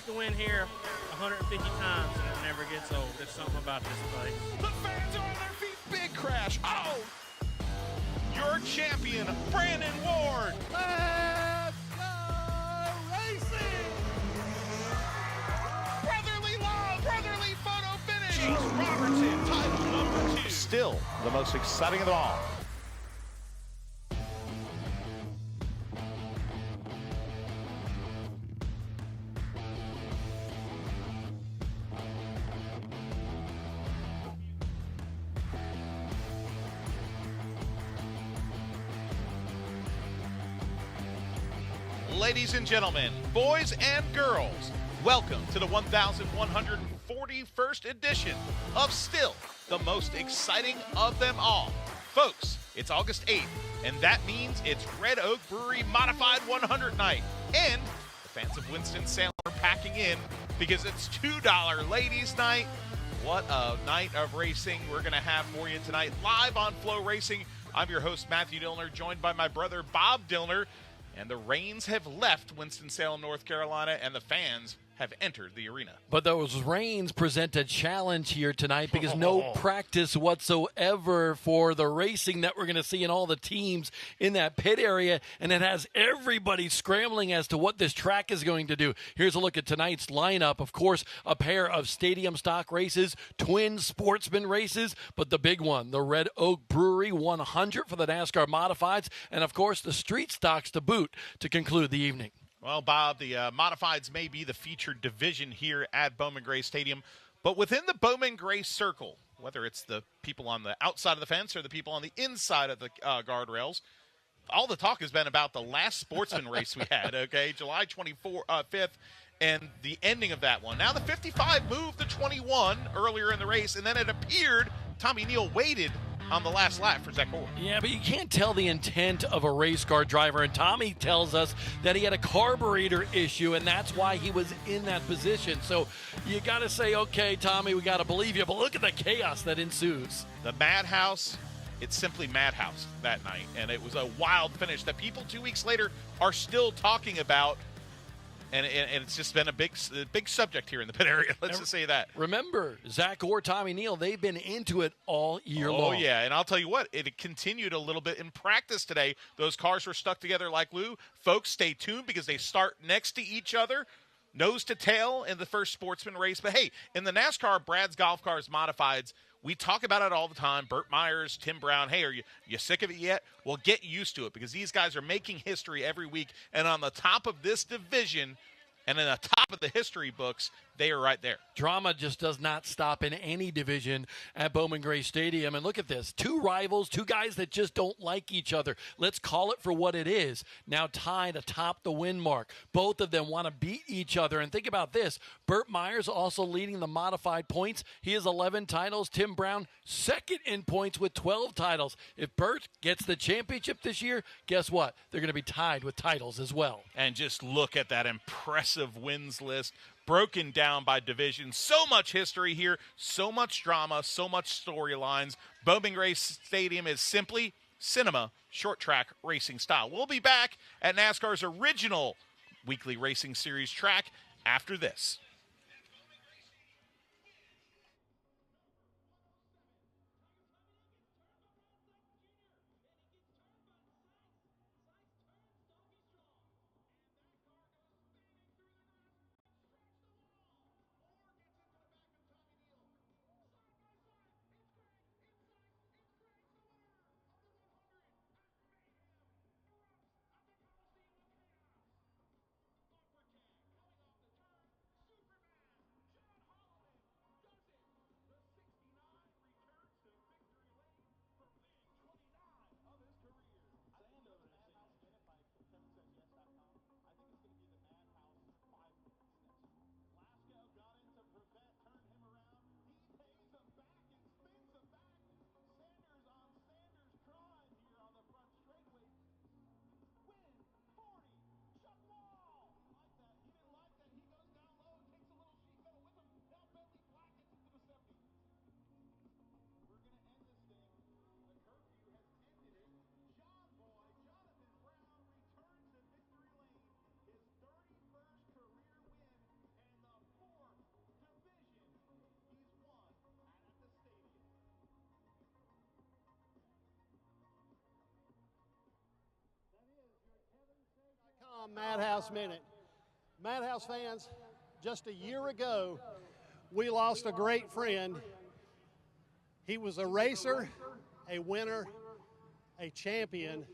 can win here 150 times and it never gets old. There's something about this place. The fans are on their feet. Big crash. Oh! Your champion, Brandon Ward. Let's go racing! Brotherly love, brotherly photo finish. Chase Robertson, title number 2. Still the most exciting of them all. Ladies and gentlemen, boys and girls, welcome to the 1141st edition of Still the Most Exciting of Them All. Folks, it's August 8th, and that means it's Red Oak Brewery Modified 100 night. And the fans of Winston-Salem are packing in because it's $2 Ladies Night. What a night of racing we're going to have for you tonight, live on Flow Racing. I'm your host, Matthew Dillner, joined by my brother, Bob Dillner. And the rains have left Winston-Salem, North Carolina, and the fans have entered the arena. But those rains present a challenge here tonight because no practice whatsoever for the racing that we're going to see in all the teams in that pit area, and it has everybody scrambling as to what this track is going to do. Here's a look at tonight's lineup. Of course, a pair of stadium stock races, twin sportsman races, but the big one, the Red Oak Brewery 100 for the NASCAR Modifieds, and of course the street stocks to boot to conclude the evening. Well, Bob, the Modifieds may be the featured division here at Bowman Gray Stadium, but within the Bowman Gray circle, whether it's the people on the outside of the fence or the people on the inside of the guardrails, all the talk has been about the last sportsman race we had, okay, July 5th, and the ending of that one. Now the 55 moved to 21 earlier in the race, and then it appeared Tommy Neal waited on the last lap for Zach Orr. Yeah, but you can't tell the intent of a race car driver, and Tommy tells us that he had a carburetor issue, and that's why he was in that position. So you got to say, okay, Tommy, we got to believe you, but look at the chaos that ensues. The Madhouse, it's simply Madhouse that night, and it was a wild finish that people 2 weeks later are still talking about. And it's just been a big subject here in the pit area. Let's just say that. Remember, Zach Orr, Tommy Neal, they've been into it all year long. Oh, yeah, and I'll tell you what, it continued a little bit in practice today. Those cars were stuck together like glue. Folks, stay tuned because they start next to each other, nose to tail in the first sportsman race. But, hey, in the NASCAR Brad's Golf Cars Modifieds, we talk about it all the time. Burt Myers, Tim Brown, hey, are you sick of it yet? Well, get used to it because these guys are making history every week. And on the top of this division and in the top of the history books, they are right there. Drama just does not stop in any division at Bowman Gray Stadium. And look at this. Two rivals, two guys that just don't like each other. Let's call it for what it is. Now tied atop the win mark. Both of them want to beat each other. And think about this. Burt Myers also leading the modified points. He has 11 titles. Tim Brown second in points with 12 titles. If Burt gets the championship this year, guess what? They're going to be tied with titles as well. And just look at that impressive wins list. Broken down by division. So much history here, so much drama, so much storylines. Bowman Gray Stadium is simply cinema, short track racing style. We'll be back at NASCAR's original weekly racing series track after this. Madhouse Minute. Madhouse fans, just a year ago, we lost a great friend. He was a racer, a winner, a champion,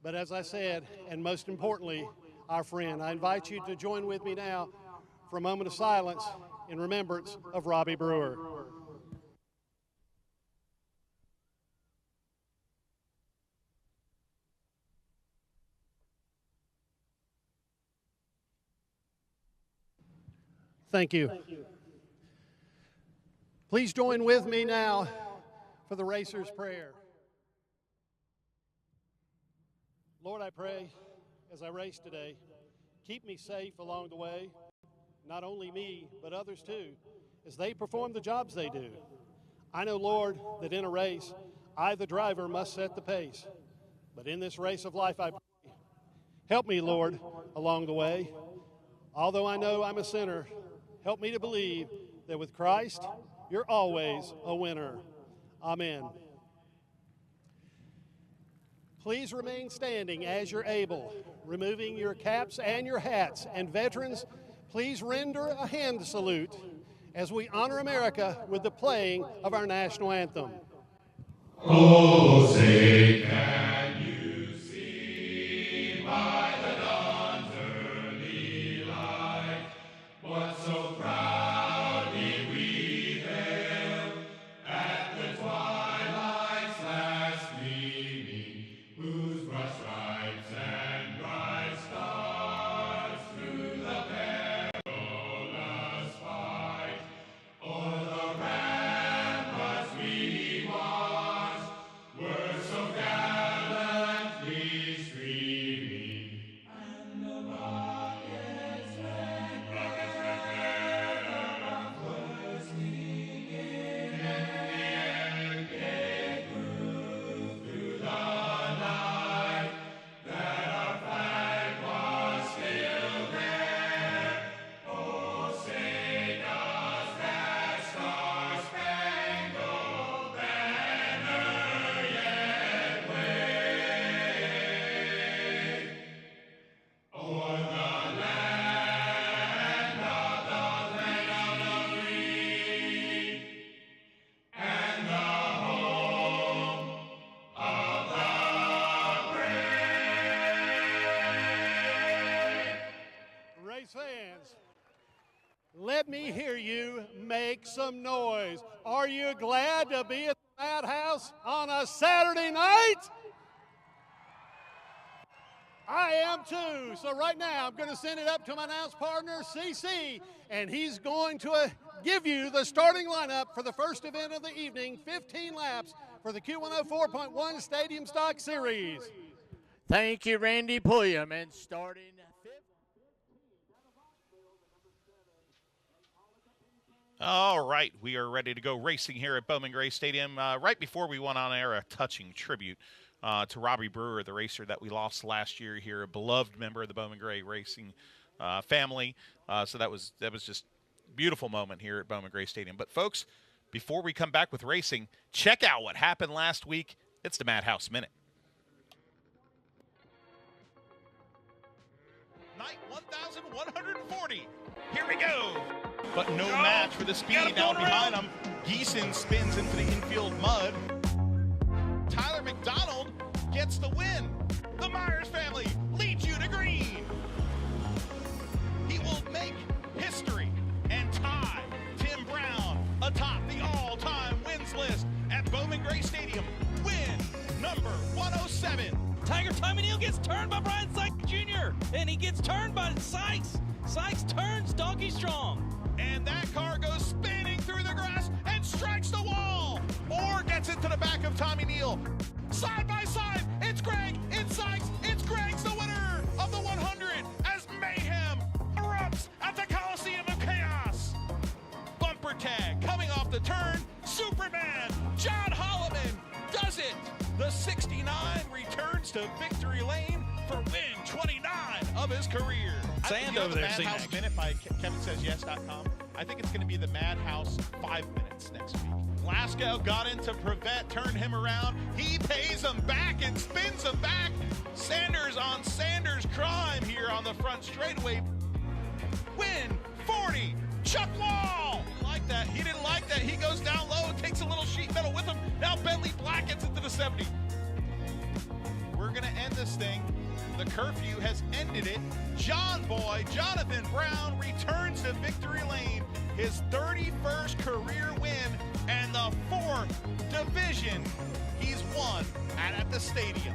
but as I said, and most importantly, our friend. I invite you to join with me now for a moment of silence in remembrance of Robbie Brewer. Thank you. Please join with me now for the racer's prayer. Lord, I pray as I race today, keep me safe along the way, not only me, but others too, as they perform the jobs they do. I know, Lord, that in a race, I, the driver, must set the pace. But in this race of life, I pray, help me, Lord, along the way. Although I know I'm a sinner, help me to believe that with Christ, you're always a winner. Amen. Please remain standing as you're able, removing your caps and your hats. And veterans, please render a hand salute as we honor America with the playing of our national anthem. Oh, say can you see by the dawn's early light what so proudly we hailed at the twilight's last gleaming, whose broad stripes and bright stars through the perilous fight o'er the ramparts we marched were so gallantly streaming, and the rockets red banner bursting in, and the air grew through the night that our flag was still there. Oh, say does that star-spangled banner yet wave o'er the land of the free and the home of the brave? Race fans, let me hear you make some noise. Are you glad to be at the Madhouse on a Saturday night? I am too. So right now, I'm going to send it up to my announce partner, CC, and he's going to give you the starting lineup for the first event of the evening, 15 laps for the Q104.1 Stadium Stock Series. Thank you, Randy Pulliam. And starting fifth. All right, we are ready to go racing here at Bowman Gray Stadium. Right before we went on air, a touching tribute to Robbie Brewer, the racer that we lost last year here, a beloved member of the Bowman Gray racing family. So that was just a beautiful moment here at Bowman Gray Stadium. But folks, before we come back with racing, check out what happened last week. It's the Madhouse Minute. Night 1,140. Here we go. But no match for the speed down behind him. Geeson spins into the infield mud. Tyler McDonald gets the win. The Myers family leads you to green. He will make history and tie Tim Brown atop the all-time wins list at Bowman Gray Stadium. Win number 107. Tiger Tommy Neal gets turned by Brian Sykes Jr. and he gets turned by Sykes. Sykes turns Donkey Strong. And that car goes spinning through the grass and strikes the wall. Or gets into the back of Tommy Neal. Side by side, it's Greg, it's Sykes, it's Greg's the winner of the 100 as mayhem erupts at the Coliseum of Chaos. Bumper tag coming off the turn. Superman, John Holloman does it. The 69 returns to victory lane for win 29 of his career. Sand over the there, Madhouse C-Mac. Minute by KevinSaysYes.com. I think it's going to be the Madhouse 5 minutes next week. Glasgow got into Prevette, turned him around. He pays him back and spins him back. Sanders on Sanders' crime. He the front straightaway. Win 40. Chuck Wall. Like that. He didn't like that. He goes down low and takes a little sheet metal with him. Now Bentley Black gets into the 70. We're going to end this thing. The curfew has ended it. Jonathan Brown returns to victory lane. His 31st career win and the 4th division he's won at the stadium.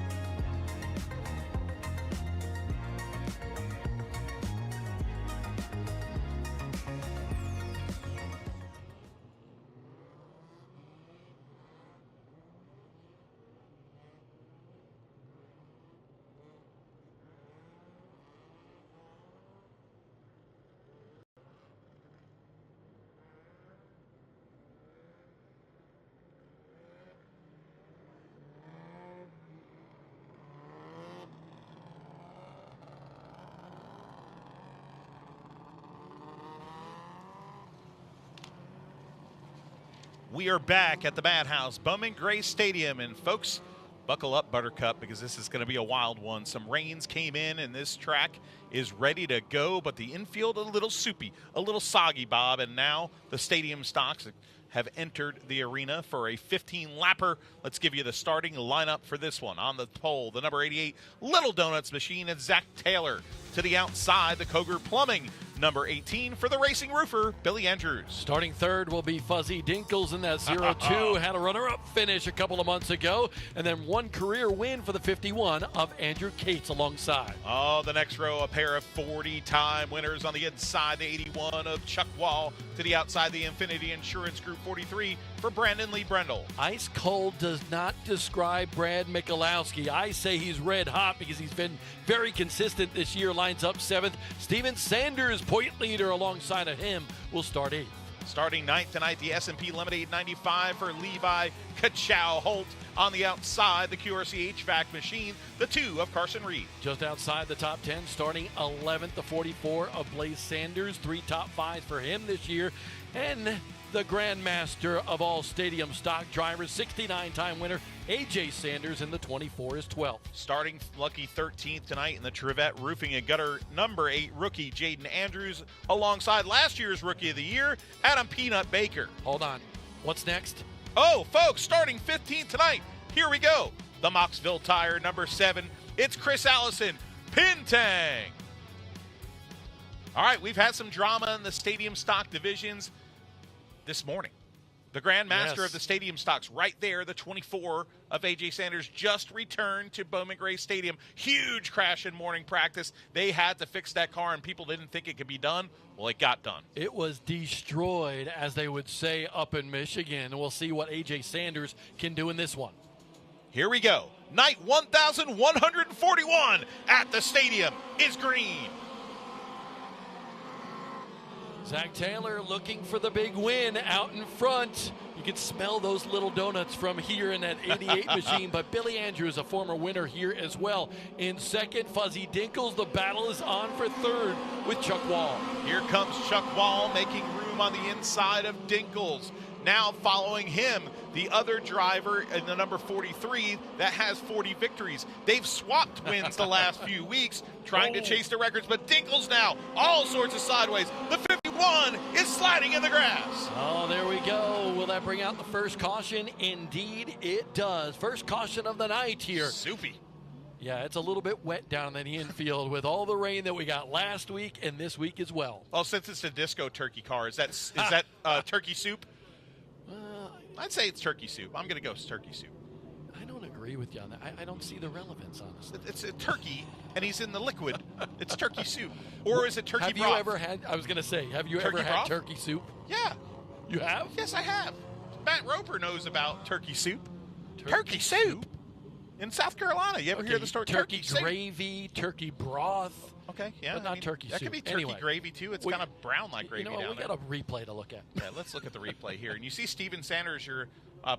We are back at the Madhouse, Bowman Gray Stadium, and folks, buckle up, Buttercup, because this is going to be a wild one. Some rains came in, and this track is ready to go, but the infield a little soupy, a little soggy, Bob, and now the stadium stocks have entered the arena for a 15-lapper. Let's give you the starting lineup for this one. On the pole, the number 88 Little Donuts machine, and Zach Taylor. To the outside, the Koger Plumbing, number 18 for the Racing Roofer, Billy Andrews. Starting third will be Fuzzy Dinkles in that 0-2. Had a runner-up finish a couple of months ago, and then one career win for the 51 of Andrew Cates alongside. Oh, the next row, a pair of 40-time winners on the inside, the 81 of Chuck Wall. To the outside, the Infinity Insurance Group 43 for Brandon Lee Brendel. Ice cold does not describe Brad Michalowski. I say he's red hot because he's been very consistent this year. Lines up 7th. Steven Sanders, point leader, alongside of him, will start 8th. Starting 9th tonight, the S&P Lemonade 95 for Levi Kachow Holt. On the outside, the QRC HVAC machine, the 2 of Carson Reed. Just outside the top 10, starting 11th, the 44 of Blaze Sanders. 3 top 5s for him this year. And the grandmaster of all stadium stock drivers, 69-time winner, A.J. Sanders in the 24 is 12th. Starting lucky 13th tonight in the Trevette Roofing and Gutter number 8 rookie Jaden Andrews, alongside last year's Rookie of the Year, Adam Peanut Baker. Hold on. What's next? Oh, folks, starting 15th tonight, here we go. The Moxville Tire number 7, it's Chris Allison, Pintang. All right, we've had some drama in the stadium stock divisions this morning. The Grandmaster of the stadium stocks right there, the 24 of A.J. Sanders, just returned to Bowman Gray Stadium. Huge crash in morning practice. They had to fix that car, and people didn't think it could be done. Well, it got done. It was destroyed, as they would say up in Michigan. We'll see what A.J. Sanders can do in this one. Here we go. Night 1,141 at the stadium is green. Zach Taylor looking for the big win out in front. You can smell those little donuts from here in that 88 machine, but Billy Andrews, a former winner here as well. In second, Fuzzy Dinkles. The battle is on for third with Chuck Wall. Here comes Chuck Wall making room on the inside of Dinkles. Now following him, the other driver in the number 43 that has 40 victories. They've swapped wins the last few weeks, trying to chase the records, but Dinkles now, all sorts of sideways. The 51 is sliding in the grass. Oh, there we go. Will that bring out the first caution? Indeed, it does. First caution of the night here. Soupy. Yeah, it's a little bit wet down in the infield with all the rain that we got last week and this week as well. Well, since it's a disco turkey car, is that turkey soup? I'd say it's turkey soup. I'm going to go turkey soup. I don't agree with you on that. I don't see the relevance, honestly. It's a turkey, and he's in the liquid. It's turkey soup. Or is it turkey broth? Have you ever had, I was going to say, have you ever had turkey soup? Yeah. You have? Yes, I have. Matt Roper knows about turkey soup. Turkey soup? In South Carolina. You ever hear the story? Turkey gravy, turkey broth. Okay, yeah. But not turkey soup. That could be turkey gravy, too. It's kind of brown like gravy down there. We got a replay to look at. Yeah, let's look at the replay here. And you see Steven Sanders, your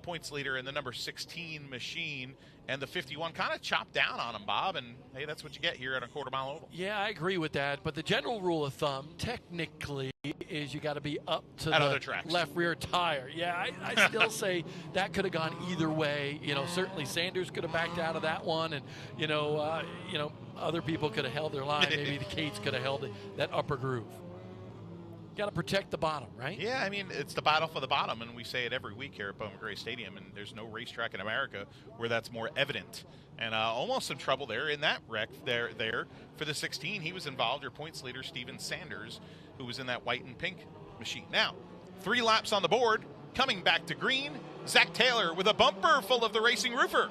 points leader in the number 16 machine, and the 51 kind of chopped down on him, Bob, and hey, that's what you get here at a quarter-mile oval. Yeah, I agree with that, but the general rule of thumb, technically, is you got to be up to at other the tracks. left rear tire. Yeah, I still say that could have gone either way. Certainly Sanders could have backed out of that one, and other people could have held their line. Maybe the Cates could have held that upper groove. Got to protect the bottom, right? Yeah, I mean, it's the battle for the bottom, and we say it every week here at Bowman Gray Stadium, and there's no racetrack in America where that's more evident. And almost some trouble there in that wreck there for the 16. He was involved, your points leader, Steven Sanders, who was in that white and pink machine. Now, 3 laps on the board, coming back to green, Zach Taylor with a bumper full of the racing roofer.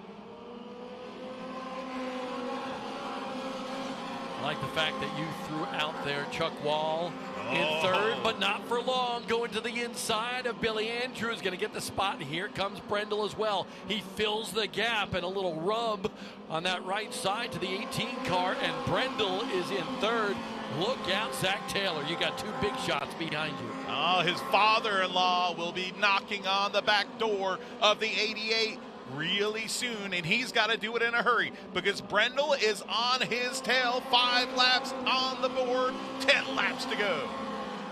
I like the fact that you threw out there Chuck Wall in third, but not for long. Going to the inside of Billy Andrews, going to get the spot, and here comes Brendel as well. He fills the gap, and a little rub on that right side to the 18 car, and Brendel is in third. Look out, Zach Taylor. You got 2 big shots behind you. Oh, his father-in-law will be knocking on the back door of the 88 really soon, and he's got to do it in a hurry because Brendel is on his tail. 5 laps on the board, 10 laps to go.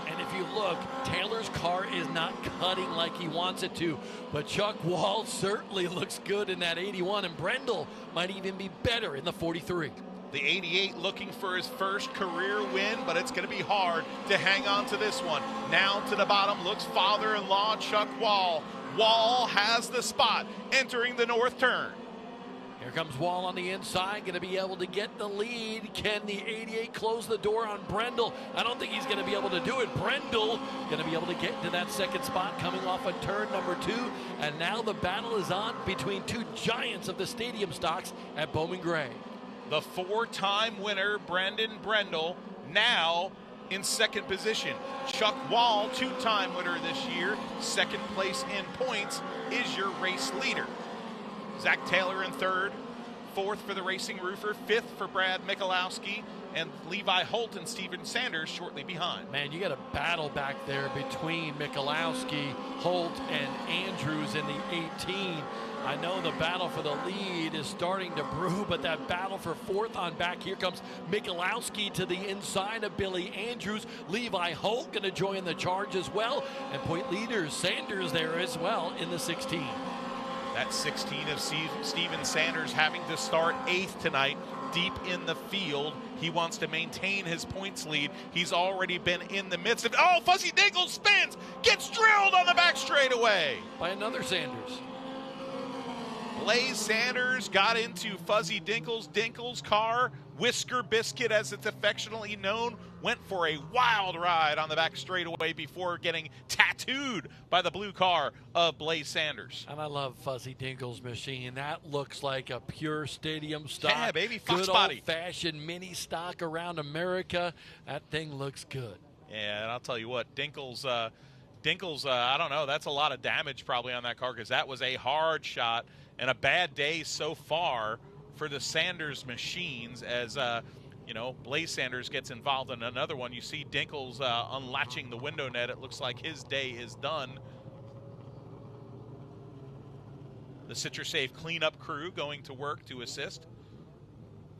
And if you look, Taylor's car is not cutting like he wants it to, but Chuck Wall certainly looks good in that 81, and Brendel might even be better in the 43. The 88 looking for his first career win, but it's going to be hard to hang on to this one. Now to the bottom looks father-in-law Chuck Wall. Wall has the spot entering the north turn. Here comes Wall on the inside, going to be able to get the lead. Can the 88 close the door on Brendel? I don't think he's going to be able to do it. Brendel going to be able to get to that second spot coming off of turn number 2. And now the battle is on between 2 giants of the stadium stocks at Bowman Gray. The 4-time winner, Brandon Brendel, now in second position. Chuck Wall, 2-time winner this year, second place in points, is your race leader. Zach Taylor in third, 4th for the racing roofer, 5th for Brad Michalowski, and Levi Holt and Steven Sanders shortly behind. Man, you got a battle back there between Michalowski, Holt, and Andrews in the 18. I know the battle for the lead is starting to brew, but that battle for 4th on back, here comes Michalowski to the inside of Billy Andrews. Levi Holt going to join the charge as well, and point leaders Sanders there as well in the 16. That 16 of Steven Sanders having to start 8th tonight, deep in the field. He wants to maintain his points lead. He's already been in the midst of, Fuzzy Dinkles spins, gets drilled on the back straightaway. By another Sanders. Blaze Sanders got into Fuzzy Dinkles' car. Whisker Biscuit, as it's affectionately known, went for a wild ride on the back straightaway before getting tattooed by the blue car of Blaze Sanders. And I love Fuzzy Dinkles' machine. That looks like a pure stadium stock. Yeah, baby, Fox good body. Old-fashioned mini stock around America. That thing looks good. Yeah, and I'll tell you what, Dinkles, I don't know, that's a lot of damage probably on that car because that was a hard shot and a bad day so far for the Sanders machines as, Blaze Sanders gets involved in another one. You see Dinkles unlatching the window net. It looks like his day is done. The CitraSave cleanup crew going to work to assist.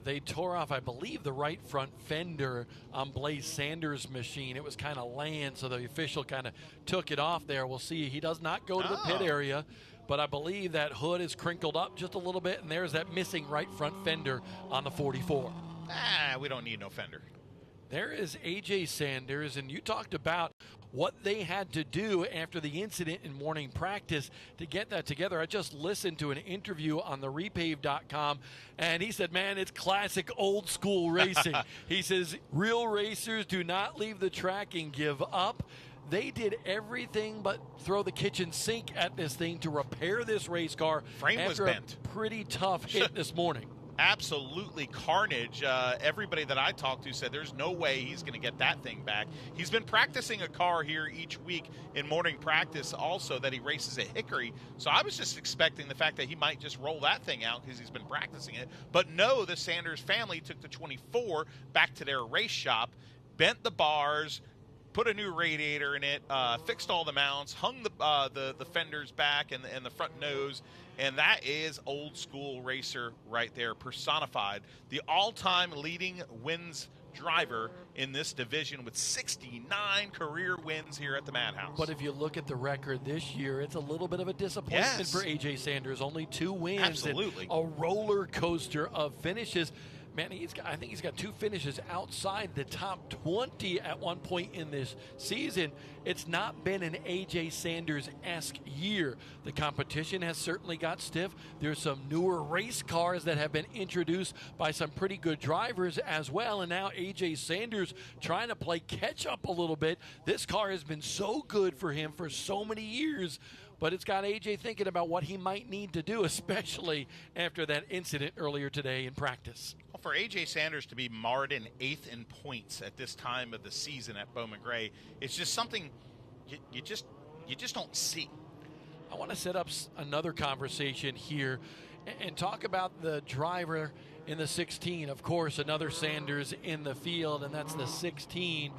They tore off, I believe, the right front fender on Blaze Sanders' machine. It was kind of laying, so the official kind of took it off there. We'll see. He does not go to the pit area, but I believe that hood is crinkled up just a little bit, and there's that missing right front fender on the 44. We don't need no fender. There is A.J. Sanders, and you talked about what they had to do after the incident in morning practice to get that together. I just listened to an interview on the repave.com, and he said, man, it's classic old school racing. He says, real racers do not leave the track and give up. They did everything but throw the kitchen sink at this thing to repair this race car. Frame was bent. After a pretty tough hit this morning. Absolutely carnage. Everybody that I talked to said there's no way he's going to get that thing back. He's been practicing a car here each week in morning practice also that he races at Hickory. So I was just expecting the fact that he might just roll that thing out because he's been practicing it. But no, the Sanders family took the 24 back to their race shop, bent the bars, put a new radiator in it, fixed all the mounts, hung the fenders back and the front nose, and that is old school racer right there, personified. The all-time leading wins driver in this division with 69 career wins here at the Madhouse. But if you look at the record this year, it's a little bit of a disappointment for A.J. Sanders. Only 2 wins. Absolutely. A roller coaster of finishes. Man, I think he's got 2 finishes outside the top 20 at one point in this season. It's not been an A.J. Sanders-esque year. The competition has certainly got stiff. There's some newer race cars that have been introduced by some pretty good drivers as well. And now A.J. Sanders trying to play catch up a little bit. This car has been so good for him for so many years. But it's got A.J. thinking about what he might need to do, especially after that incident earlier today in practice. Well, for A.J. Sanders to be marred in 8th in points at this time of the season at Bowman Gray, it's just something you just don't see. I want to set up another conversation here and talk about the driver in the 16. Of course, another Sanders in the field, and that's the 16.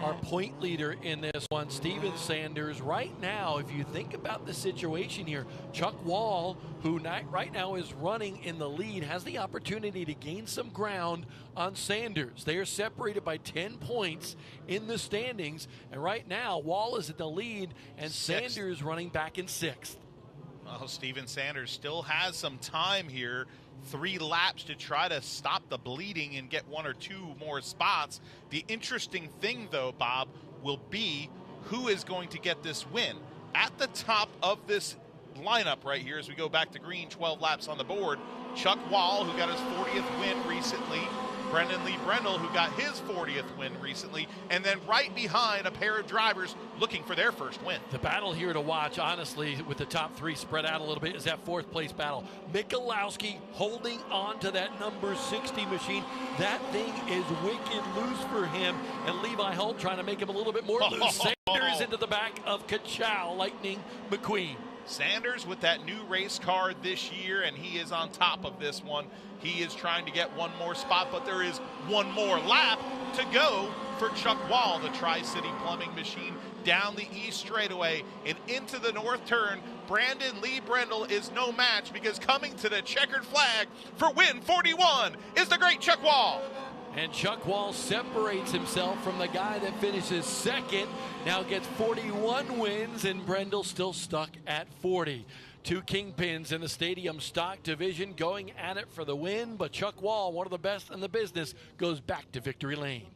Our point leader in this one, Steven Sanders. Right now, if you think about the situation here, Chuck Wall, who right now is running in the lead, has the opportunity to gain some ground on Sanders. They are separated by 10 points in the standings, and right now, Wall is at the lead, and Sanders running back in 6th. Well, Steven Sanders still has some time here. 3 laps to try to stop the bleeding and get 1 or 2 more spots. The interesting thing, though, Bob, will be who is going to get this win. At the top of this lineup right here, as we go back to green, 12 laps on the board, Chuck Wall, who got his 40th win recently, Brendan Lee Brendel, who got his 40th win recently, and then right behind a pair of drivers looking for their first win. The battle here to watch, honestly, with the top 3 spread out a little bit, is that 4th place battle. Michalowski holding on to that number 60 machine. That thing is wicked loose for him, and Levi Holt trying to make him a little bit more loose. Sanders into the back of Kachow, Lightning McQueen. Sanders with that new race car this year, and he is on top of this one. He is trying to get 1 more spot, but there is 1 more lap to go for Chuck Wall, the Tri-City Plumbing Machine, down the east straightaway and into the north turn. Brandon Lee Brendel is no match, because coming to the checkered flag for win 41 is the great Chuck Wall. And Chuck Wall separates himself from the guy that finishes 2nd. Now gets 41 wins, and Brendel still stuck at 40. 2 kingpins in the stadium stock division going at it for the win, but Chuck Wall, one of the best in the business, goes back to victory lane.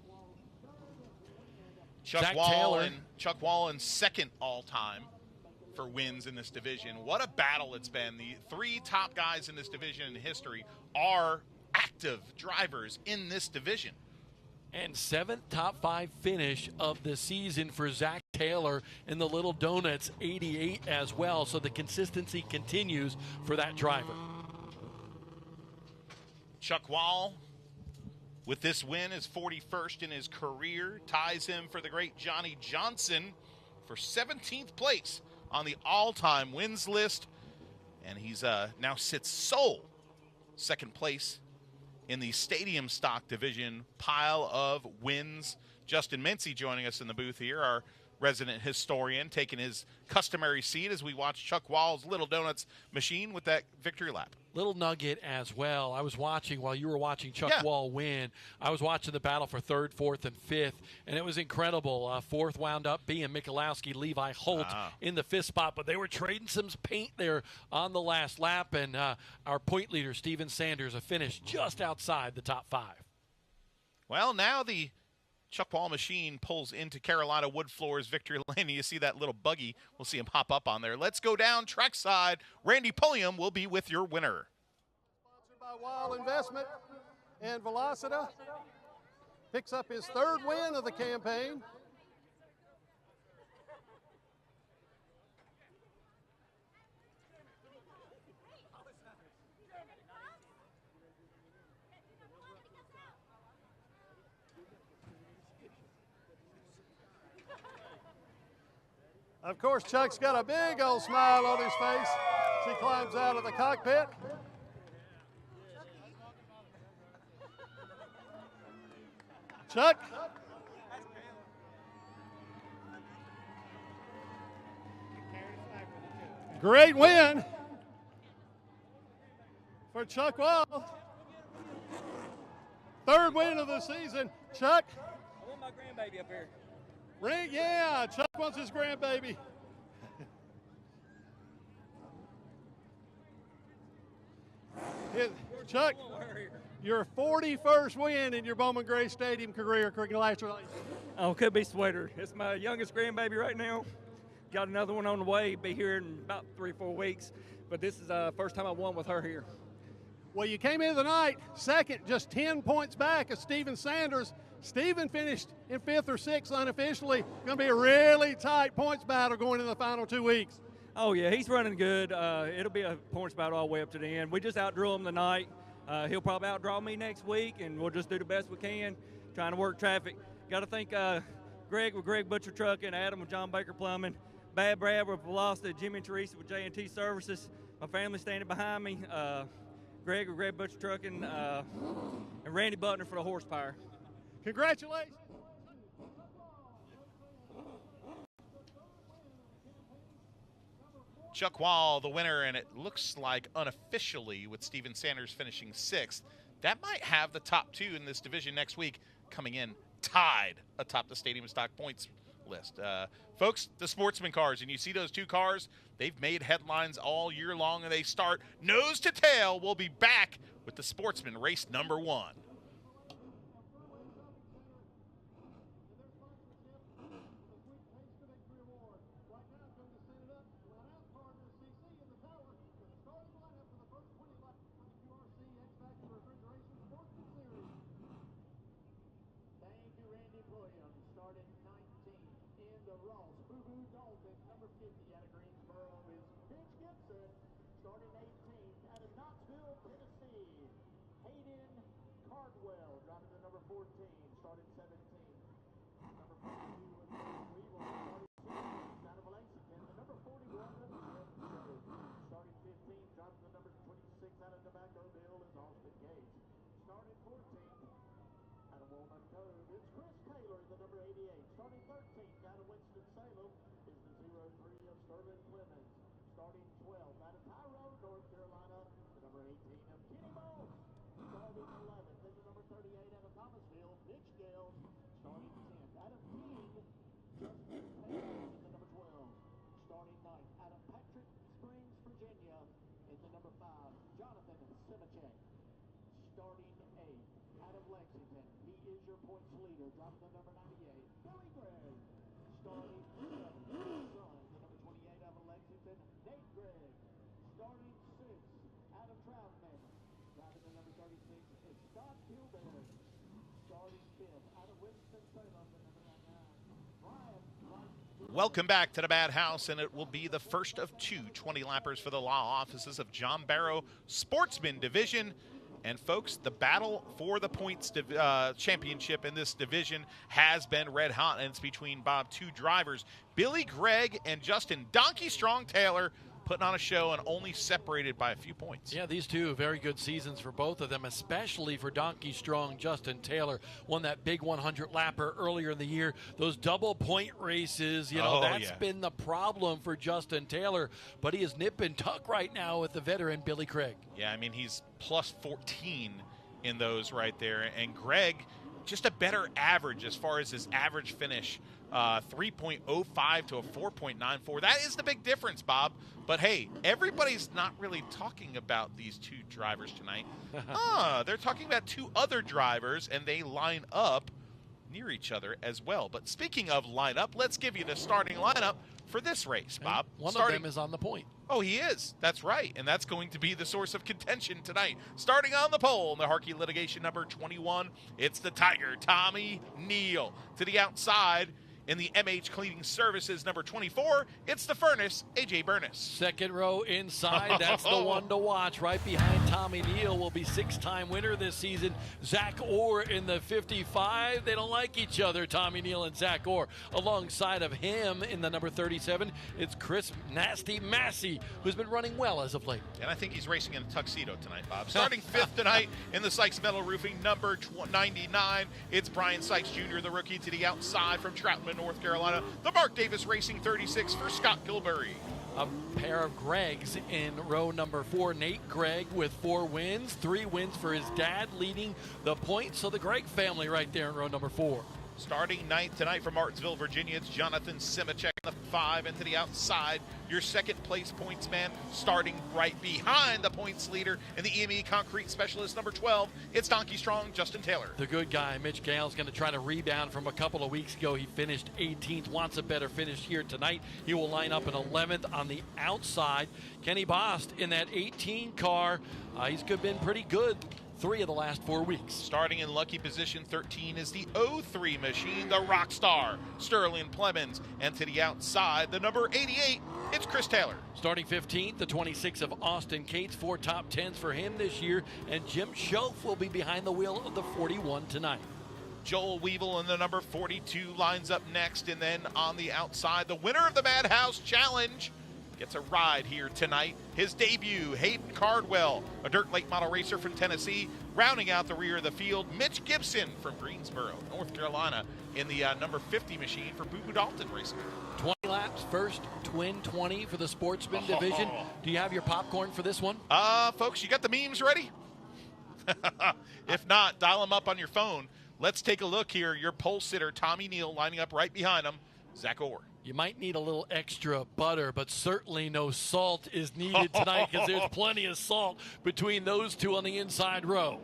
Chuck Wall in 2nd all-time for wins in this division. What a battle it's been. The 3 top guys in this division in history are active drivers in this division. And 7th top 5 finish of the season for Zach Taylor in the Little Donuts, 88 as well. So the consistency continues for that driver. Chuck Wall, with this win, is 41st in his career, ties him for the great Johnny Johnson for 17th place on the all-time wins list. And he's now sits sole 2nd place in the stadium stock division pile of wins. Justin Mincy joining us in the booth here, our resident historian, taking his customary seat as we watch Chuck Wall's Little Donuts machine with that victory lap. Little nugget as well. I was watching while you were watching Chuck Wall win. I was watching the battle for 3rd, 4th, and 5th, and it was incredible. 4th wound up being Michalowski, Levi Holt in the 5th spot, but they were trading some paint there on the last lap, and our point leader, Steven Sanders, a finish just outside the top 5. Well, now the Chuck Wall machine pulls into Carolina Wood Floors victory lane. You see that little buggy. We'll see him pop up on there. Let's go down trackside. Randy Pulliam will be with your winner. Sponsored by Wild Investment, and Velocita picks up his 3rd win of the campaign. Of course, Chuck's got a big old smile on his face as he climbs out of the cockpit. Chuck, Great win for Chuck Wall. Third win of the season. Chuck. I want my grandbaby up here. Yeah, Chuck wants his grandbaby. Chuck, your 41st win in your Bowman Gray Stadium career. Congratulations. Oh, could be sweater. It's my youngest grandbaby right now. Got another one on the way. Be here in about 3 or 4 weeks. But this is the first time I won with her here. Well, you came into the night second, just 10 points back of Steven Sanders. Steven finished in 5th or 6th unofficially. Going to be a really tight points battle going into the final 2 weeks. Oh, yeah, he's running good. It'll be a points battle all the way up to the end. We just outdrew him tonight. He'll probably outdraw me next week, and we'll just do the best we can, trying to work traffic. Got to thank Greg with Greg Butcher Trucking, Adam with John Baker Plumbing, Bad Brad with Velocity, Jimmy and Teresa with J&T Services, my family standing behind me, Greg with Greg Butcher Trucking, and Randy Butner for the horsepower. Congratulations. Chuck Wall, the winner, and it looks like unofficially with Steven Sanders finishing 6th, that might have the top 2 in this division next week coming in tied atop the Stadium Stock points list. Folks, the sportsman cars, and you see those 2 cars, they've made headlines all year long, and they start nose to tail. We'll be back with the sportsman race number 1. Starting 13th out of Winston-Salem is the 03 of Sterling Clemens. Starting 12th out of Tyrone, North Carolina, the number 18 of Kenny Moss. Starting 11th is the number 38 out of Thomasville, Mitch Gales. Starting 10th out of King, Justin Taylor is the number 12. Starting 9th out of Patrick Springs, Virginia, is the number 5, Jonathan Simacek. Starting 8th out of Lexington, he is your points leader, dropping the number 98. Billy Gregg, starting 7th, the number 28 out of Lexington, Nate Gregg. Starting 6th out of Troutman, driving the number 36 is Scott Gilbert. Starting 5th out of Winston-Salem, the number 99, Brian Wright. Welcome back to the Madhouse, and it will be the first of 2 20-lappers for the law offices of John Barrow Sportsman Division. And, folks, the battle for the points championship in this division has been red hot, and it's between 2 drivers, Billy Gregg and Justin Donkey Strong Taylor, putting on a show and only separated by a few points. Yeah, these 2 very good seasons for both of them, especially for Donkey Strong. Justin Taylor won that big 100-lapper earlier in the year. Those double-point races, that's been the problem for Justin Taylor, but he is nip and tuck right now with the veteran Billy Gregg. Yeah, I mean, he's plus 14 in those right there, and Gregg, just a better average as far as his average finish. 3.05 to a 4.94. That is the big difference, Bob. But, hey, everybody's not really talking about these 2 drivers tonight. They're talking about 2 other drivers, and they line up near each other as well. But speaking of lineup, let's give you the starting lineup for this race, Bob. One of them is on the point. Oh, he is. That's right. And that's going to be the source of contention tonight. Starting on the pole in the Harkey litigation number 21, it's the Tiger, Tommy Neal. To the outside, in the MH Cleaning Services number 24, it's the Furnace, A.J. Burness. Second row inside, that's the one to watch. Right behind Tommy Neal will be 6-time winner this season, Zach Orr in the 55. They don't like each other, Tommy Neal and Zach Orr. Alongside of him in the number 37, it's Chris Nasty Massey, who's been running well as of late. And I think he's racing in a tuxedo tonight, Bob. Starting 5th tonight in the Sykes Metal Roofing number 99, it's Brian Sykes Jr., the rookie, to the outside from Troutman, North Carolina, the Mark Davis Racing 36 for Scott Gilbury. a pair of Gregs in row number 4. Nate Gregg with 4 wins, 3 wins for his dad leading the points. So the Gregg family right there in row number 4. Starting ninth tonight from Martinsville, Virginia, it's Jonathan Simicek on the 5 into the outside. Your second place points man starting right behind the points leader and the EME concrete specialist number 12. It's Donkey Strong, Justin Taylor. The good guy, Mitch Gale's going to try to rebound from a couple of weeks ago. He finished 18th, wants a better finish here tonight. He will line up in 11th on the outside. Kenny Bost in that 18 car. He's been pretty good 3 of the last 4 weeks. Starting in lucky position 13 is the 03 machine, the rock star, Sterling Plemons. And to the outside, the number 88, it's Chris Taylor. Starting 15th, the 26 of Austin Cates, 4 top 10s for him this year. And Jim Schoaf will be behind the wheel of the 41 tonight. Joel Weevil in the number 42 lines up next. And then on the outside, the winner of the Madhouse Challenge gets a ride here tonight. His debut, Hayden Cardwell, a dirt late model racer from Tennessee. Rounding out the rear of the field, Mitch Gibson from Greensboro, North Carolina, in the number 50 machine for Boo Boo Dalton Racing. 20 laps, first twin 20 for the sportsman division. Do you have your popcorn for this one? Folks, you got the memes ready? If not, dial them up on your phone. Let's take a look here. Your pole sitter, Tommy Neal, lining up right behind him, Zach Orr. You might need a little extra butter, but certainly no salt is needed tonight because there's plenty of salt between those two on the inside row.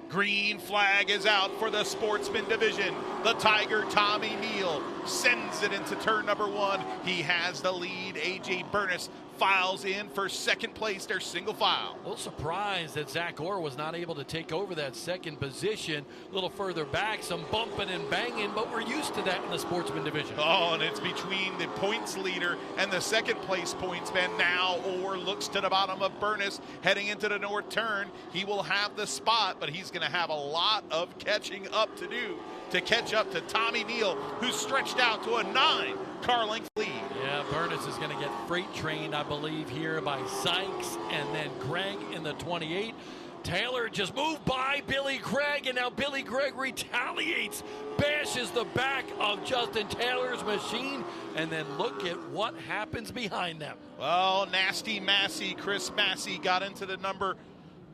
Green flag is out for the sportsman division. The Tiger, Tommy Neal, sends it into turn number 1. He has the lead. A.J. Burness files in for second place. They're single file. A little surprised that Zach Orr was not able to take over that second position. A little further back, some bumping and banging, but we're used to that in the sportsman division. Oh, and it's between the points leader and the second place points man. Now Orr looks to the bottom of Burness, heading into the north turn. He will have the spot, but he's going to have a lot of catching up to do to catch up to Tommy Neal, who's stretched out to a 9-car length lead. Yeah, Burness is going to get freight trained, I believe, here by Sykes and then Gregg in the 28. Taylor just moved by Billy Gregg, and now Billy Gregg retaliates, bashes the back of Justin Taylor's machine, and then look at what happens behind them. Well, Nasty Massey, Chris Massey, got into the number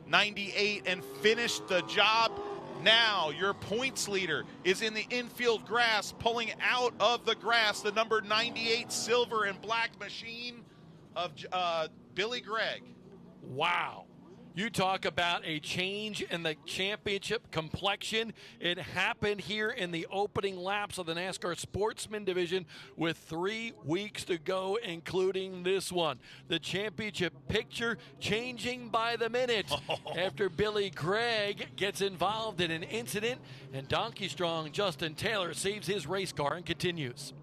98 and finished the job. Now your points leader is in the infield grass, pulling out of the grass the number 98 silver and black machine of Billy Gregg. Wow. You talk about a change in the championship complexion. It happened here in the opening laps of the NASCAR Sportsman Division with 3 weeks to go, including this one. The championship picture changing by the minute after Billy Gregg gets involved in an incident, and Donkey Strong Justin Taylor saves his race car and continues.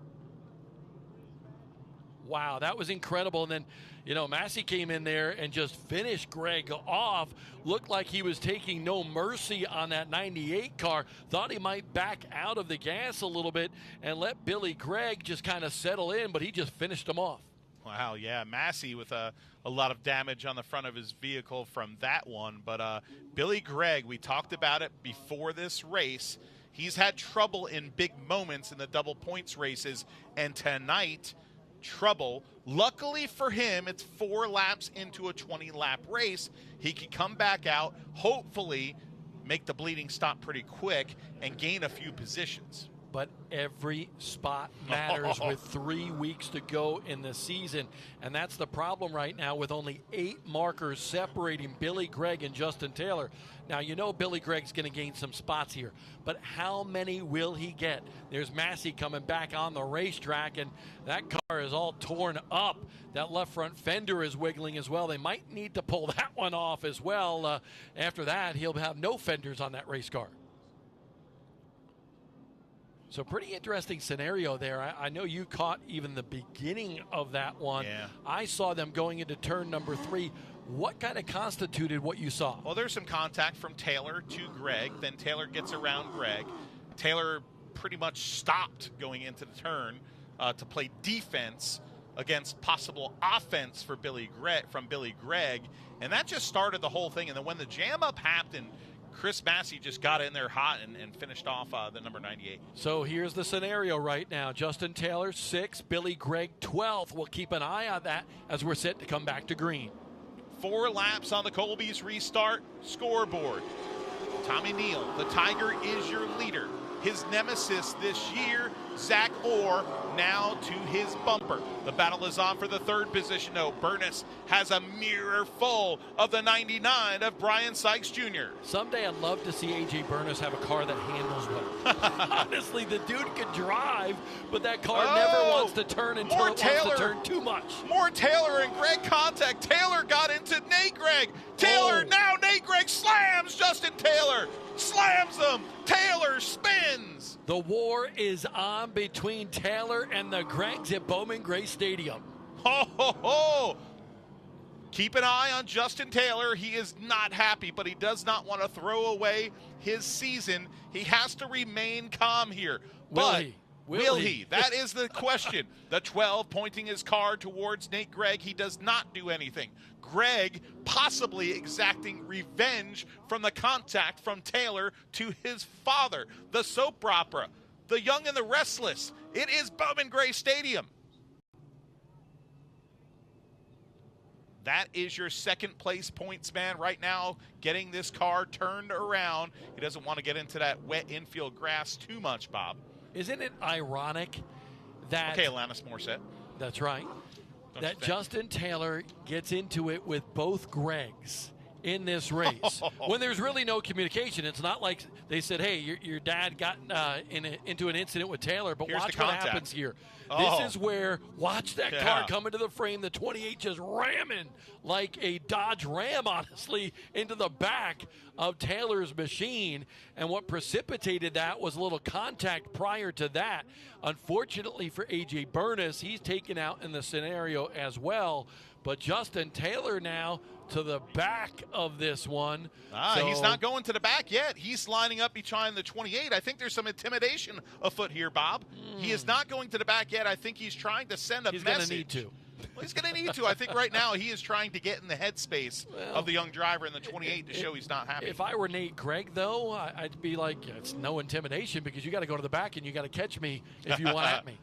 Wow, that was incredible. And then, Massey came in there and just finished Gregg off. Looked like he was taking no mercy on that 98 car. Thought he might back out of the gas a little bit and let Billy Gregg just kind of settle in, but he just finished him off. Wow, yeah, Massey with a lot of damage on the front of his vehicle from that one. But Billy Gregg, we talked about it before this race. He's had trouble in big moments in the double points races, and tonight, trouble. Luckily for him, it's 4 laps into a 20-lap race. He can come back out, hopefully make the bleeding stop pretty quick, and gain a few positions. But every spot matters with 3 weeks to go in the season. And that's the problem right now with only 8 markers separating Billy Gregg and Justin Taylor. Now, Billy Gregg's going to gain some spots here, but how many will he get? There's Massey coming back on the racetrack, and that car is all torn up. That left front fender is wiggling as well. They might need to pull that one off as well. After that, he'll have no fenders on that race car. So pretty interesting scenario there. I know you caught even the beginning of that one. Yeah. I saw them going into turn number 3. What kind of constituted what you saw? Well, there's some contact from Taylor to Gregg. Then Taylor gets around Gregg. Taylor pretty much stopped going into the turn to play defense against possible offense for Billy Gregg, and that just started the whole thing. And then when the jam up happened, Chris Massey just got in there hot and finished off the number 98. So here's the scenario right now. Justin Taylor, 6th. Billy Gregg, 12th. We'll keep an eye on that as we're set to come back to green. 4 laps on the Colby's restart scoreboard. Tommy Neal, the Tiger, is your leader. His nemesis this year, Zach Orr, now to his bumper. The battle is on for the 3rd position, though. Burness has a mirror full of the 99 of Brian Sykes Jr. Someday I'd love to see A.J. Burness have a car that handles well. Honestly, the dude can drive, but that car never wants to turn until it wants to turn too much. More Taylor and Gregg contact. Taylor got into Nate Gregg. Taylor, now Nate Gregg slams Justin Taylor. Slams them. Taylor spins. The war is on between Taylor and the Greggs at Bowman Gray Stadium. Ho, ho, ho. Keep an eye on Justin Taylor. He is not happy, but he does not want to throw away his season. He has to remain calm here. Will he? That is the question. The 12 pointing his car towards Nate Gregg. He does not do anything. Gregg possibly exacting revenge from the contact from Taylor to his father. The soap opera, The Young and the Restless. It is Bowman Gray Stadium. That is your 2nd place points man right now, getting this car turned around. He doesn't want to get into that wet infield grass too much, Bob. Isn't it ironic that... Okay, Alanis Morissette. That's right. That Justin Taylor gets into it with both Greggs in this race when there's really no communication. It's not like they said, hey, your dad got into an incident with Taylor, but Here's watch what happens here. This is where, watch that car come into the frame, the 28 just ramming like a Dodge Ram, honestly, into the back of Taylor's machine. And what precipitated that was a little contact prior to that. Unfortunately for A.J. Burness, he's taken out in the scenario as well. But Justin Taylor now to the back of this one. He's not going to the back yet. He's lining up behind the 28. I think there's some intimidation afoot here, Bob. He is not going to the back yet. I think he's trying to send a message. He's going to need to. Well, he's going to need to. I think right now he is trying to get in the headspace of the young driver in the 28 to show he's not happy. If I were Nate Gregg, though, I'd be like, it's no intimidation because you got to go to the back and you got to catch me if you want at me.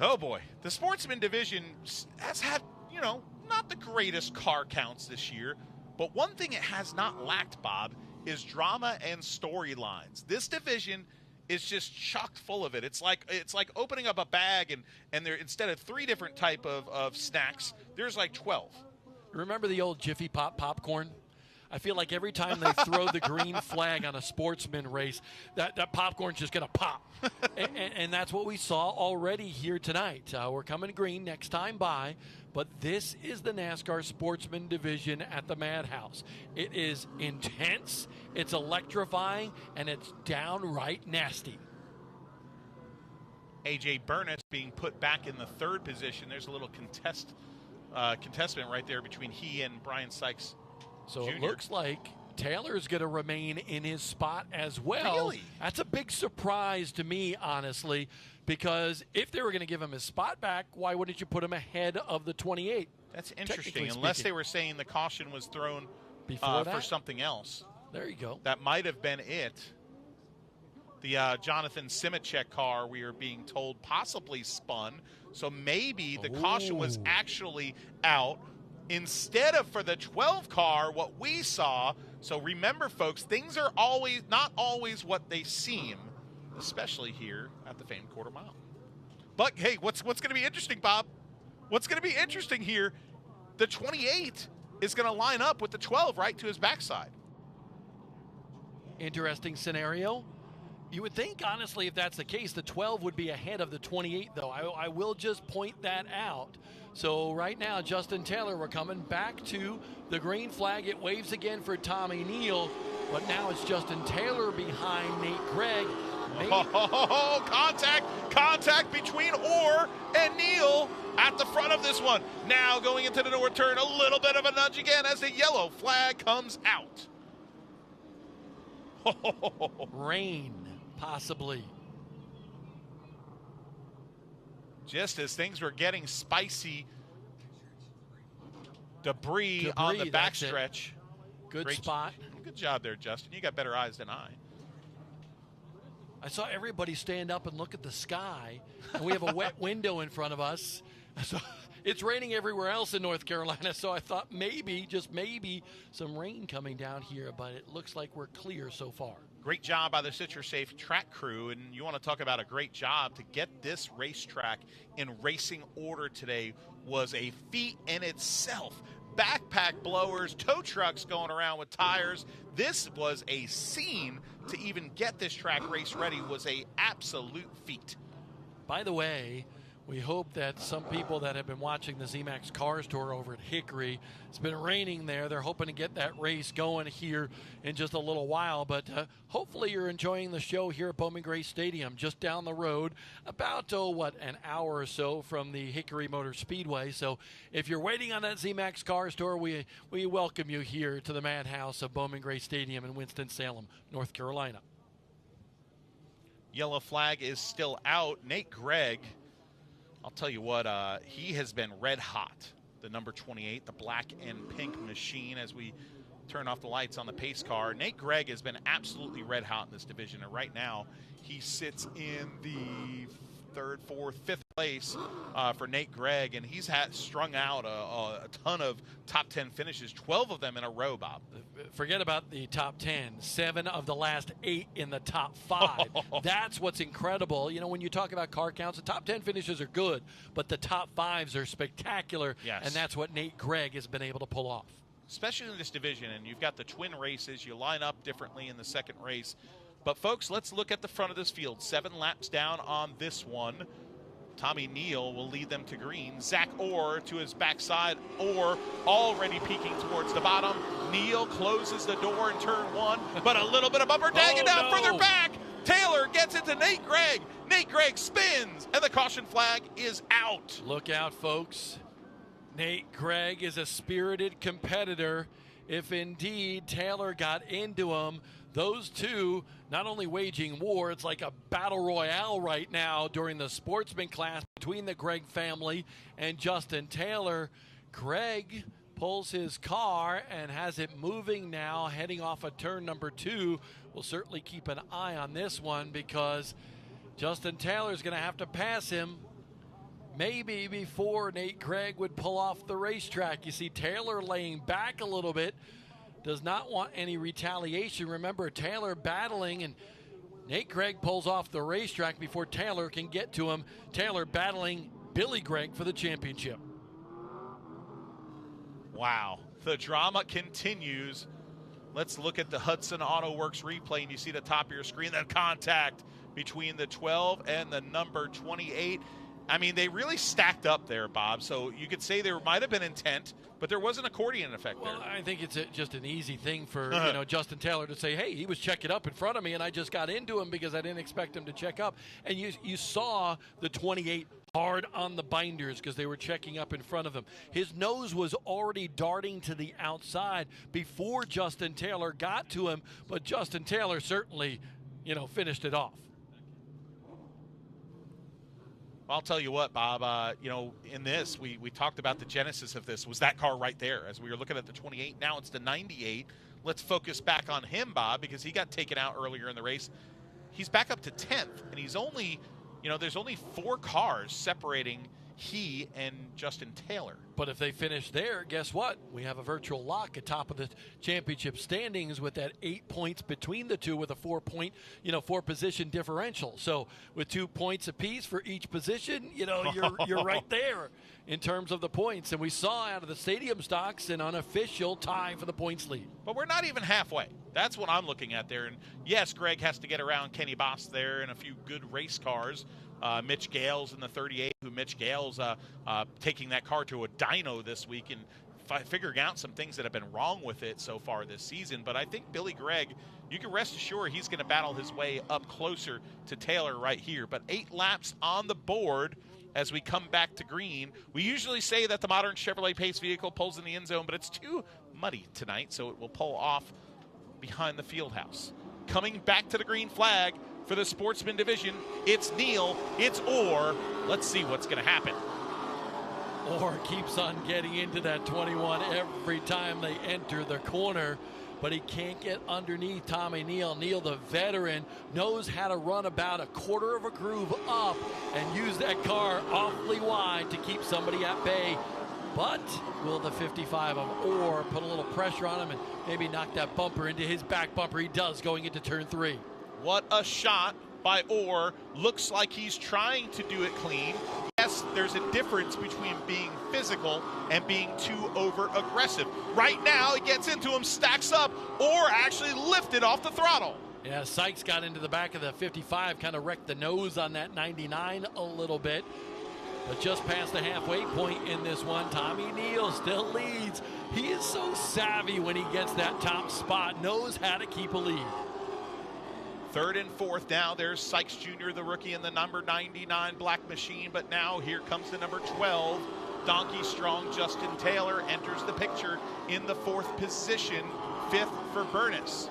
Oh, boy. The Sportsman division has had, not the greatest car counts this year, but one thing it has not lacked, Bob, is drama and storylines. This division is just chock full of it. It's like opening up a bag and there, instead of 3 different type of snacks, there's like 12. Remember the old Jiffy Pop popcorn? I feel like every time they throw the green flag on a Sportsman race, that popcorn's just going to pop. and that's what we saw already here tonight. We're coming green next time by, but this is the NASCAR Sportsman division at the Madhouse. It is intense, it's electrifying, and it's downright nasty. A.J. Burnett being put back in the 3rd position. There's a little contestment right there between he and Brian Sykes. So Jr. It looks like Taylor's going to remain in his spot as well. Really? That's a big surprise to me, honestly, because if they were going to give him his spot back, why wouldn't you put him ahead of the 28? That's interesting, unless they were saying the caution was thrown for something else. There you go. That might have been it. The Jonathan Simicek car, we are being told, possibly spun. So maybe the caution was actually out. Instead of for the 12 car, what we saw. So remember, folks, things are not always what they seem, especially here at the famed quarter mile. But hey, what's going to be interesting, Bob? What's going to be interesting here? The 28 is going to line up with the 12 right to his backside. Interesting scenario. You would think, honestly, if that's the case, the 12 would be ahead of the 28, though. I will just point that out. So right now, Justin Taylor, we're coming back to the green flag. It waves again for Tommy Neal, but now it's Justin Taylor behind Nate Gregg. Contact between Orr and Neal at the front of this one. Now going into the north turn, a little bit of a nudge again as the yellow flag comes out. Rain, possibly. Just as things were getting spicy, debris on the backstretch. Good spot. Good job there, Justin. You got better eyes than I. I saw everybody stand up and look at the sky, and we have a wet window in front of us. So it's raining everywhere else in North Carolina, so I thought maybe, just maybe, some rain coming down here, but it looks like we're clear so far. Great job by the Citrus Safe track crew, and you want to talk about a great job to get this racetrack in racing order today was a feat in itself. Backpack blowers, tow trucks going around with tires. This was a scene to even get this track race ready was a absolute feat. By the way, we hope that some people that have been watching the ZMAX Cars Tour over at Hickory, it's been raining there. They're hoping to get that race going here in just a little while. But hopefully you're enjoying the show here at Bowman Gray Stadium, just down the road, about, an hour or so from the Hickory Motor Speedway. So if you're waiting on that ZMAX Cars Tour, we welcome you here to the Madhouse of Bowman Gray Stadium in Winston-Salem, North Carolina. Yellow flag is still out. Nate Gregg, I'll tell you what, he has been red hot. The number 28, the black and pink machine, as we turn off the lights on the pace car. Nate Gregg has been absolutely red hot in this division, and right now he sits in the third, fourth, fifth place for Nate Gregg, and he's strung out a ton of top 10 finishes, 12 of them in a row, Bob. Forget about the top 10, 7 of the last 8 in the top 5. That's what's incredible. You know, when you talk about car counts, the top 10 finishes are good, but the top 5s are spectacular, yes. And that's what Nate Gregg has been able to pull off. Especially in this division, and you've got the twin races, you line up differently in the second race. But, folks, let's look at the front of this field. 7 laps down on this one. Tommy Neal will lead them to green. Zach Orr to his backside. Orr already peeking towards the bottom. Neal closes the door in turn 1, but a little bit of bumper tagging down further back. Taylor gets into Nate Gregg. Nate Gregg spins, and the caution flag is out. Look out, folks. Nate Gregg is a spirited competitor. If indeed Taylor got into him, those two not only waging war, it's like a battle royale right now during the sportsman class between the Gregg family and Justin Taylor. Gregg pulls his car and has it moving now, heading off of turn number 2. We'll certainly keep an eye on this one because Justin Taylor's going to have to pass him maybe before Nate Gregg would pull off the racetrack. You see Taylor laying back a little bit, does not want any retaliation. Remember, Taylor battling, and Nate Gregg pulls off the racetrack before Taylor can get to him. Taylor battling Billy Gregg for the championship. Wow. The drama continues. Let's look at the Hudson Auto Works replay, and you see the top of your screen, that contact between the 12 and the number 28. I mean, they really stacked up there, Bob. So you could say there might have been intent, but there was an accordion effect there. Well, I think it's just an easy thing for Justin Taylor to say, hey, he was checking up in front of me, and I just got into him because I didn't expect him to check up. And you saw the 28 hard on the binders because they were checking up in front of him. His nose was already darting to the outside before Justin Taylor got to him, but Justin Taylor certainly, finished it off. I'll tell you what, Bob, in this, we talked about the genesis of this was that car right there. As we were looking at the 28, now it's the 98. Let's focus back on him, Bob, because he got taken out earlier in the race. He's back up to 10th, and he's only, there's only 4 cars separating he and Justin Taylor. But if they finish there, guess what? We have a virtual lock atop of the championship standings with that 8 points between the two with a 4-point, 4-position differential. So with 2 points apiece for each position, you're right there in terms of the points. And we saw out of the stadium stocks an unofficial tie for the points lead. But we're not even halfway. That's what I'm looking at there. And yes, Greg has to get around Kenny Boss there and a few good race cars. Mitch Gales in the 38, who Mitch Gales taking that car to a dyno this week and figuring out some things that have been wrong with it so far this season. But I think Billy Gregg, you can rest assured he's going to battle his way up closer to Taylor right here. But 8 laps on the board as we come back to green. We usually say that the modern Chevrolet Pace vehicle pulls in the end zone, but it's too muddy tonight, so it will pull off behind the field house. Coming back to the green flag for the sportsman division, it's Neal, it's Orr. Let's see what's going to happen. Orr keeps on getting into that 21 every time they enter the corner. but he can't get underneath Tommy Neal. Neal, the veteran, knows how to run about a quarter of a groove up and use that car awfully wide to keep somebody at bay. But will the 55 of Orr put a little pressure on him and maybe knock that bumper into his back bumper? He does, going into turn 3. What a shot by Orr. Looks like he's trying to do it clean. Yes, there's a difference between being physical and being too over-aggressive. Right now, he gets into him, stacks up, Orr actually lifted off the throttle. Yeah, Sykes got into the back of the 55, kind of wrecked the nose on that 99 a little bit. But just past the halfway point in this one, Tommy Neal still leads. He is so savvy when he gets that top spot, knows how to keep a lead. 3rd and 4th now. There's Sykes Jr., the rookie, in the number 99 black machine. But now here comes the number 12. Donkey Strong Justin Taylor enters the picture in the 4th position, 5th for Burness.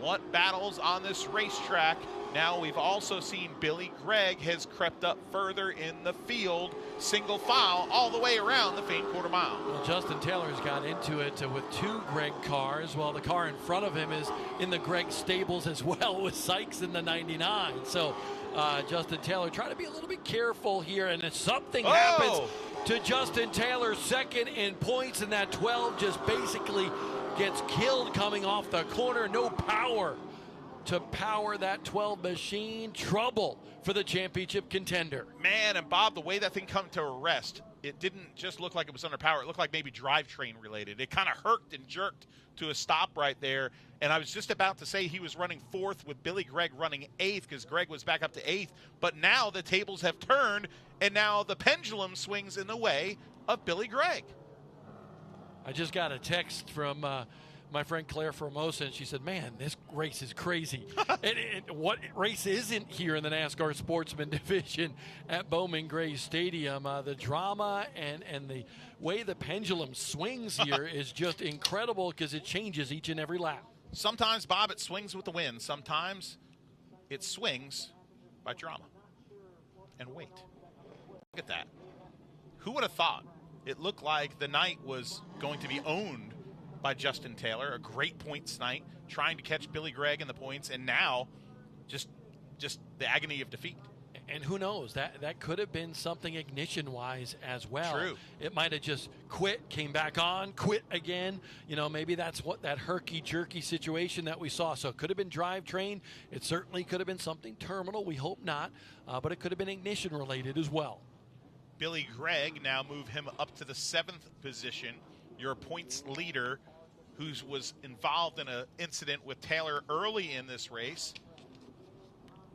What battles on this racetrack. Now we've also seen Billy Gregg has crept up further in the field, single file all the way around the famed quarter mile. Well, Justin Taylor's got into it with 2 Gregg cars, while the car in front of him is in the Gregg stables as well, with Sykes in the 99. So Justin Taylor trying to be a little bit careful here, and if something happens to Justin Taylor, second in points, and that 12 just basically gets killed coming off the corner. No power to power that 12 machine. Trouble for the championship contender. Man, and Bob, the way that thing come to a rest, it didn't just look like it was under power. It looked like maybe drivetrain related. It kind of herked and jerked to a stop right there. And I was just about to say he was running 4th with Billy Gregg running 8th, because Gregg was back up to 8th. But now the tables have turned, and now the pendulum swings in the way of Billy Gregg. I just got a text from my friend Claire Formosa, and she said, man, this race is crazy. and what race isn't here in the NASCAR Sportsman Division at Bowman Gray Stadium? The drama and the way the pendulum swings here is just incredible, because it changes each and every lap. Sometimes, Bob, it swings with the wind. Sometimes it swings by drama and weight. Look at that. Who would have thought? It looked like the night was going to be owned by Justin Taylor, a great points night, trying to catch Billy Gregg in the points, and now just the agony of defeat. And who knows, that could have been something ignition-wise as well. True. It might have just quit, came back on, quit again. You know, maybe that's what that herky-jerky situation that we saw. So it could have been drivetrain. It certainly could have been something terminal. We hope not. But it could have been ignition-related as well. Billy Gregg, now move him up to the 7th position. Your points leader, who was involved in an incident with Taylor early in this race.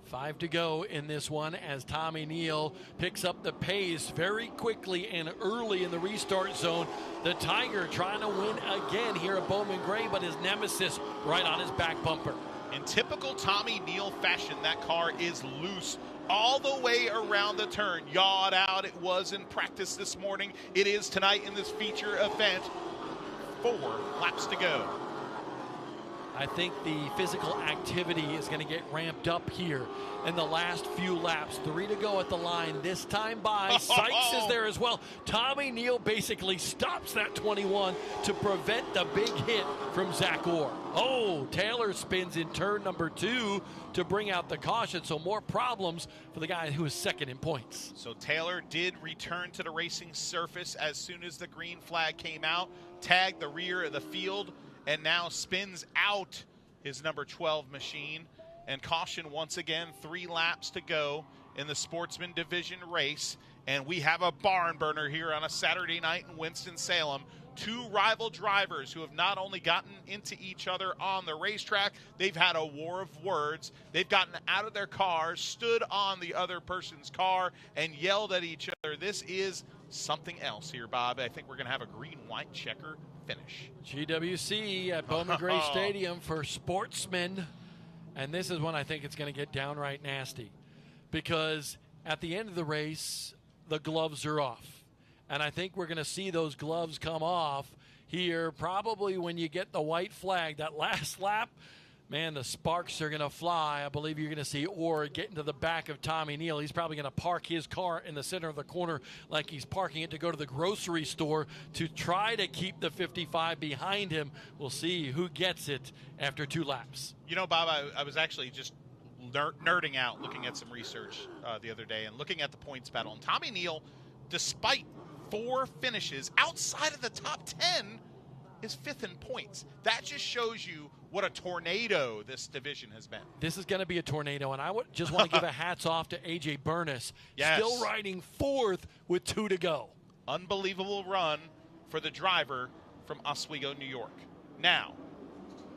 5 to go in this one as Tommy Neal picks up the pace very quickly and early in the restart zone. The Tiger trying to win again here at Bowman Gray, but his nemesis right on his back bumper. In typical Tommy Neal fashion, that car is loose all the way around the turn. Yawed out. It was in practice this morning. It is tonight in this feature event. 4 laps to go. I think the physical activity is going to get ramped up here in the last few laps. 3 to go at the line. This time by. Sykes is there as well. Tommy Neal basically stops that 21 to prevent the big hit from Zach Orr. Oh, Taylor spins in turn number 2 to bring out the caution. So more problems for the guy who is second in points. So Taylor did return to the racing surface as soon as the green flag came out, tagged the rear of the field, and now spins out his number 12 machine. And caution once again, 3 laps to go in the Sportsman Division race. And we have a barn burner here on a Saturday night in Winston-Salem. 2 rival drivers who have not only gotten into each other on the racetrack, they've had a war of words. They've gotten out of their cars, stood on the other person's car, and yelled at each other. This is something else here, Bob. I think we're going to have a green-white checker finish. GWC at Bowman Gray Stadium for sportsmen. And this is when I think it's going to get downright nasty, because at the end of the race, the gloves are off. And I think we're going to see those gloves come off here probably when you get the white flag. That last lap, Man, the sparks are going to fly. I believe you're going to see Orr get into the back of Tommy Neal. He's probably going to park his car in the center of the corner like he's parking it to go to the grocery store to try to keep the 55 behind him. We'll see who gets it after 2 laps. You know, Bob, I was actually just nerding out looking at some research the other day and looking at the points battle. And Tommy Neal, despite 4 finishes outside of the top 10, is 5th in points. That just shows you what a tornado this division has been. This is going to be a tornado, and I would just want to give a hats off to A.J. Burness. Yes. Still riding 4th with 2 to go. Unbelievable run for the driver from Oswego, New York. Now,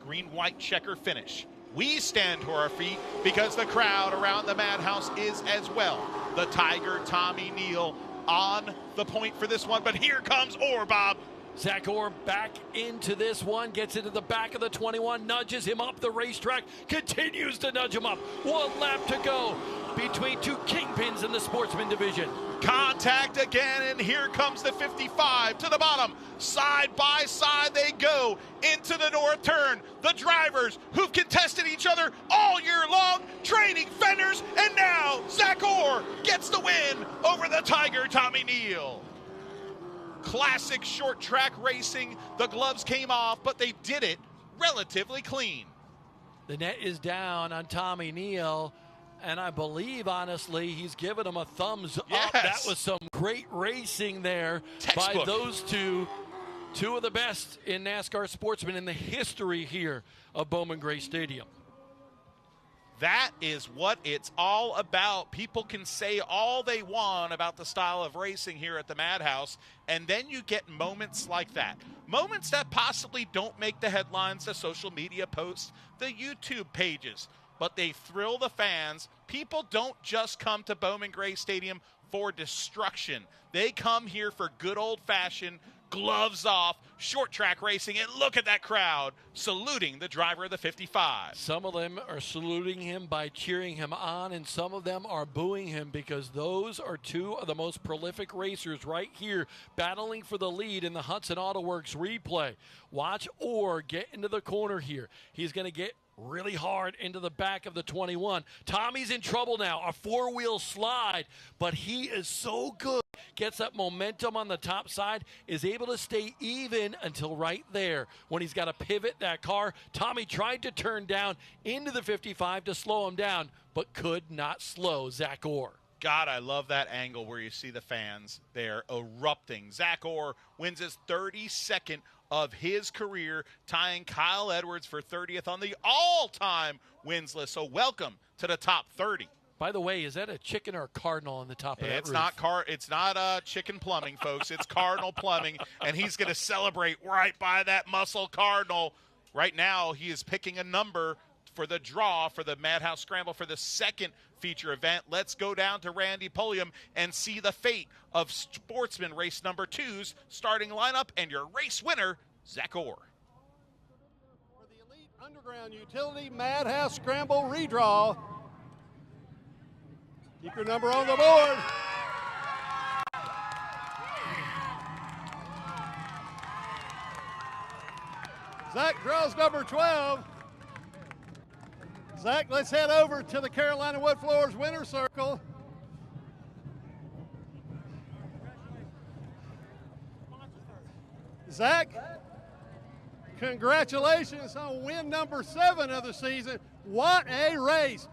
green-white checker finish. We stand to our feet because the crowd around the Madhouse is as well. The Tiger, Tommy Neal, on the point for this one, but here comes Orr, Bob. Zach Orr back into this one, gets into the back of the 21, nudges him up the racetrack, continues to nudge him up. 1 lap to go between 2 kingpins in the sportsman division. Contact again, and here comes the 55 to the bottom. Side by side they go into the north turn. The drivers who've contested each other all year long, trading fenders, and now Zach Orr gets the win over the Tiger, Tommy Neal. Classic short track racing. The gloves came off, but they did it relatively clean. The net is down on Tommy Neal, and I believe, honestly, he's given him a thumbs up. That was some great racing there by those two of the best in NASCAR sportsmen in the history here of Bowman Gray Stadium. That is what it's all about. People can say all they want about the style of racing here at the Madhouse, and then you get moments like that. Moments that possibly don't make the headlines, the social media posts, the YouTube pages, but they thrill the fans. People don't just come to Bowman Gray Stadium for destruction. They come here for good old-fashioned, gloves off, short track racing, and look at that crowd saluting the driver of the 55. Some of them are saluting him by cheering him on, and some of them are booing him because those are 2 of the most prolific racers right here battling for the lead in the Hudson Auto Works replay. Watch Orr get into the corner here. He's going to get really hard into the back of the 21. Tommy's in trouble now, a 4-wheel slide, but he is so good. Gets that momentum on the top side, is able to stay even until right there when he's got to pivot that car. Tommy tried to turn down into the 55 to slow him down, but could not slow Zach Orr. God, I love that angle where you see the fans there erupting. Zach Orr wins his 32nd of his career, tying Kyle Edwards for 30th on the all-time wins list. So welcome to the top 30. By the way, is that a chicken or a cardinal on the top of that It's roof? It's not chicken plumbing, folks. It's Cardinal Plumbing, and he's going to celebrate right by that muscle Cardinal. Right now, he is picking a number for the draw for the Madhouse Scramble for the 2nd feature event. Let's go down to Randy Pulliam and see the fate of Sportsman Race number 2's starting lineup and your race winner, Zach Orr. For the Elite Underground Utility Madhouse Scramble redraw, keep your number on the board. Zach draws number 12. Zach, let's head over to the Carolina Wood Floors winner circle. Zach, congratulations on win number 7 of the season. What a race.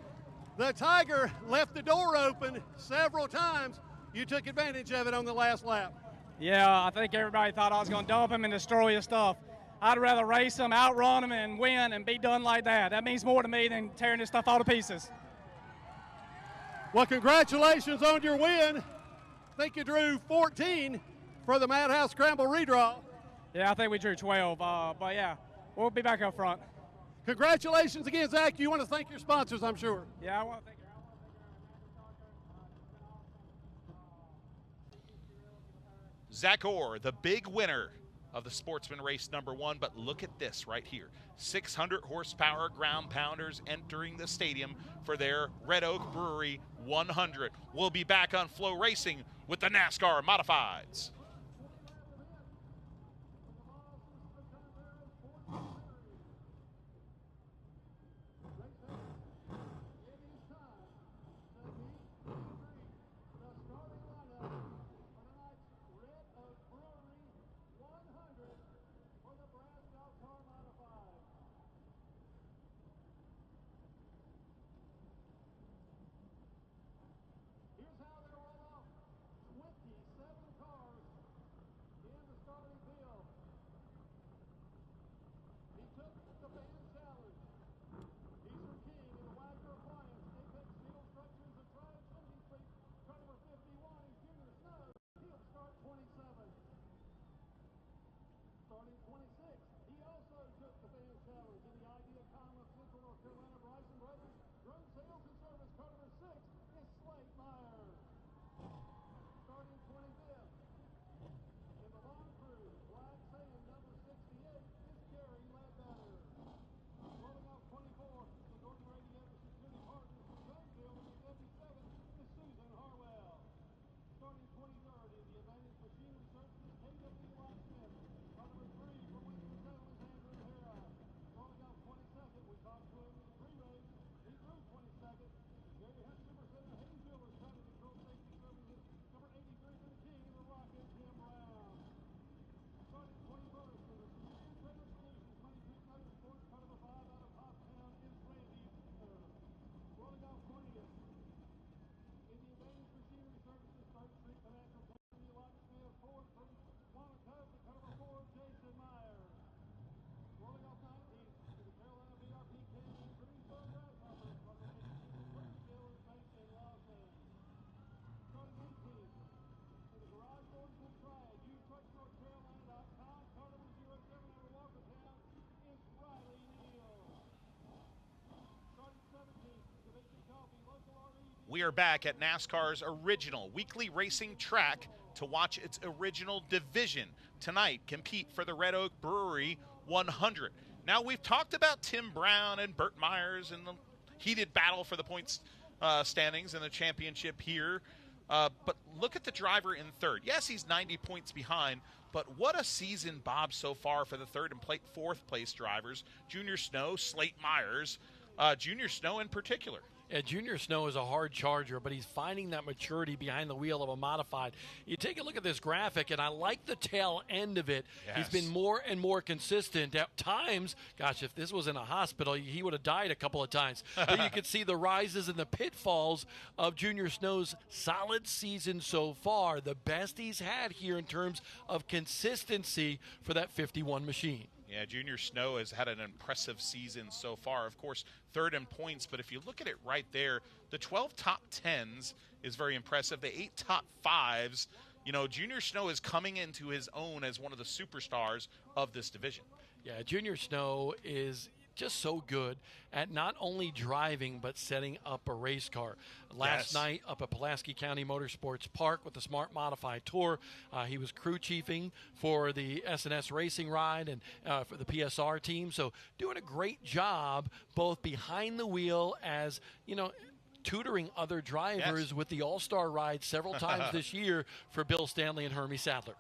The Tiger left the door open several times. You took advantage of it on the last lap. Yeah, I think everybody thought I was going to dump him and destroy his stuff. I'd rather race him, outrun him, and win and be done like that. That means more to me than tearing this stuff all to pieces. Well, congratulations on your win. I think you drew 14 for the Madhouse Scramble redraw. Yeah, I think we drew 12, but yeah, we'll be back up front. Congratulations again, Zach. You want to thank your sponsors, I'm sure. Yeah, I want to thank you. Zach Orr, the big winner of the Sportsman Race number 1, but look at this right here. 600 horsepower ground pounders entering the stadium for their Red Oak Brewery 100. We'll be back on Flow Racing with the NASCAR Modifieds. We are back at NASCAR's original weekly racing track to watch its original division tonight compete for the Red Oak Brewery 100. Now, we've talked about Tim Brown and Burt Myers and the heated battle for the points standings and the championship here. But look at the driver in third. Yes, he's 90 points behind, but what a season, Bob, so far for the third and fourth place drivers. Junior Snow, Slate Myers, Junior Snow in particular. Yeah, Junior Snow is a hard charger, but he's finding that maturity behind the wheel of a modified. You take a look at this graphic, and I like the tail end of it. Yes. He's been more and more consistent. At times, gosh, if this was in a hospital, he would have died a couple of times. But you could see the rises and the pitfalls of Junior Snow's solid season so far. The best he's had here in terms of consistency for that 51 machine. Yeah, Junior Snow has had an impressive season so far. Of course, third in points, but if you look at it right there, the 12 top 10s is very impressive. The 8 top 5s, you know, Junior Snow is coming into his own as one of the superstars of this division. Yeah, Junior Snow is just so good at not only driving but setting up a race car. Last night up at Pulaski County Motorsports Park with the Smart Modified Tour, he was crew chiefing for the S&S Racing Ride and for the PSR team. So doing a great job both behind the wheel as, you know, tutoring other drivers with the All-Star Ride several times this year for Bill Stanley and Hermie Sadler.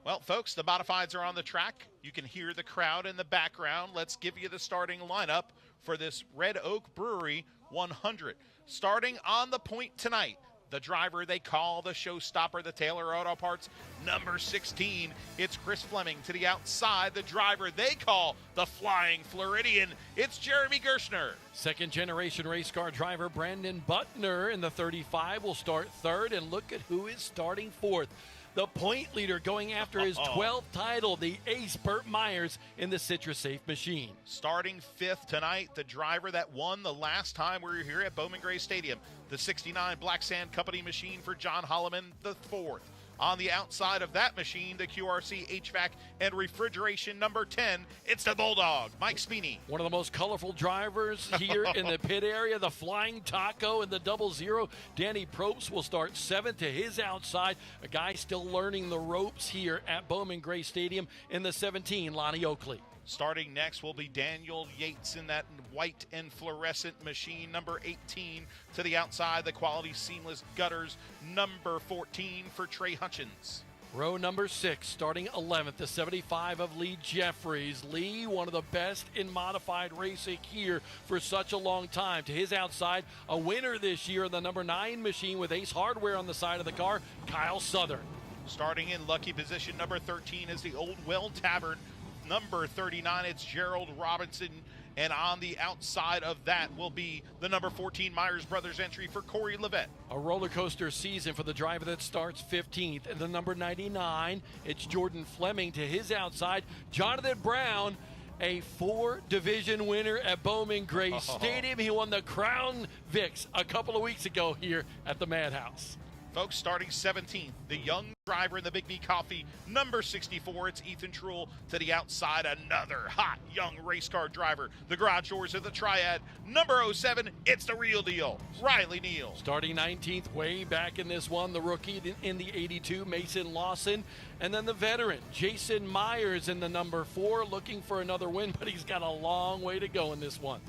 Well, folks, the modifieds are on the track. You can hear the crowd in the background. Let's give you the starting lineup for this Red Oak Brewery 100. Starting on the point tonight, the driver they call the showstopper, the Taylor Auto Parts, number 16. It's Chris Fleming. To the outside, the driver they call the Flying Floridian. It's Jeremy Gershner. Second-generation race car driver Brandon Butner in the 35 will start third, and look at who is starting fourth. The point leader going after his 12th title, the ace Burt Myers in the Citrus Safe machine. Starting fifth tonight, the driver that won the last time we were here at Bowman Gray Stadium, the 69 Black Sand Company machine for John Holloman, the fourth. On the outside of that machine, the QRC HVAC and refrigeration number 10, it's the Bulldog, Mike Spini. One of the most colorful drivers here in the pit area, the Flying Taco and the 00. Danny Probst will start seventh to his outside. A guy still learning the ropes here at Bowman Gray Stadium in the 17, Lonnie Oakley. Starting next will be Daniel Yates in that white and fluorescent machine, number 18. To the outside, the Quality Seamless Gutters, number 14 for Trey Hutchins. Row number 6, starting 11th, the 75 of Lee Jeffries. Lee, one of the best in modified racing here for such a long time. To his outside, a winner this year in the number 9 machine with Ace Hardware on the side of the car, Kyle Southern. Starting in lucky position, number 13 is the Old Well Tavern. Number 39, it's Gerald Robinson. And on the outside of that will be the number 14 Myers Brothers entry for Corey Levette. A roller coaster season for the driver that starts 15th. And the number 99, it's Jordan Fleming. To his outside, Jonathan Brown, a 4-division winner at Bowman Gray Stadium. He won the Crown Vics a couple of weeks ago here at the Madhouse. Folks, starting 17th, the young driver in the Big B Coffee, number 64, it's Ethan Truel. To the outside, another hot young race car driver, the Garage Doors of the Triad, number 07, it's the real deal, Riley Neal. Starting 19th, way back in this one, the rookie in the 82, Mason Lawson. And then the veteran, Jason Myers in the number 4, looking for another win, but he's got a long way to go in this one.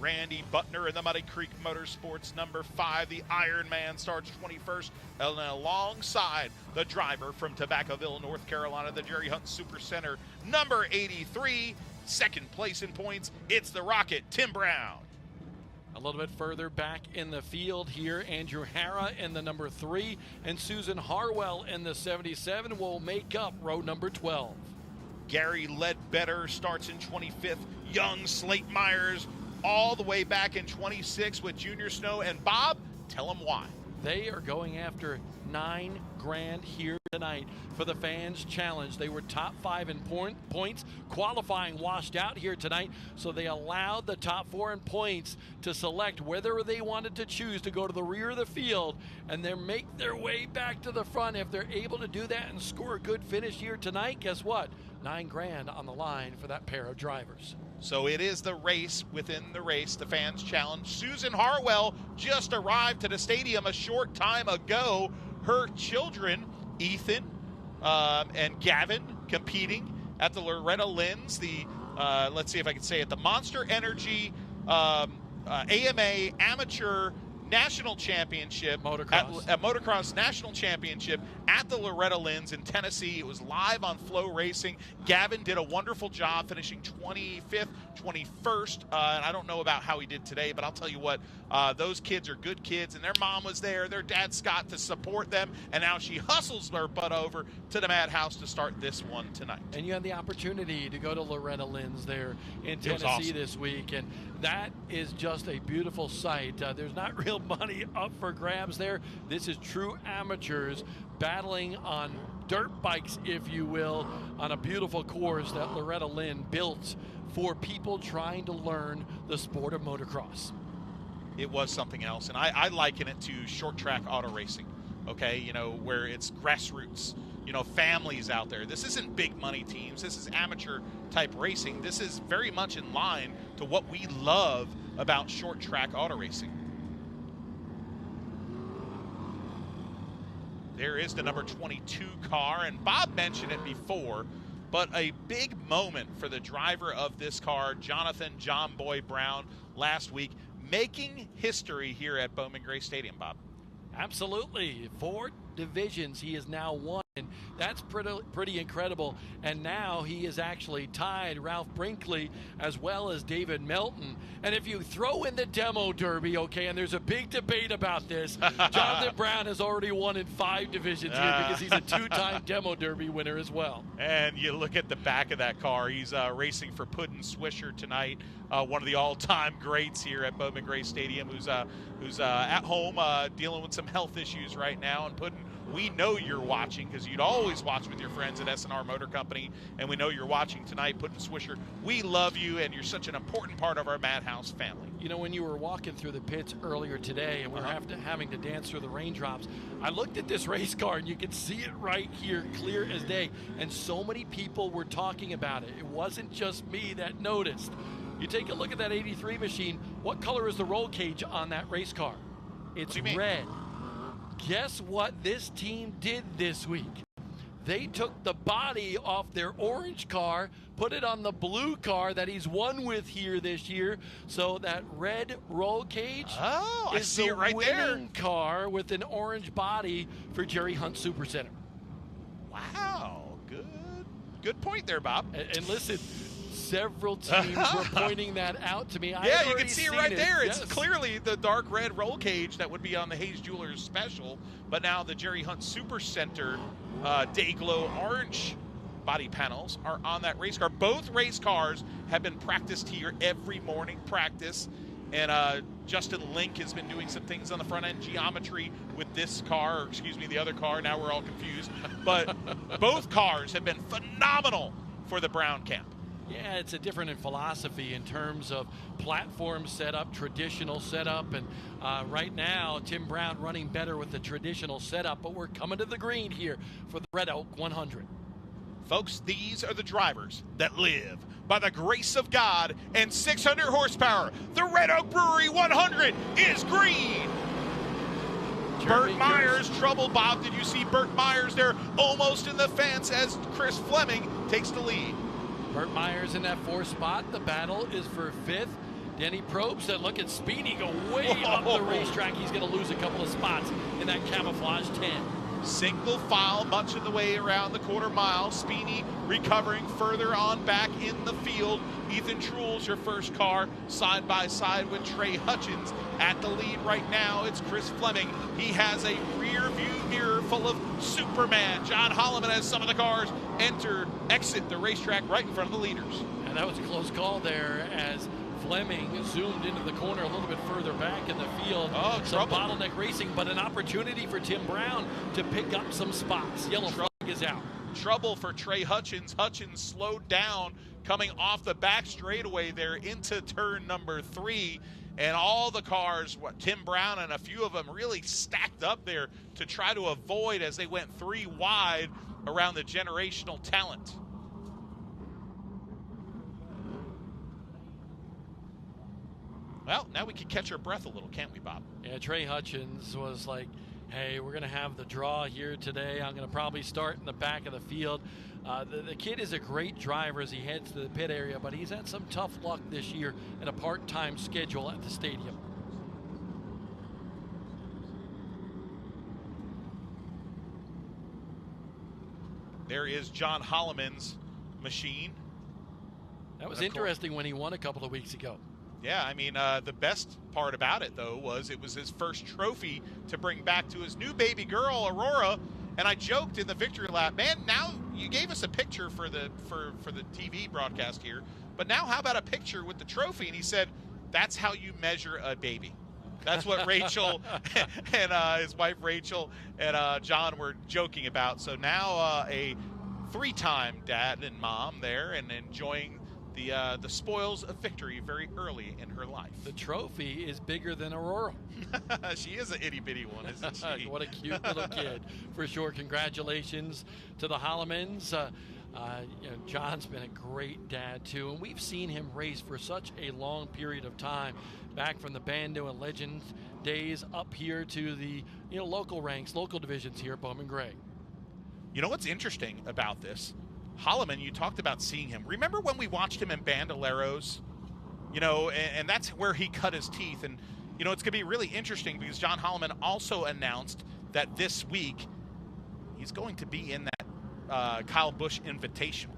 Randy Butner in the Muddy Creek Motorsports, number 5. The Iron Man starts 21st, and alongside the driver from Tobaccoville, North Carolina, the Jerry Hunt Super Center, number 83. Second place in points, it's the Rocket, Tim Brown. A little bit further back in the field here, Andrew Hara in the number 3, and Susan Harwell in the 77 will make up row number 12. Gary Ledbetter starts in 25th. Young Slate Myers all the way back in 26 with Junior Snow. And Bob, tell them why. They are going after $9 grand here tonight for the Fans Challenge. They were top 5 in points. Qualifying washed out here tonight, so they allowed the top 4 in points to select whether they wanted to choose to go to the rear of the field and then make their way back to the front. If they're able to do that and score a good finish here tonight, guess what? $9 grand on the line for that pair of drivers. So it is the race within the race, the Fans Challenge. Susan Harwell just arrived to the stadium a short time ago. Her children, Ethan and Gavin, competing at the Loretta Lynn's, the, let's see if I can say it, the Monster Energy AMA Amateur National Championship, motocross National Championship at the Loretta Lynn's in Tennessee. It was live on Flow Racing. Gavin did a wonderful job, finishing 25th, 21st. And I don't know about how he did today, but I'll tell you what, those kids are good kids, and their mom was there, their dad Scott, to support them, and now she hustles their butt over to the Madhouse to start this one tonight. And you had the opportunity to go to Loretta Lynn's there in Tennessee awesome this week, and that is just a beautiful sight. There's not real money up for grabs there. This is true amateurs battling on dirt bikes, if you will, on a beautiful course that Loretta Lynn built for people trying to learn the sport of motocross. It was something else, and I liken it to short track auto racing, okay, you know, where it's grassroots, you know, families out there. This isn't big money teams. This is amateur type racing. This is very much in line to what we love about short track auto racing. There is the number 22 car, and Bob mentioned it before, but a big moment for the driver of this car, Jonathan John Boy Brown, last week, making history here at Bowman Gray Stadium, Bob. Absolutely. 4 divisions he has now won, and that's pretty incredible. And now he is actually tied Ralph Brinkley as well as David Melton. And if you throw in the demo derby, okay, and there's a big debate about this, Jonathan Brown has already won in 5 divisions here because he's a 2-time demo derby winner as well. And you look at the back of that car, he's racing for Puddin Swisher tonight, one of the all-time greats here at Bowman Gray Stadium, who's at home dealing with some health issues right now. And Puddin, we know you're watching because you'd always watch with your friends at S&R Motor Company, and we know you're watching tonight. Puddin Swisher, we love you, and you're such an important part of our Madhouse family. You know, when you were walking through the pits earlier today and we were having to dance through the raindrops, I looked at this race car, and you could see it right here, clear as day, and so many people were talking about it. It wasn't just me that noticed. You take a look at that 83 machine. What color is the roll cage on that race car? It's red. Guess what this team did this week? They took the body off their orange car, put it on the blue car that he's won with here this year. So that red roll cage is the winning car with an orange body for Jerry Hunt Supercenter. Wow, good point there, Bob. And listen, several teams were pointing that out to me. Yeah, you can see it right there. It's clearly the dark red roll cage that would be on the Hayes Jewelers special, but now the Jerry Hunt Supercenter day glow orange body panels are on that race car. Both race cars have been practiced here every morning practice, and Justin Link has been doing some things on the front end geometry with this car, or excuse me, the other car. Now we're all confused, but both cars have been phenomenal for the Brown camp. Yeah, it's a different in philosophy in terms of platform setup, traditional setup, and right now Tim Brown running better with the traditional setup, but we're coming to the green here for the Red Oak 100. Folks, these are the drivers that live by the grace of God and 600 horsepower. The Red Oak Brewery 100 is green. Burt Myers trouble. Bob, did you see Burt Myers there almost in the fence as Chris Fleming takes the lead? Burt Myers in that 4th spot. The battle is for 5th. Denny Probst said, look at Speedy go way up the racetrack. He's going to lose a couple of spots in that camouflage 10. Single file much of the way around the quarter mile. Speedy recovering further on back in the field. Ethan Truel's your first car, side by side with Trey Hutchins. At the lead right now, it's Chris Fleming. He has a rear view mirror full of Superman. John Holloman has some of the cars exit the racetrack right in front of the leaders. And that was a close call there as Fleming zoomed into the corner a little bit further back in the field. Some bottleneck racing, but an opportunity for Tim Brown to pick up some spots. Yellow flag is out. Trouble for Trey Hutchins. Hutchins slowed down coming off the back straightaway there into turn number 3. And all the cars, Tim Brown and a few of them really stacked up there to try to avoid as they went 3 wide around the generational talent. Well, now we can catch our breath a little, can't we, Bob? Yeah, Trey Hutchins was like, hey, we're going to have the draw here today. I'm going to probably start in the back of the field. The kid is a great driver as he heads to the pit area, but he's had some tough luck this year in a part-time schedule at the stadium. There is John Holloman's machine. That was interesting when he won a couple of weeks ago. Yeah, I mean, the best part about it, though, was it was his first trophy to bring back to his new baby girl, Aurora. And I joked in the victory lap, man, now you gave us a picture for the TV broadcast here, but now how about a picture with the trophy? And he said, that's how you measure a baby. That's what Rachel and his wife Rachel and John were joking about. So now a 3-time dad and mom there and enjoying the spoils of victory very early in her life. The trophy is bigger than Aurora. She is an itty-bitty one, isn't she? What a cute little kid, for sure. Congratulations to the Hollamans. John's been a great dad, too, and we've seen him race for such a long period of time, back from the Bando and Legends days up here to the local ranks, local divisions here at Bowman Gray. You know what's interesting about this? Holloman, you talked about seeing him. Remember when we watched him in Bandoleros? And that's where he cut his teeth. And, it's going to be really interesting because John Holloman also announced that this week he's going to be in that Kyle Busch Invitational.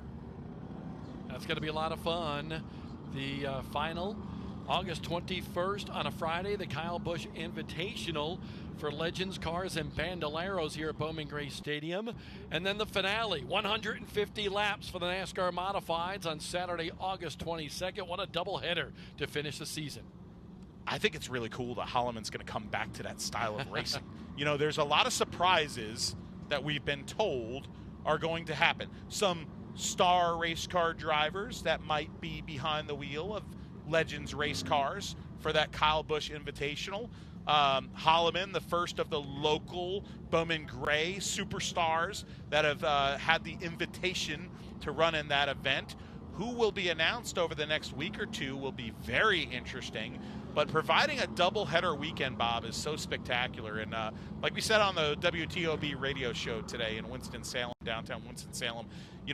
That's going to be a lot of fun. The final, August 21st on a Friday, the Kyle Busch Invitational for Legends Cars and Bandoleros here at Bowman Gray Stadium. And then the finale, 150 laps for the NASCAR Modifieds on Saturday, August 22nd. What a doubleheader to finish the season. I think it's really cool that Holloman's going to come back to that style of racing. There's a lot of surprises that we've been told are going to happen. Some star race car drivers that might be behind the wheel of Legends race cars for that Kyle Busch Invitational. Holloman, the first of the local Bowman Gray superstars that have had the invitation to run in that event. Who will be announced over the next week or two will be very interesting. But providing a doubleheader weekend, Bob, is so spectacular. And like we said on the WTOB radio show today in Winston-Salem, downtown Winston-Salem,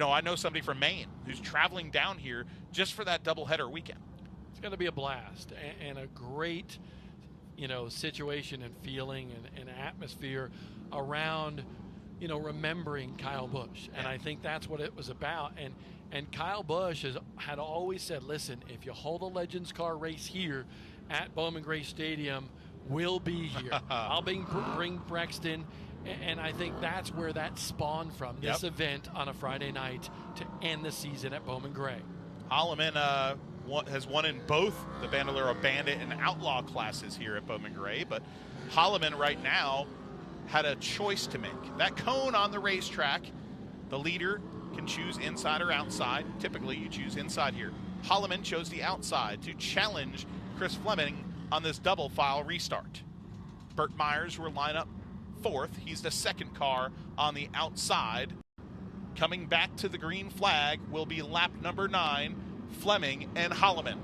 I know somebody from Maine who's traveling down here just for that doubleheader weekend. It's going to be a blast and a great situation and feeling and atmosphere around, remembering Kyle Busch. And I think that's what it was about. And Kyle Busch had always said, listen, if you hold a Legends car race here at Bowman Gray Stadium, we'll be here. I'll bring Brexton. And I think that's where that spawned from, this event on a Friday night to end the season at Bowman Gray. Holloman has won in both the Bandolero Bandit and Outlaw classes here at Bowman Gray, but Holloman right now had a choice to make. That cone on the racetrack, the leader can choose inside or outside. Typically, you choose inside here. Holloman chose the outside to challenge Chris Fleming on this double file restart. Burt Myers will line up fourth. He's the second car on the outside. Coming back to the green flag will be lap number 9, Fleming and Holloman.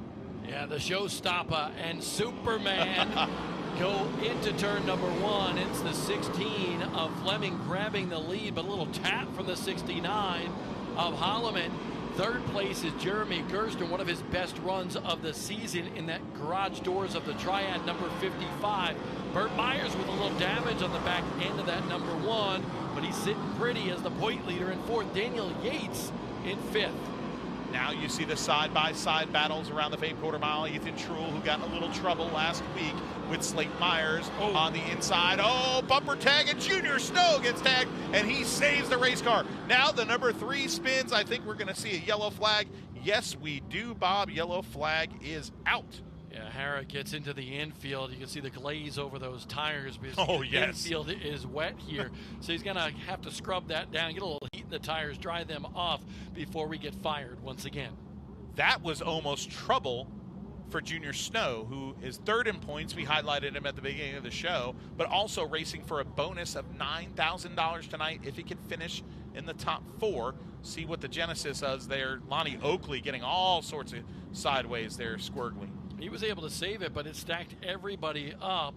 Yeah, the showstopper and Superman go into turn number 1. It's the 16 of Fleming grabbing the lead, but a little tap from the 69 of Holloman. Third place is Jeremy Gerster, one of his best runs of the season in that garage doors of the Triad number 55. Burt Myers with a little damage on the back end of that number 1, but he's sitting pretty as the point leader in fourth. Daniel Yates in fifth. Now you see the side-by-side battles around the famed quarter mile. Ethan Truel, who got in a little trouble last week with Slate Myers on the inside. Oh, bumper tag, and Junior Snow gets tagged, and he saves the race car. Now the number 3 spins. I think we're going to see a yellow flag. Yes, we do, Bob. Yellow flag is out. Yeah, Hara gets into the infield. You can see the glaze over those tires because the infield is wet here. So he's going to have to scrub that down, get a little heat in the tires, dry them off before we get fired once again. That was almost trouble for Junior Snow, who is third in points. We highlighted him at the beginning of the show, but also racing for a bonus of $9,000 tonight if he can finish in the top 4. See what the Genesis does there. Lonnie Oakley getting all sorts of sideways there, squirgly. He was able to save it, but it stacked everybody up,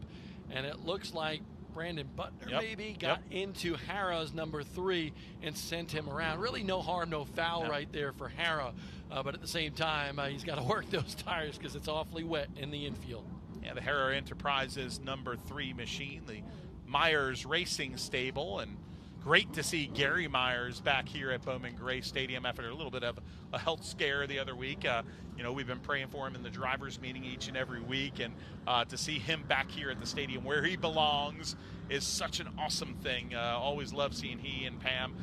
and it looks like Brandon Butner maybe got into Hara's number 3 and sent him around. Really no harm, no foul right there for Hara, but at the same time, he's got to work those tires because it's awfully wet in the infield. Yeah, the Hara Enterprises number 3 machine, the Myers Racing Stable, and great to see Gary Myers back here at Bowman Gray Stadium after a little bit of a health scare the other week. We've been praying for him in the drivers' meeting each and every week, and to see him back here at the stadium where he belongs is such an awesome thing. Always love seeing he and Pam,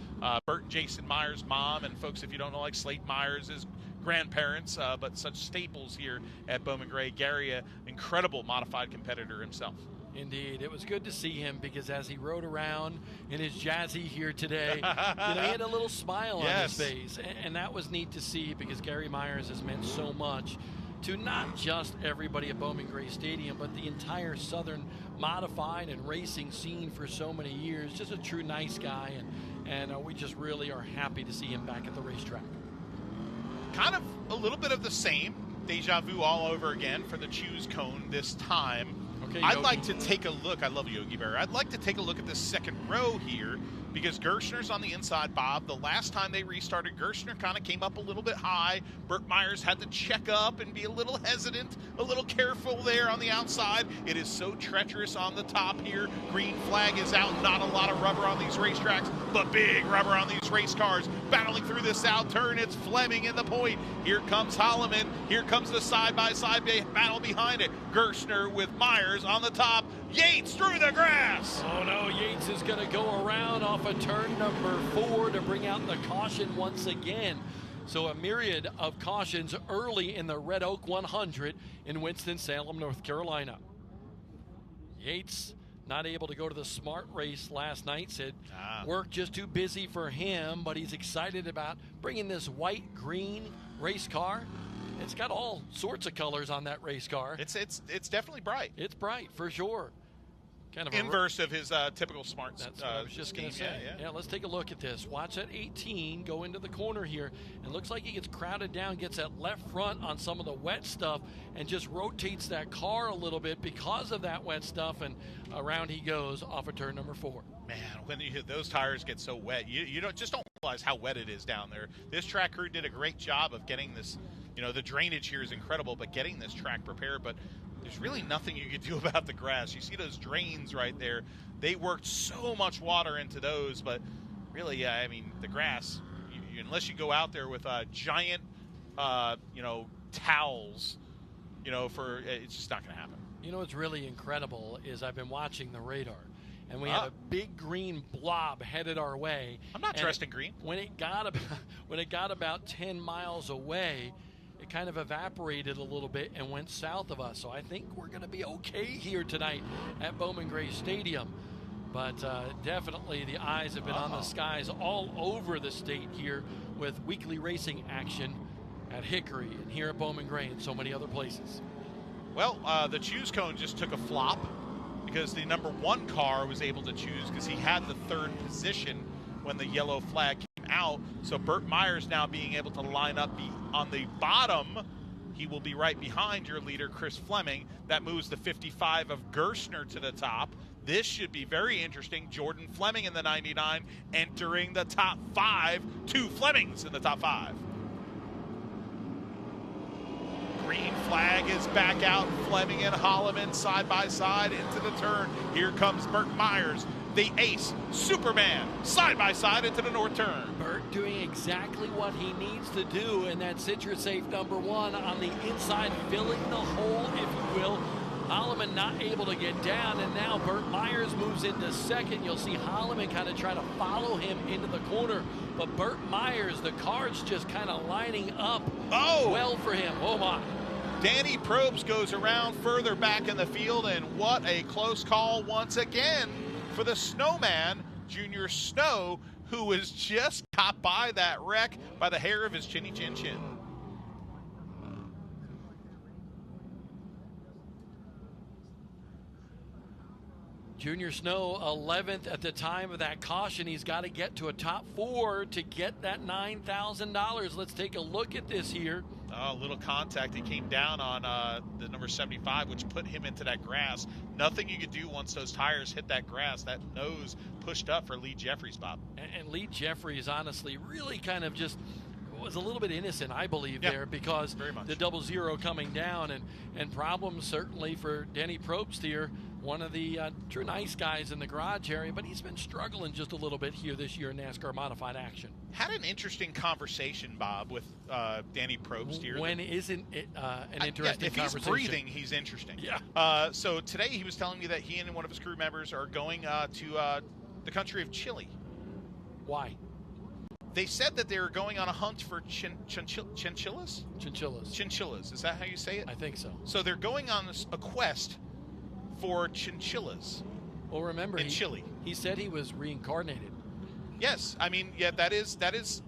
Bert and Jason Myers' mom, and folks, if you don't know, like Slate Myers' grandparents, but such staples here at Bowman Gray. Gary, an incredible modified competitor himself. Indeed. It was good to see him because as he rode around in his Jazzy here today, he had a little smile on his face. And that was neat to see because Gary Myers has meant so much to not just everybody at Bowman Gray Stadium, but the entire Southern modified and racing scene for so many years. Just a true nice guy, and we just really are happy to see him back at the racetrack. Kind of a little bit of the same. Deja vu all over again for the Choose Cone this time. Okay, I'd like to take a look. I love Yogi Berra. I'd like to take a look at the second row here because Gershner's on the inside, Bob. The last time they restarted, Gershner kind of came up a little bit high. Burt Myers had to check up and be a little hesitant, a little careful there on the outside. It is so treacherous on the top here. Green flag is out. Not a lot of rubber on these racetracks, but big rubber on these race cars. Battling through this out turn, it's Fleming in the point. Here comes Holloman. Here comes the side-by-side battle behind it. Gershner with Myers on the top. Yates through the grass. Oh no, Yates is going to go around off of turn number 4 to bring out the caution once again. So a myriad of cautions early in the Red Oak 100 in Winston-Salem, North Carolina. Yates not able to go to the smart race last night, said work just too busy for him, but he's excited about bringing this white-green race car. It's got all sorts of colors on that race car. It's definitely bright. It's bright for sure. Kind of inverse of his typical smart. That's what I was just going to say. Yeah, let's take a look at this. Watch that 18 go into the corner here. It looks like he gets crowded down, gets that left front on some of the wet stuff, and just rotates that car a little bit because of that wet stuff, and around he goes off of turn number 4. Man, when those tires get so wet, you don't realize how wet it is down there. This track crew did a great job of getting this. The drainage here is incredible, but getting this track prepared, but there's really nothing you can do about the grass. You see those drains right there. They worked so much water into those, but really, the grass, unless you go out there with giant, towels, it's just not going to happen. What's really incredible is I've been watching the radar, and we had a big green blob headed our way. I'm not dressed in green. When it got about 10 miles away, it kind of evaporated a little bit and went south of us. So I think we're going to be okay here tonight at Bowman Gray Stadium. But definitely the eyes have been on the skies all over the state here with weekly racing action at Hickory and here at Bowman Gray and so many other places. Well, the Choose Cone just took a flop because the number 1 car was able to choose because he had the 3rd position when the yellow flag came out. So Burt Myers now being able to line up on the bottom. He will be right behind your leader, Chris Fleming. That moves the 55 of Gershner to the top. This should be very interesting. Jordan Fleming in the 99 entering the top 5. 2 Flemings in the top 5. Green flag is back out. Fleming and Holloman side by side into the turn. Here comes Burt Myers, the ace, Superman, side by side into the north turn. Burt doing exactly what he needs to do in that Citrus Safe number 1 on the inside, filling the hole, if you will. Holloman not able to get down, and now Burt Myers moves into 2nd. You'll see Holloman kind of try to follow him into the corner, but Burt Myers, the car's just kind of lining up well for him. Oh my. Danny Probst goes around further back in the field, and what a close call once again for the Snowman, Junior Snow, who was just caught by that wreck by the hair of his chinny chin chin. Junior Snow 11th at the time of that caution. He's got to get to a top 4 to get that $9,000. Let's take a look at this here. A little contact. He came down on the number 75, which put him into that grass. Nothing you could do once those tires hit that grass. That nose pushed up for Lee Jeffries, Bob. And Lee Jeffries, honestly, really kind of just was a little bit innocent, I believe, there, because the 00 coming down and problems certainly for Danny Probst here, one of the true nice guys in the garage area, but he's been struggling just a little bit here this year in NASCAR modified action. Had an interesting conversation, Bob, with Danny Probst here. When isn't it an interesting if conversation? If he's breathing, he's interesting. Yeah. So today he was telling me that he and one of his crew members are going to the country of Chile. Why? They said that they were going on a hunt for chinchillas? Chinchillas. Is that how you say it? I think so. So they're going on a quest for chinchillas. Well, remember, in Chile. He said he was reincarnated. Yes. I mean, yeah, that is Danny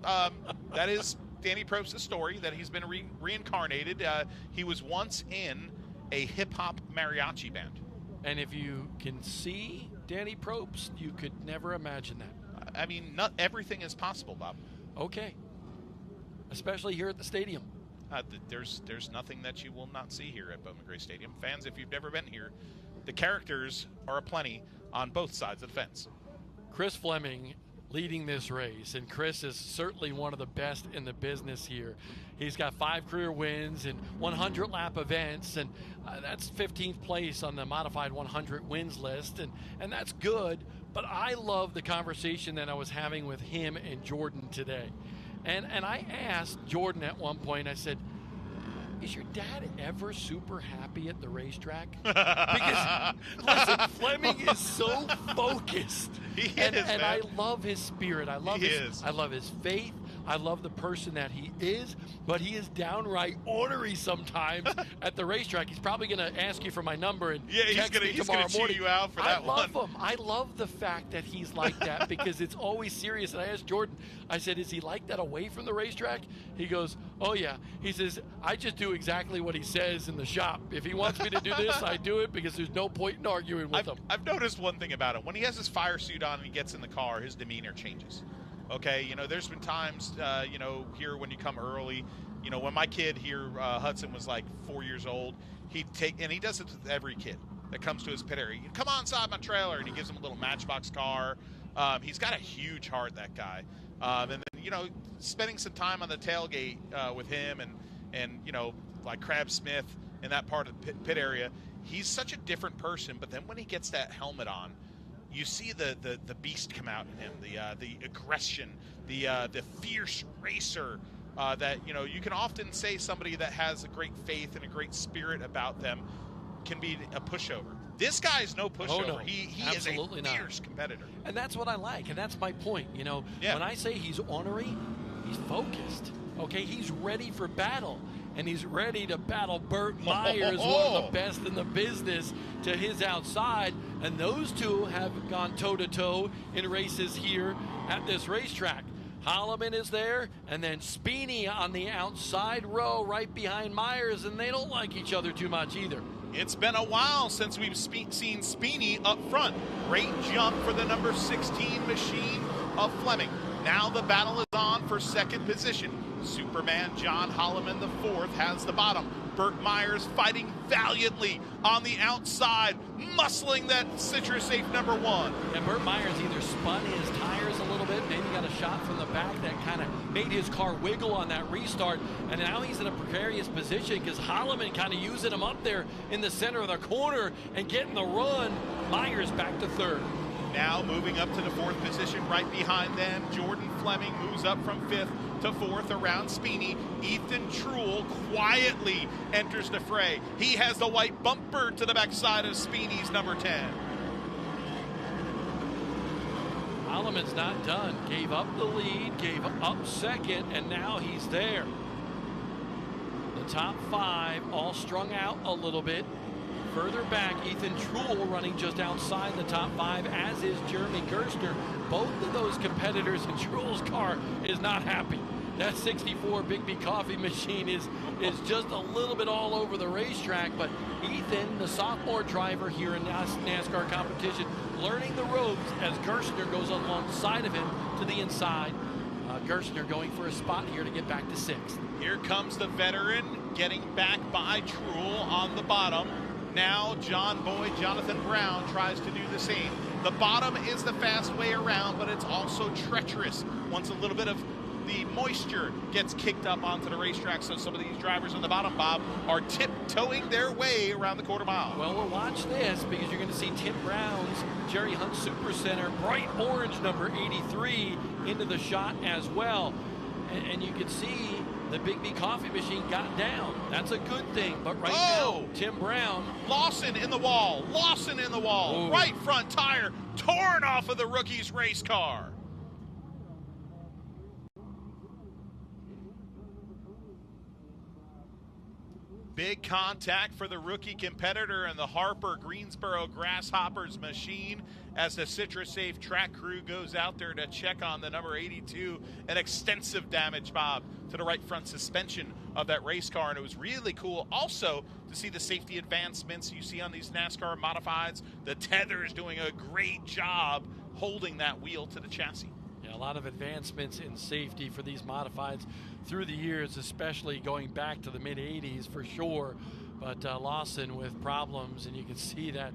Probst's story, that he's been reincarnated. He was once in a hip-hop mariachi band. And if you can see Danny Probst, you could never imagine that. I mean, not everything is possible, Bob. Okay. Especially here at the stadium. There's nothing that you will not see here at Bowman Gray Stadium. Fans, if you've never been here, the characters are aplenty on both sides of the fence. Chris Fleming leading this race, and Chris is certainly one of the best in the business here. He's got 5 career wins and 100-lap events, and that's 15th place on the modified 100 wins list, and that's good. But I love the conversation that I was having with him and Jordan today. And I asked Jordan at one point, I said, is your dad ever super happy at the racetrack? Because, listen, Fleming is so focused. And I love his spirit. I love his faith. I love the person that he is, but he is downright ornery sometimes at the racetrack. He's probably going to ask you for my number and text me tomorrow morning. Chew you out for that one. I love him. I love the fact that he's like that because it's always serious. And I asked Jordan, I said, is he like that away from the racetrack? He goes, oh, yeah. He says, I just do exactly what he says in the shop. If he wants me to do this, I do it because there's no point in arguing with him. I've noticed one thing about him. When he has his fire suit on and he gets in the car, his demeanor changes. Okay, you know, there's been times, you know, here when you come early, you know, when my kid here, Hudson, was like 4 years old, he'd take, and he does it with every kid that comes to his pit area. Come on inside my trailer, and he gives him a little Matchbox car. He's got a huge heart, that guy. And then, you know, spending some time on the tailgate with him and, you know, like Crab Smith in that part of the pit area, he's such a different person. But then when he gets that helmet on, you see the beast come out in him, the aggression, the fierce racer that, you know, you can often say somebody that has a great faith and a great spirit about them can be a pushover. This guy's no pushover. Oh, no. He is a fierce competitor. And that's what I like, and that's my point. You know, when I say he's ornery, he's focused. Okay, he's ready for battle. And he's ready to battle Burt Myers, one of the best in the business, to his outside. And those two have gone toe-to-toe in races here at this racetrack. Holloman is there, and then Speeney on the outside row right behind Myers, and they don't like each other too much either. It's been a while since we've seen Speeney up front. Great jump for the number 16 machine of Fleming. Now the battle is on for second position. Superman John Holloman IV has the bottom. Burt Myers fighting valiantly on the outside, muscling that Citrus Safe number 1. And Burt Myers either spun his tires a little bit, maybe got a shot from the back that kind of made his car wiggle on that restart, and now he's in a precarious position because Holloman kind of using him up there in the center of the corner and getting the run. Myers back to third. Now moving up to the 4th position right behind them, Jordan Fleming moves up from 5th to 4th around Speeney. Ethan Truel quietly enters the fray. He has the white bumper to the backside of Speeney's number 10. Holloman's not done. Gave up the lead, gave up second, and now he's there. The top 5 all strung out a little bit. Further back, Ethan Truel running just outside the top 5, as is Jeremy Gerstner. Both of those competitors in Truel's car is not happy. That 64 Big B coffee machine is just a little bit all over the racetrack, but Ethan, the sophomore driver here in NASCAR competition, learning the ropes as Gerstner goes alongside of him to the inside. Gerstner going for a spot here to get back to 6th. Here comes the veteran getting back by Truhl on the bottom. Now John Boyd, Jonathan Brown tries to do the same. The bottom is the fast way around, but it's also treacherous once a little bit of the moisture gets kicked up onto the racetrack. So some of these drivers on the bottom, Bob, are tiptoeing their way around the quarter mile. Well, we'll watch this because you're going to see Tim Brown's Jerry Hunt Super Center, bright orange number 83, into the shot as well. And you can see the Big B coffee machine got down. That's a good thing. But right now, Tim Brown. Lawson in the wall. Lawson in the wall. Ooh. Right front tire torn off of the rookie's race car. Big contact for the rookie competitor and the Harper Greensboro Grasshoppers machine as the Citrus Safe track crew goes out there to check on the number 82. An extensive damage, Bob, to the right front suspension of that race car. And it was really cool also to see the safety advancements you see on these NASCAR modifieds. The tether is doing a great job holding that wheel to the chassis. Yeah, a lot of advancements in safety for these modifieds through the years, especially going back to the mid-'80s for sure. But Lawson with problems, and you can see that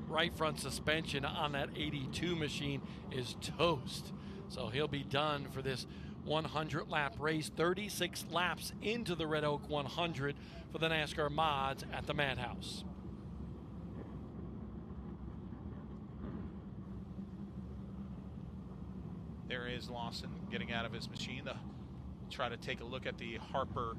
right front suspension on that 82 machine is toast. So he'll be done for this 100-lap race, 36 laps into the Red Oak 100 for the NASCAR mods at the Madhouse. There is Lawson getting out of his machine. We'll try to take a look at the Harper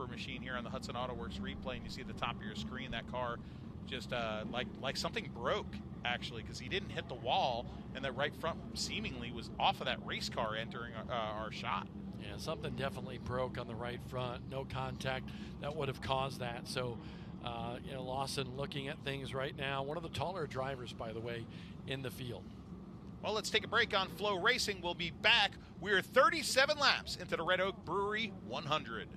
machine here on the Hudson Auto Works replay, and you see at the top of your screen that car just like something broke, actually, because he didn't hit the wall, and that right front seemingly was off of that race car entering our shot. Yeah, something definitely broke on the right front. No contact that would have caused that. So, Lawson looking at things right now. One of the taller drivers, by the way, in the field. Well, let's take a break on Flow Racing. We'll be back. We're 37 laps into the Red Oak Brewery 100.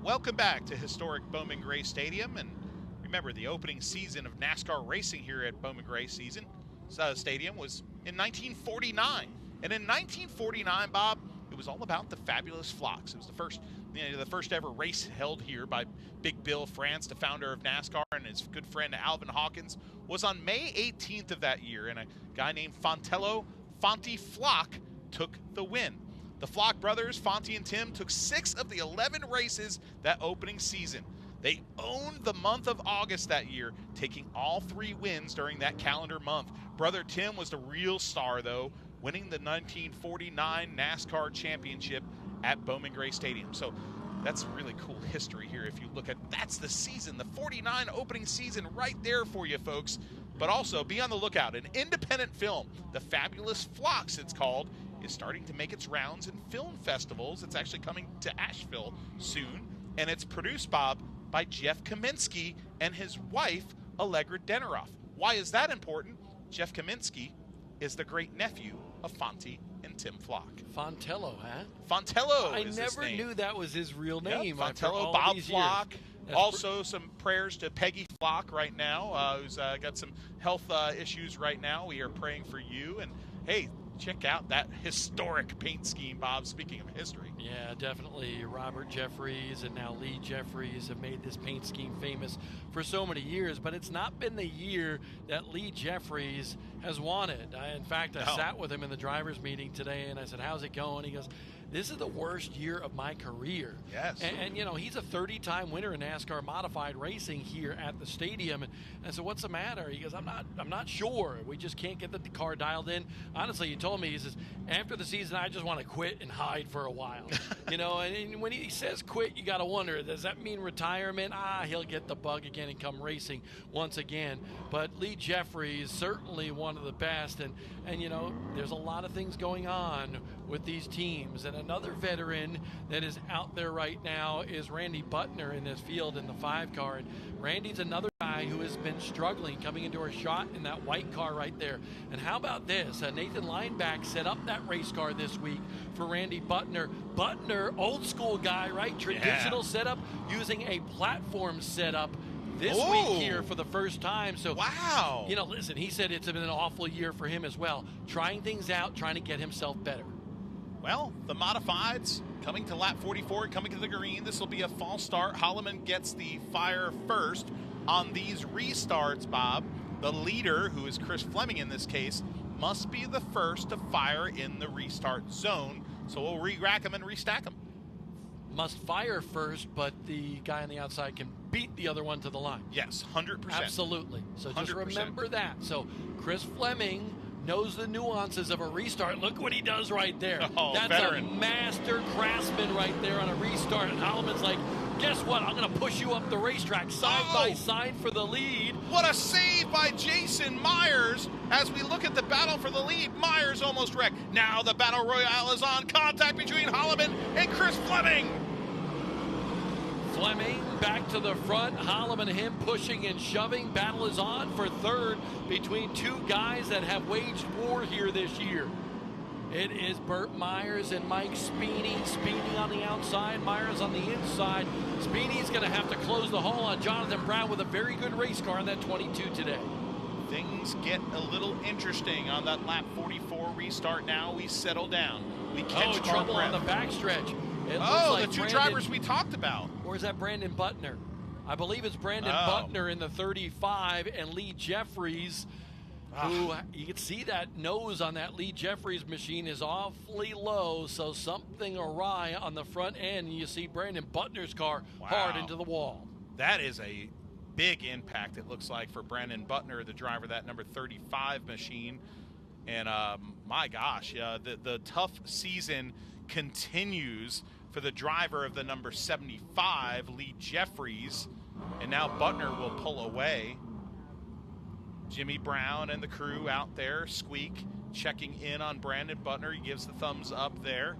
Welcome back to historic Bowman Gray Stadium, and remember the opening season of NASCAR racing here at Bowman Gray Stadium was in 1949, and in 1949, Bob, it was all about the fabulous flocks. It was the first ever race held here by Big Bill France, the founder of NASCAR, and his good friend Alvin Hawkins, was on May 18th of that year, and a guy named Fonty Flock took the win. The Flock brothers, Fonty and Tim, took 6 of the 11 races that opening season. They owned the month of August that year, taking all 3 wins during that calendar month. Brother Tim was the real star, though, winning the 1949 NASCAR championship at Bowman Gray Stadium. So that's really cool history here. If you look at, that's the season, the 49 opening season right there for you folks. But also be on the lookout. An independent film, The Fabulous Flocks it's called, is starting to make its rounds in film festivals. It's actually coming to Asheville soon. And it's produced, Bob, by Jeff Kaminsky and his wife, Allegra Deneroff. Why is that important? Jeff Kaminsky is the great nephew of Fonte and Tim Flock. Fontello, huh? Fontello I is his never name. knew that was his real name. Yep, after Fontello, all Bob these Flock. years. Also, some prayers to Peggy Flock right now, who's got some health issues right now. We are praying for you. And, hey, check out that historic paint scheme, Bob, speaking of history. Yeah, definitely. Robert Jeffries and now Lee Jeffries have made this paint scheme famous for so many years, but it's not been the year that Lee Jeffries has wanted. In fact, I sat with him in the driver's meeting today, and I said, how's it going? He goes, this is the worst year of my career. Yes. And you know, he's a 30-time winner in NASCAR modified racing here at the stadium. And I said, what's the matter? He goes, I'm not sure. We just can't get the car dialed in. Honestly, he told me, he says, after the season, I just want to quit and hide for a while. You know, and when he says quit, you got to wonder, does that mean retirement? He'll get the bug again and come racing once again. But Lee Jeffries, certainly one of the best. And you know, there's a lot of things going on with these teams. And another veteran that is out there right now is Randy Butner in this field in the 5 car. And Randy's another guy who has been struggling coming into a shot in that white car right there. And how about this? Nathan Lineback set up that race car this week for Randy Butner. Butner, old school guy, right? Traditional setup, using a platform setup this week here for the first time. So, wow. You know, listen, he said it's been an awful year for him as well. Trying things out, trying to get himself better. Well, the modifieds coming to lap 44, coming to the green. This will be a false start. Holloman gets the fire first on these restarts, Bob. The leader, who is Chris Fleming in this case, must be the first to fire in the restart zone. So we'll re-rack them and restack them. Must fire first, but the guy on the outside can beat the other one to the line. Yes, 100%. Absolutely. So just 100%. remember that. So Chris Fleming knows the nuances of a restart. Look what he does right there. That's veteran. A master craftsman right there on a restart. And Holloman's like, guess what? I'm going to push you up the racetrack side by side for the lead. What a save by Jason Myers. As we look at the battle for the lead, Myers almost wrecked. Now the battle royale is on. Contact between Holloman and Chris Fleming. Fleming back to the front. Holloman and him pushing and shoving. Battle is on for third between 2 guys that have waged war here this year. It is Burt Myers and Mike Speeney. Speeney on the outside, Myers on the inside. Speeney's going to have to close the hole on Jonathan Brown with a very good race car in that 22 today. Things get a little interesting on that lap 44 restart. Now we settle down. We catch trouble our on the backstretch. It looks the like 2 Brandon, drivers we talked about. Or is that Brandon Butner? I believe it's Brandon Butner in the 35 and Lee Jeffries, who you can see that nose on that Lee Jeffries machine is awfully low, so something awry on the front end. You see Brandon Butner's car hard into the wall. That is a big impact, it looks like, for Brandon Butner, the driver of that number 35 machine. And my gosh, the tough season continues for the driver of the number 75, Lee Jeffries. And now Butner will pull away. Jimmy Brown and the crew out there, Squeak, checking in on Brandon Butner. He gives the thumbs up there.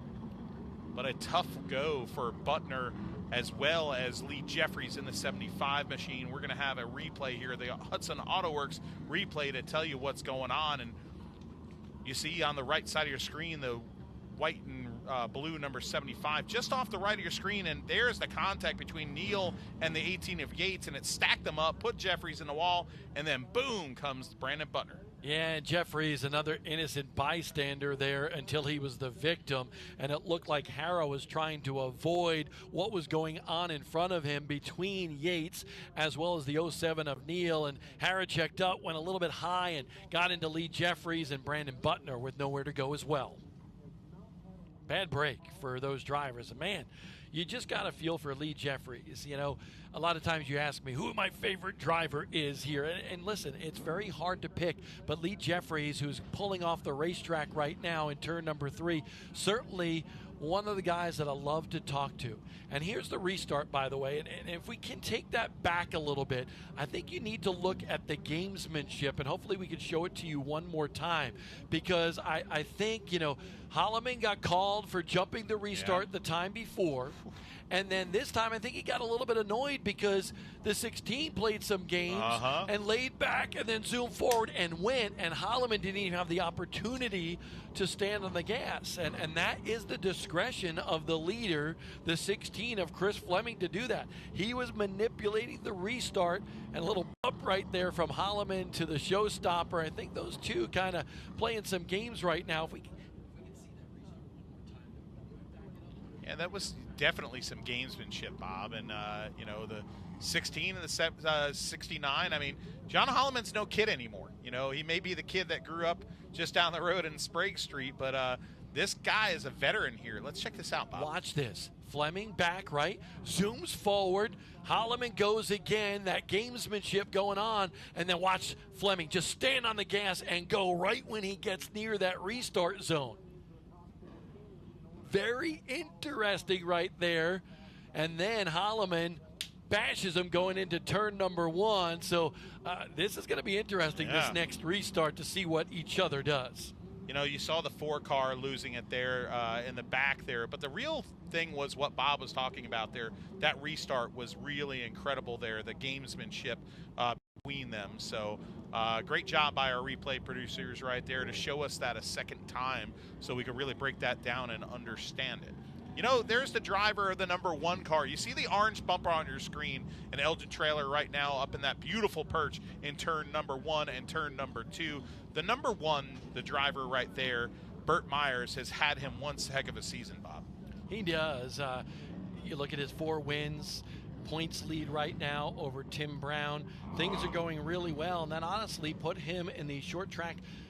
But a tough go for Butner as well as Lee Jeffries in the 75 machine. We're going to have a replay here, the Hudson Auto Works replay, to tell you what's going on. And you see on the right side of your screen the white and blue number 75 just off the right of your screen, and there's the contact between Neal and the 18 of Yates, and it stacked them up, put Jeffries in the wall, and then boom comes Brandon Butner. Yeah, and Jeffries, another innocent bystander there until he was the victim, and it looked like Harrow was trying to avoid what was going on in front of him between Yates as well as the 07 of Neal, and Harrow checked up, went a little bit high, and got into Lee Jeffries and Brandon Butner with nowhere to go as well. bad break for those drivers. And, man, you just got to feel for Lee Jeffries. You know, a lot of times you ask me who my favorite driver is here. And listen, it's very hard to pick. But Lee Jeffries, who's pulling off the racetrack right now in turn number 3, certainly one of the guys that I love to talk to. And here's the restart, by the way. And if we can take that back a little bit, I think you need to look at the gamesmanship, and hopefully we can show it to you one more time, because I think, you know, Holloman got called for jumping the restart the time before. And then this time, I think he got a little bit annoyed because the 16 played some games and laid back and then zoomed forward and went, and Holloman didn't even have the opportunity to stand on the gas. And that is the discretion of the leader, the 16 of Chris Fleming, to do that. He was manipulating the restart, and a little bump right there from Holloman to the showstopper. I think those two kind of playing some games right now. If we can see that restart one more time. Yeah, that was definitely some gamesmanship, Bob. And, you know, the 16 and the 69, I mean, John Holloman's no kid anymore. You know, he may be the kid that grew up just down the road in Sprague Street, but this guy is a veteran here. Let's check this out, Bob. Watch this. Fleming back, right? Zooms forward. Holloman goes again. That gamesmanship going on. And then watch Fleming just stand on the gas and go right when he gets near that restart zone. Very interesting right there. And then Holloman bashes him going into turn number 1. So this is going to be interesting, this next restart, to see what each other does. You know, you saw the 4-car losing it there in the back there, but the real thing was what Bob was talking about there. That restart was really incredible there, the gamesmanship between them. So great job by our replay producers right there to show us that a second time so we could really break that down and understand it. You know, there's the driver of the number 1 car. You see the orange bumper on your screen, an Elgin trailer right now up in that beautiful perch in turn number 1 and turn number 2. The number 1, the driver right there, Burt Myers, has had him one heck of a season, Bob. He does. You look at his 4 wins, points lead right now over Tim Brown. Things are going really well, and that honestly put him in the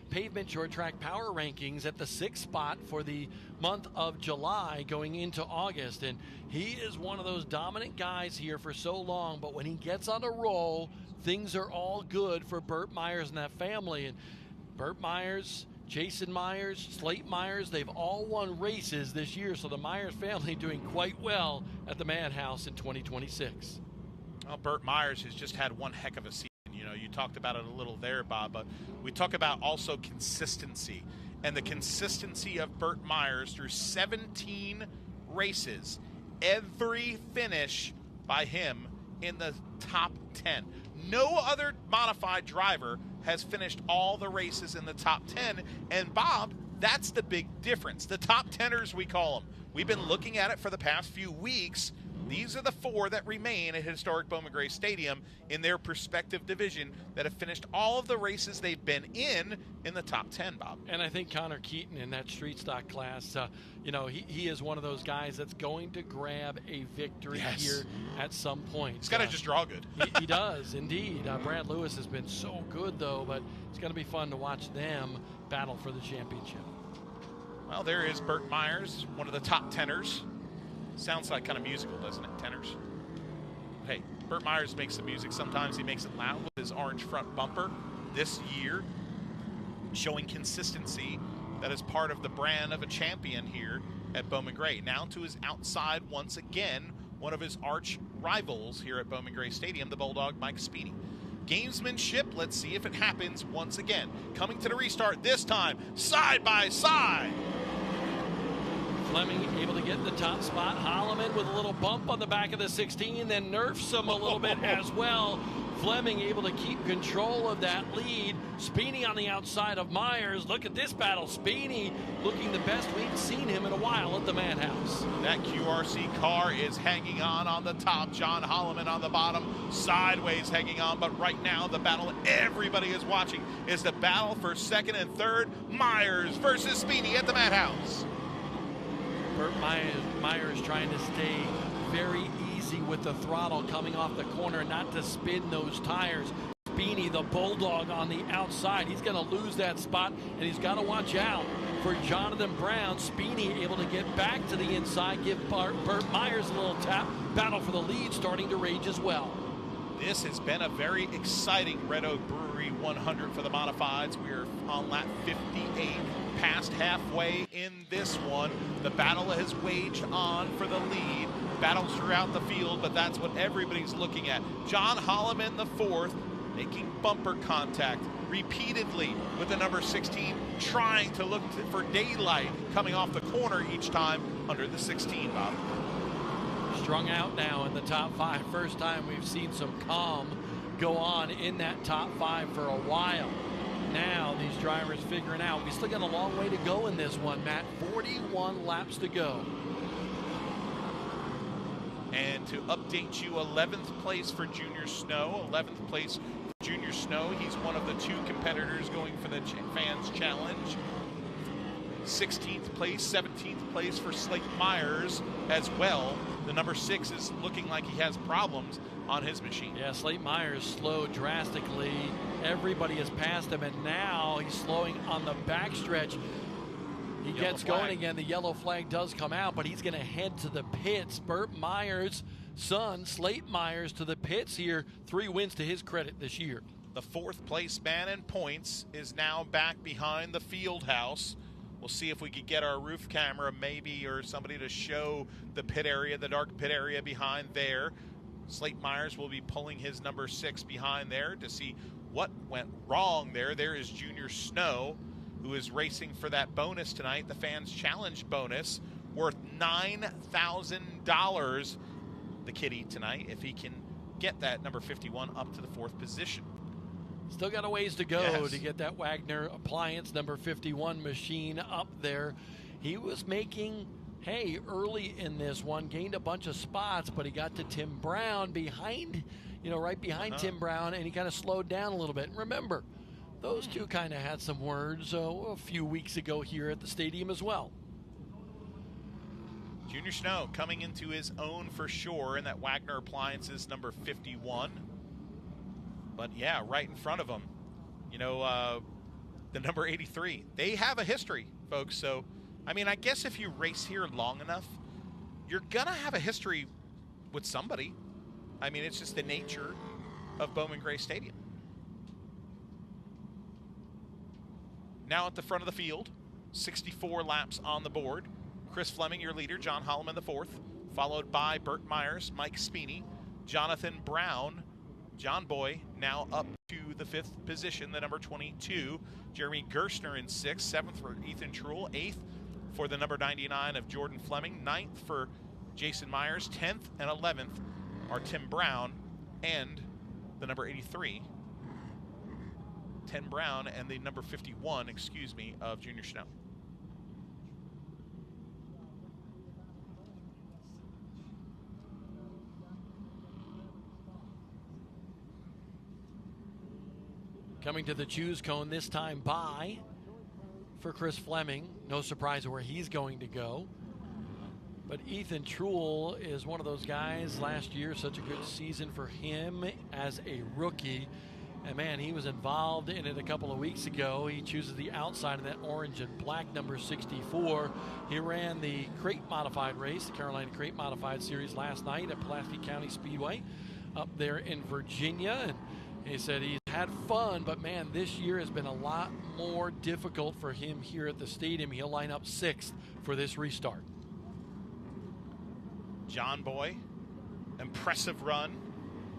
pavement short track power rankings at the 6th spot for the month of July going into August. And he is one of those dominant guys here for so long, but when he gets on a roll, things are all good for Burt Myers and that family. And Burt Myers, Jason Myers, Slate Myers, they've all won races this year, so the Myers family doing quite well at the Madhouse in 2026. Well, Burt Myers has just had one heck of a season. You know, you talked about it a little there, Bob, but we talk about also consistency. And the consistency of Burt Myers through 17 races, every finish by him in the top 10. No other modified driver has finished all the races in the top 10. And, Bob, that's the big difference. The top 10ers, we call them. We've been looking at it for the past few weeks. These are the 4 that remain at historic Bowman Gray Stadium in their respective division that have finished all of the races they've been in the top 10, Bob. And I think Connor Keaton in that street stock class, you know, he is one of those guys that's going to grab a victory here at some point. He's got to just draw good. he does, indeed. Brad Lewis has been so good, though, but it's going to be fun to watch them battle for the championship. Well, there is Burt Myers, one of the top 10ers. Sounds like kind of musical, doesn't it, tenors? Hey, Burt Myers makes some music. Sometimes he makes it loud with his orange front bumper. This year, showing consistency that is part of the brand of a champion here at Bowman Gray. Now to his outside once again, one of his arch rivals here at Bowman Gray Stadium, the Bulldog Mike Speedy. Gamesmanship, let's see if it happens once again. Coming to the restart this time, side by side. Fleming able to get the top spot. Holloman with a little bump on the back of the 16, then nerfs him a little bit as well. Fleming able to keep control of that lead. Speedy on the outside of Myers. Look at this battle. Speedy looking the best we've seen him in a while at the Madhouse. That QRC car is hanging on the top. John Holloman on the bottom, sideways hanging on. But right now, the battle everybody is watching is the battle for second and third. Myers versus Speedy at the Madhouse. Burt Myers trying to stay very easy with the throttle coming off the corner, not to spin those tires. Speedy, the Bulldog on the outside, he's going to lose that spot, and he's got to watch out for Jonathan Brown. Speeney able to get back to the inside, give Burt Myers a little tap. Battle for the lead starting to rage as well. This has been a very exciting Red Oak Brewery 100 for the modifieds. We're on lap 58, past halfway in this one. The battle has waged on for the lead. Battles throughout the field, but that's what everybody's looking at. John Holloman, the fourth, making bumper contact repeatedly with the number 16, trying to look for daylight coming off the corner each time under the 16, Bob. Strung out now in the top 5. First time we've seen some calm go on in that top 5 for a while. Now these drivers figuring out we still got a long way to go in this one, Matt. 41 laps to go. And to update you, 11th place for Junior Snow. 11th place for Junior Snow. He's one of the 2 competitors going for the Fans Challenge. 16th place, 17th place for Slate Myers as well. The number 6 is looking like he has problems on his machine. Yeah, Slate Myers slowed drastically. Everybody has passed him, and now he's slowing on the backstretch. He gets going again. The yellow flag does come out, but he's going to head to the pits. Burt Myers' son, Slate Myers, to the pits here. 3 wins to his credit this year. The 4th place man in points is now back behind the field house. We'll see if we could get our roof camera maybe, or somebody to show the pit area, the dark pit area behind there. Slate Myers will be pulling his number 6 behind there to see what went wrong there. There is Junior Snow, who is racing for that bonus tonight, the Fans Challenge bonus, worth $9,000. The kitty tonight, if he can get that number 51 up to the 4th position. Still got a ways to go to get that Wagner Appliance number 51 machine up there. He was making hay early in this one, gained a bunch of spots, but he got to Tim Brown behind, right behind Tim Brown, and he kind of slowed down a little bit. And remember, those 2 kind of had some words a few weeks ago here at the stadium as well. Junior Snow coming into his own for sure in that Wagner Appliances number 51. But yeah, right in front of him, the number 83. They have a history, folks. So, I mean, I guess if you race here long enough, you're going to have a history with somebody. I mean, it's just the nature of Bowman Gray Stadium. Now at the front of the field, 64 laps on the board. Chris Fleming, your leader. John Holloman, the 4th. Followed by Burt Myers, Mike Speeney, Jonathan Brown, John Boy now up to the 5th position, the number 22. Jeremy Gerstner in 6th, 7th for Ethan Truel, 8th for the number 99 of Jordan Fleming, 9th for Jason Myers, 10th and 11th are Tim Brown and the number 83. Tim Brown and the number 51, of Junior Snow. Coming to the choose cone this time by for Chris Fleming. No surprise where he's going to go. But Ethan Truel is one of those guys. Last year, such a good season for him as a rookie. And man, he was involved in it a couple of weeks ago. He chooses the outside of that orange and black number 64. He ran the crate modified race, the Carolina Crate Modified Series last night at Pulaski County Speedway up there in Virginia. And he said he's had fun, but man, this year has been a lot more difficult for him here at the stadium. He'll line up 6th for this restart. John Boy, impressive run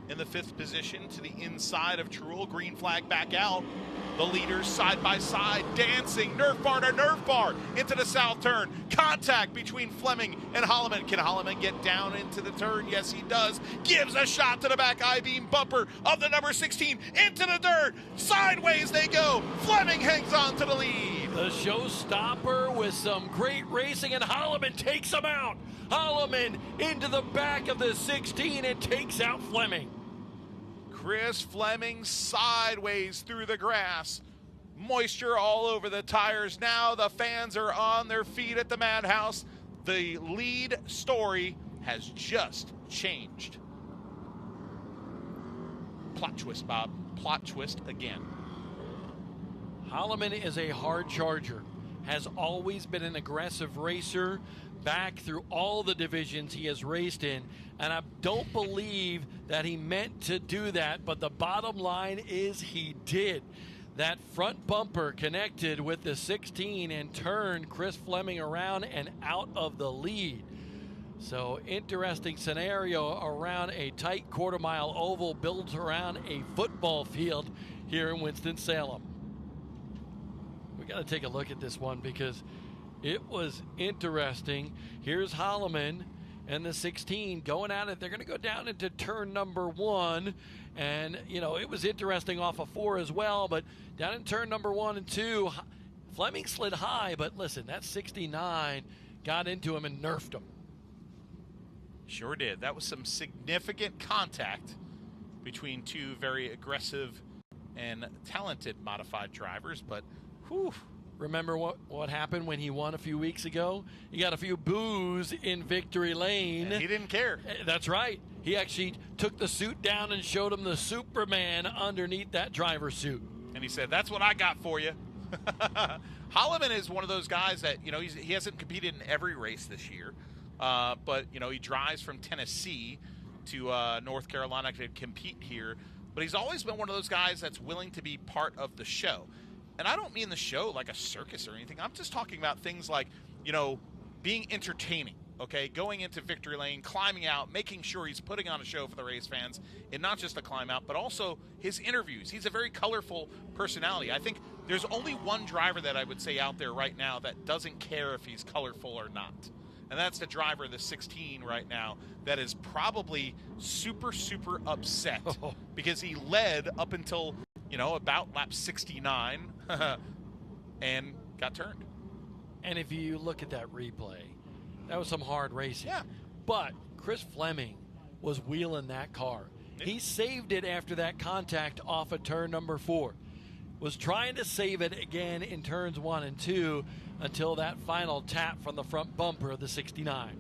in the 5th position to the inside of Truel. Green flag back out. The leaders side by side, dancing, nerf bar to nerf bar into the south turn. Contact between Fleming and Holloman. Can Holloman get down into the turn? Yes, he does. Gives a shot to the back I-beam bumper of the number 16 into the dirt. Sideways they go. Fleming hangs on to the lead. The showstopper with some great racing, and Holloman takes him out. Holloman into the back of the 16 and takes out Fleming. Chris Fleming sideways through the grass. Moisture all over the tires. Now the fans are on their feet at the Madhouse. The lead story has just changed. Plot twist, Bob. Plot twist again. Holloman is a hard charger. has always been an aggressive racer back through all the divisions he has raced in, and I don't believe that he meant to do that, but the bottom line is he did. That front bumper connected with the 16 and turned Chris Fleming around and out of the lead. So interesting scenario around a tight quarter-mile oval built around a football field here in Winston-Salem. We got to take a look at this one because it was interesting. Here's Holloman and the 16 going at it. They're going to go down into turn number 1. And, you know, it was interesting off of 4 as well. But down in turn number 1 and 2, Fleming slid high. But listen, that 69 got into him and nerfed him. Sure did. That was some significant contact between two very aggressive and talented modified drivers. But, whew. Remember what happened when he won a few weeks ago? He got a few boos in victory lane. And he didn't care. That's right. He actually took the suit down and showed him the Superman underneath that driver's suit. And he said, that's what I got for you. Holloman is one of those guys that, you know, he hasn't competed in every race this year. But, you know, he drives from Tennessee to North Carolina to compete here. But he's always been one of those guys that's willing to be part of the show. And I don't mean the show like a circus or anything. I'm just talking about things like, you know, being entertaining, okay? Going into victory lane, climbing out, making sure he's putting on a show for the race fans, and not just a climb out, but also his interviews. He's a very colorful personality. I think there's only one driver that I would say out there right now that doesn't care if he's colorful or not. And that's the driver of the 16 right now that is probably super, super upset because he led up until, you know, about lap 69 and got turned. And if you look at that replay, that was some hard racing. Yeah. But Chris Fleming was wheeling that car. Yeah. He saved it after that contact off of turn number 4. Was trying to save it again in turns 1 and 2 until that final tap from the front bumper of the 69.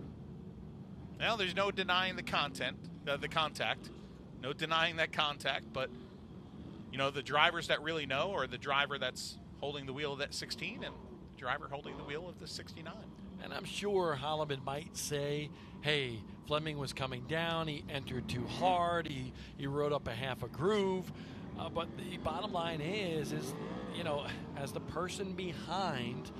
Well, there's no denying the contact. No denying that contact, but you know, the drivers that really know are the driver that's holding the wheel of that 16 and the driver holding the wheel of the 69. And I'm sure Holloman might say, hey, Fleming was coming down, he entered too hard, he rode up a half a groove. But the bottom line is, you know, as the person behind,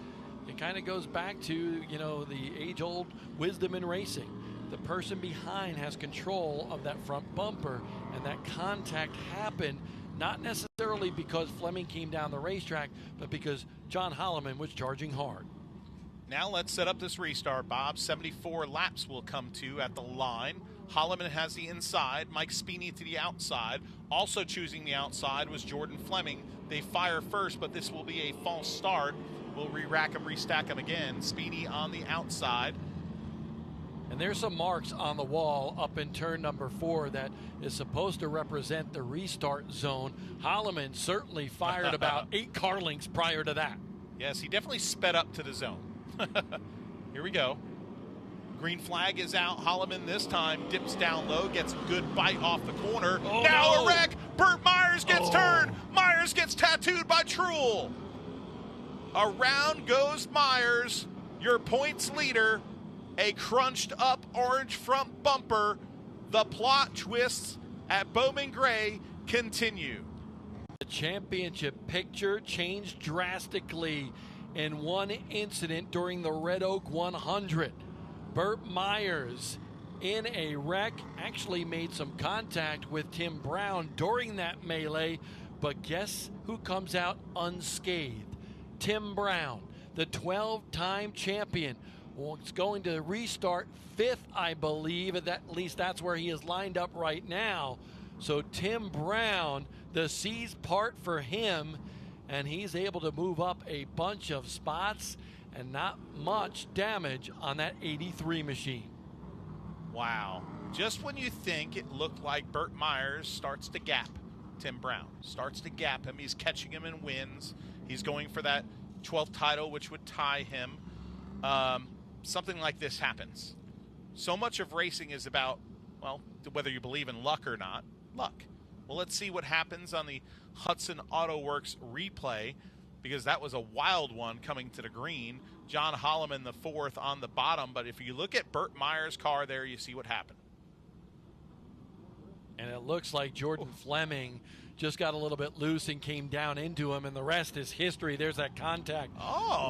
it kind of goes back to, you know, the age-old wisdom in racing. The person behind has control of that front bumper, and that contact happened not necessarily because Fleming came down the racetrack, but because John Holloman was charging hard. Now let's set up this restart, Bob. 74 laps will come to at the line. Holloman has the inside, Mike Spini to the outside. Also choosing the outside was Jordan Fleming. They fire first, but this will be a false start. We'll re-rack them, restack them again. Spini on the outside. And there's some marks on the wall up in turn number 4 that is supposed to represent the restart zone. Holloman certainly fired about 8 car lengths prior to that. Yes, he definitely sped up to the zone. Here we go. Green flag is out. Holloman this time dips down low, gets a good bite off the corner. Oh, now no. a wreck. Burt Myers gets turned. Myers gets tattooed by Truel. Around goes Myers, your points leader. A crunched up orange front bumper. The plot twists at Bowman Gray continue. The championship picture changed drastically in one incident during the Red Oak 100. Burt Myers, in a wreck, actually made some contact with Tim Brown during that melee, but guess who comes out unscathed? Tim Brown, the 12-time champion. Well, it's going to restart 5th, I believe. At least that's where he is lined up right now. So Tim Brown, the seas part for him, and he's able to move up a bunch of spots and not much damage on that 83 machine. Wow. Just when you think it looked like Burt Myers starts to gap Tim Brown, starts to gap him, he's catching him and wins. He's going for that 12th title, which would tie him. Something like this happens. So much of racing is about, well, whether you believe in luck or not, luck. Well, let's see what happens on the Hudson Auto Works replay. because that was a wild one coming to the green. John Holloman, the fourth, on the bottom. But if you look at Burt Myers' car there, you see what happened. And it looks like Jordan Fleming just got a little bit loose and came down into him, and the rest is history. There's that contact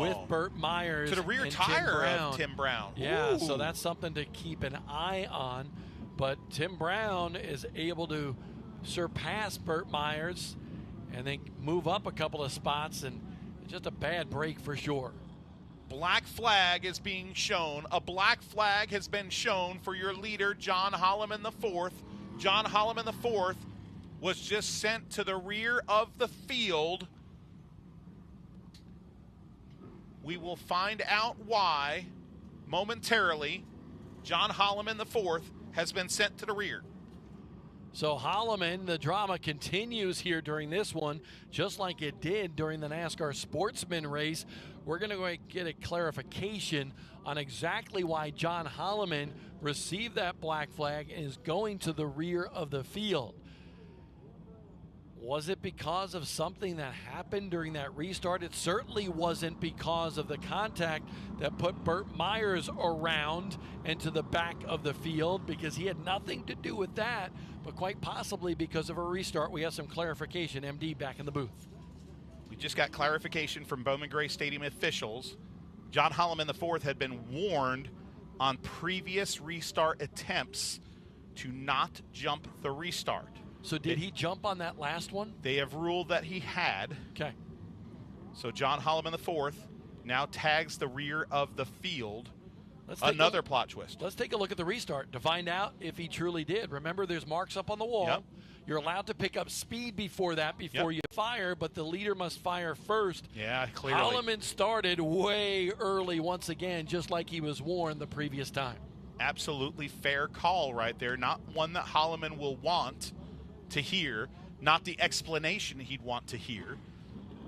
with Burt Myers. To the rear and tire of Tim Brown. Yeah, Ooh. so that's something to keep an eye on. But Tim Brown is able to surpass Burt Myers and then move up a couple of spots, and just a bad break for sure. Black flag is being shown. A black flag has been shown for your leader, John Holloman the fourth. John Holloman the fourth was just sent to the rear of the field. We will find out why momentarily. John Holloman the fourth has been sent to the rear. So Holloman, the drama continues here during this one, just like it did during the NASCAR Sportsman race. We're going to get a clarification on exactly why John Holloman received that black flag and is going to the rear of the field. Was it because of something that happened during that restart? It certainly wasn't because of the contact that put Burt Myers around and to the back of the field, because he had nothing to do with that, but quite possibly because of a restart. We have some clarification. MD back in the booth. We just got clarification from Bowman Gray Stadium officials. John Holloman IV had been warned on previous restart attempts to not jump the restart. So did he jump on that last one? They have ruled that he had. Okay. So John Holloman IV now tags the rear of the field. Another plot twist. Let's take a look at the restart to find out if he truly did. Remember, there's marks up on the wall. Yep. You're allowed to pick up speed before that, before you fire, but the leader must fire first. Yeah, clearly. Holloman started way early once again, just like he was warned the previous time. Absolutely fair call right there. Not one that Holloman will want to hear, not the explanation he'd want to hear.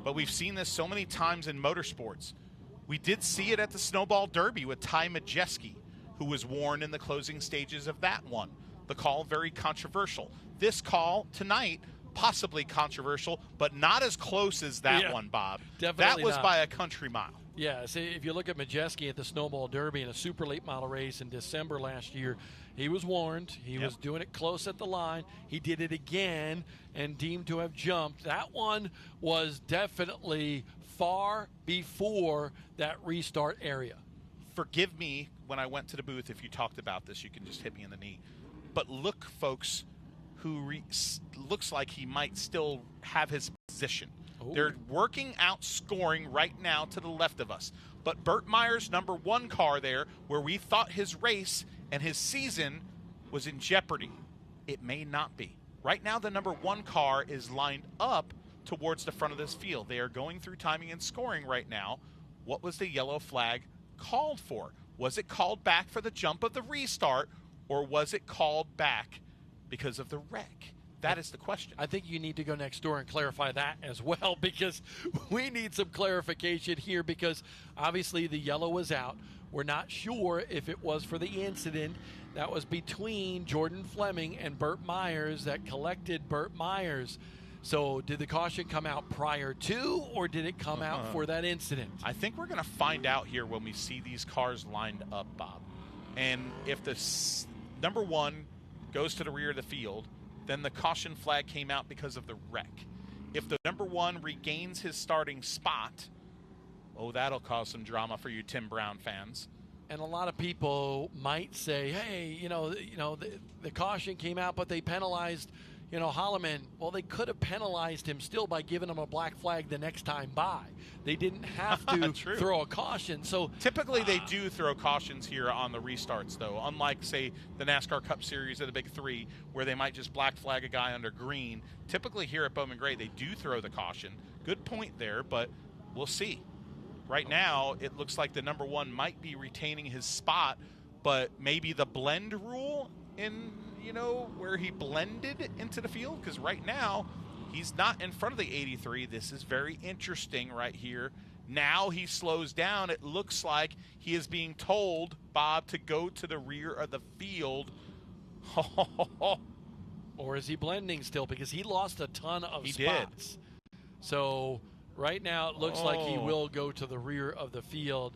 But we've seen this so many times in motorsports. We did see it at the Snowball Derby with Ty Majeski, who was warned in the closing stages of that one. The call very controversial. This call tonight, possibly controversial, but not as close as that one, Bob. Definitely that was not. by a country mile. Yeah, see, if you look at Majeski at the Snowball Derby in a super late model race in December last year, he was warned. He was doing it close at the line. He did it again and deemed to have jumped. That one was definitely far before that restart area. Forgive me when I went to the booth if you talked about this. You can just hit me in the knee. But look, folks, who looks like he might still have his position. Ooh. They're working out scoring right now to the left of us. But Burt Myers' number one car there, where we thought his race and his season was in jeopardy, it may not be. Right now, the number one car is lined up towards the front of this field. They are going through timing and scoring right now. What was the yellow flag called for? Was it called back for the jump of the restart, or was it called back because of the wreck? That is the question. I think you need to go next door and clarify that as well, because we need some clarification here, because obviously the yellow was out. We're not sure if it was for the incident that was between Jordan Fleming and Burt Myers that collected Burt Myers. So did the caution come out prior to, or did it come out for that incident? I think we're going to find out here when we see these cars lined up, Bob. And if the number one goes to the rear of the field, then the caution flag came out because of the wreck. If the number one regains his starting spot, that'll cause some drama for you Tim Brown fans. And a lot of people might say, hey, the caution came out, but they penalized, Holloman. Well, they could have penalized him still by giving him a black flag the next time by. They didn't have to throw a caution. So typically they do throw cautions here on the restarts, though, unlike, say, the NASCAR Cup Series or the Big Three, where they might just black flag a guy under green. Typically here at Bowman Gray, they do throw the caution. Good point there, but we'll see. Right now, it looks like the number one might be retaining his spot, but maybe the blend rule in, where he blended into the field, because right now he's not in front of the 83. This is very interesting right here. Now he slows down. It looks like he is being told, Bob, to go to the rear of the field. Or is he blending still? Because he lost a ton of spots. Did. So Right now, it looks like he will go to the rear of the field.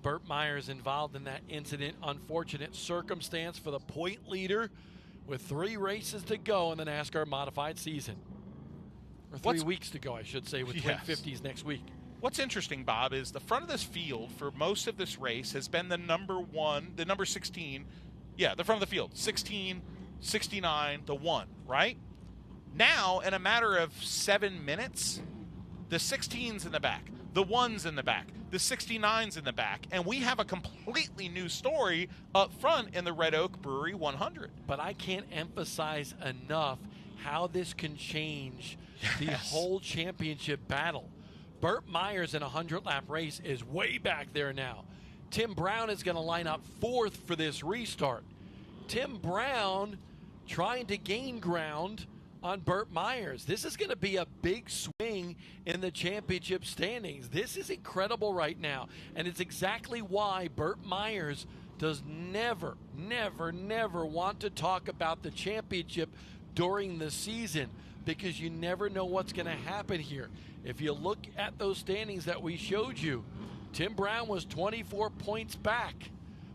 Burt Myers involved in that incident. Unfortunate circumstance for the point leader with 3 races to go in the NASCAR modified season. Or 3 weeks to go, I should say, with Twin 50s next week. What's interesting, Bob, is the front of this field for most of this race has been the number 16. Yeah, the front of the field, 16, 69, the 1, right? Now, in a matter of 7 minutes, the 16's in the back, the 1's in the back, the 69's in the back, and we have a completely new story up front in the Red Oak Brewery 100. But I can't emphasize enough how this can change the whole championship battle. Burt Myers in a 100-lap race is way back there now. Tim Brown is going to line up 4th for this restart. Tim Brown trying to gain ground on Burt Myers. This is going to be a big swing in the championship standings. This is incredible right now, and it's exactly why Burt Myers does never want to talk about the championship during the season, because you never know what's going to happen here. If you look at those standings that we showed you, Tim Brown was 24 points back.